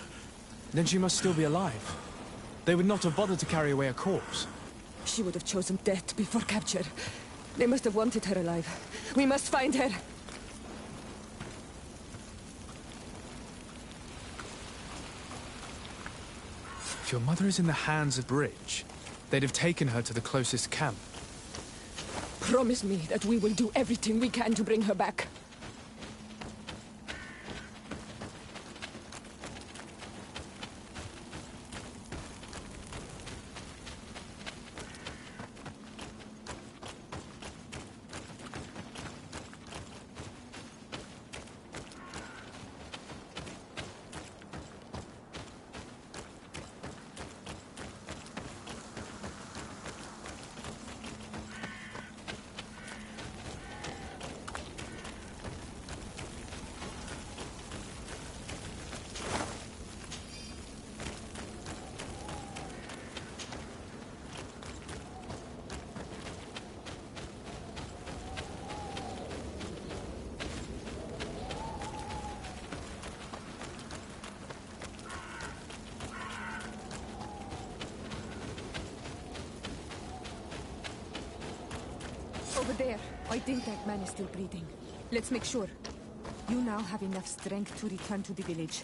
Then she must still be alive. They would not have bothered to carry away a corpse. She would have chosen death before capture. They must have wanted her alive. We must find her. If your mother is in the hands of Bridge, they'd have taken her to the closest camp. Promise me that we will do everything we can to bring her back. Over there. I think that man is still breathing. Let's make sure. You now have enough strength to return to the village.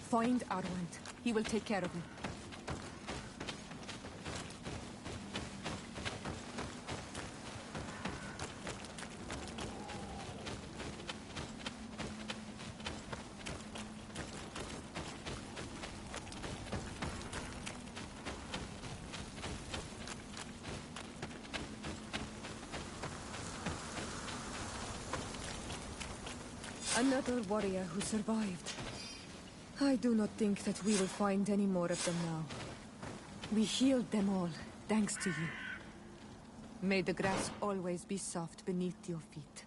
Find Arwand. He will take care of you. Another warrior who survived. I do not think that we will find any more of them now. We healed them all, thanks to you. May the grass always be soft beneath your feet.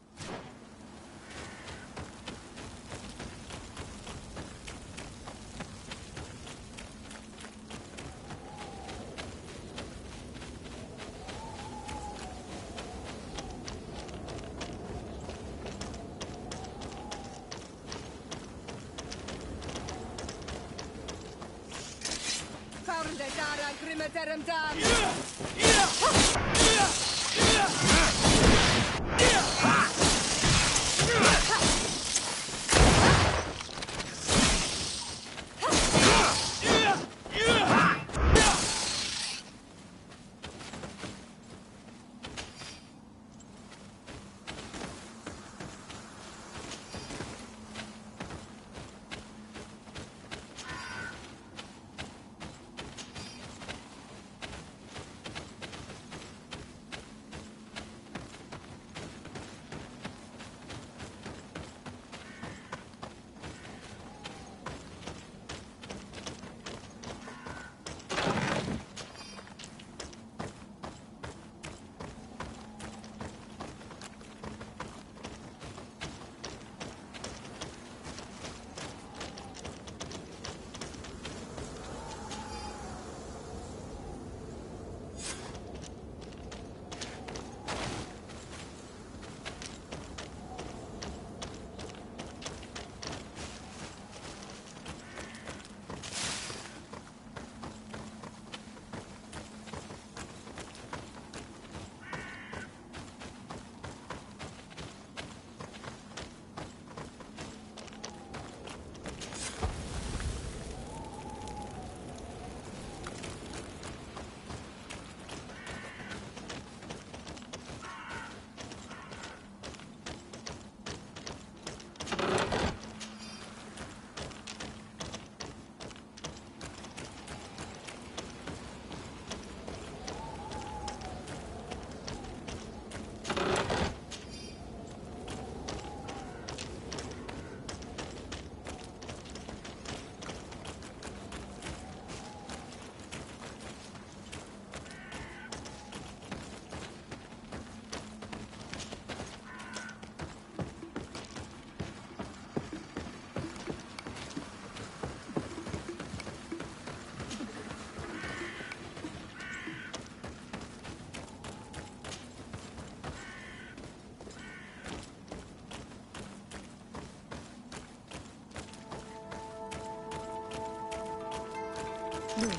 Look,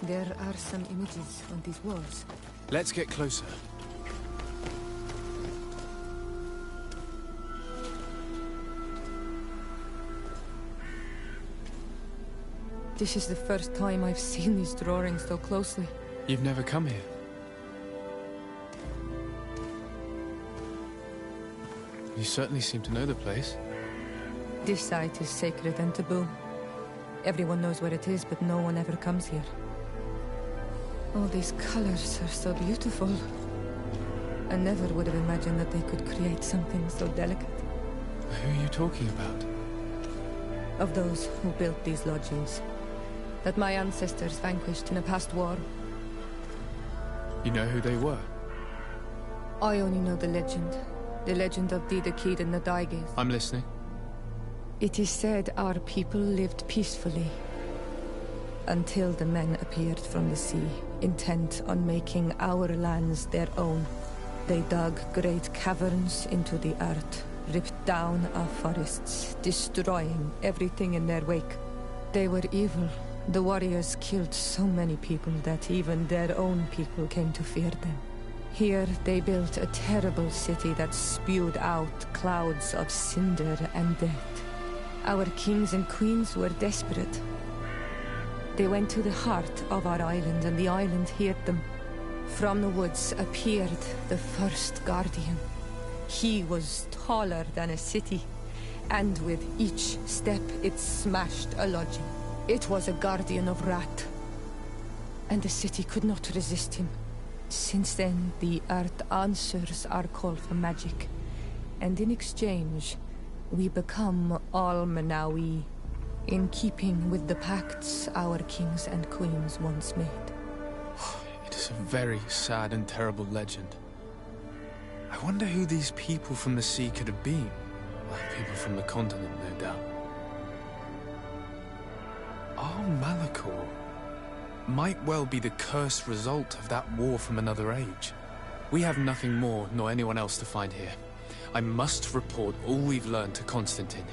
there are some images on these walls. Let's get closer. This is the first time I've seen these drawings so closely. You've never come here? You certainly seem to know the place. This site is sacred and taboo. Everyone knows where it is, but no one ever comes here. All these colors are so beautiful. I never would have imagined that they could create something so delicate. Who are you talking about? Of those who built these lodgings. That my ancestors vanquished in a past war. You know who they were? I only know the legend. The legend of Didakid and the Daiges. I'm listening. It is said our people lived peacefully until the men appeared from the sea, intent on making our lands their own. They dug great caverns into the earth, ripped down our forests, destroying everything in their wake. They were evil. The warriors killed so many people that even their own people came to fear them. Here they built a terrible city that spewed out clouds of cinder and death. Our kings and queens were desperate. They went to the heart of our island, and the island heard them. From the woods appeared the first guardian. He was taller than a city, and with each step it smashed a lodging. It was a guardian of Rat, and the city could not resist him. Since then, the earth answers our call for magic, and in exchange, we become all Manawi, in keeping with the pacts our kings and queens once made. It is a very sad and terrible legend. I wonder who these people from the sea could have been. Well, people from the continent, no doubt. Our Malachor might well be the cursed result of that war from another age. We have nothing more, nor anyone else to find here. I must report all we've learned to Constantine.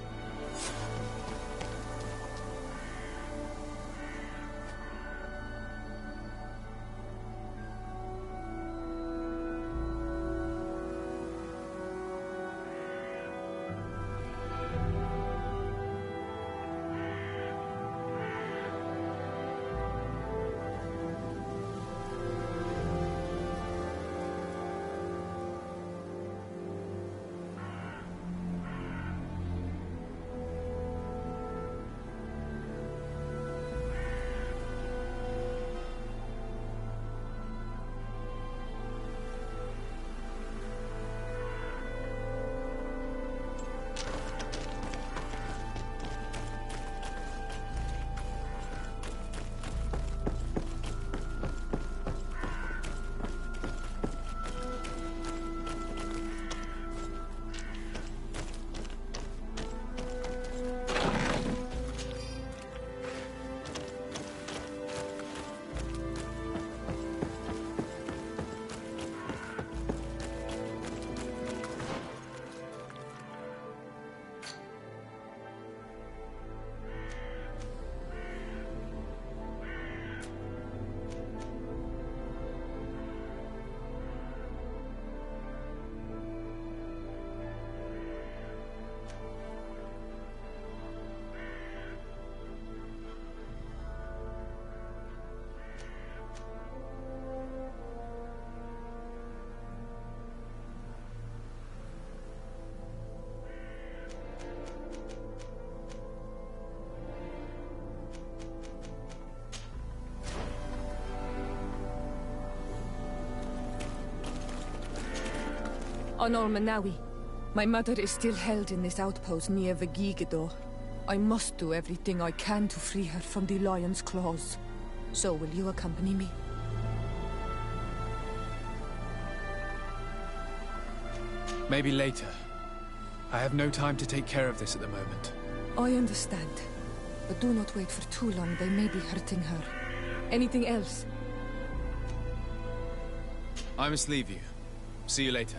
On Manawi, my mother is still held in this outpost near Vegigedor. I must do everything I can to free her from the lion's claws. So will you accompany me? Maybe later. I have no time to take care of this at the moment. I understand. But do not wait for too long. They may be hurting her. Anything else? I must leave you. See you later.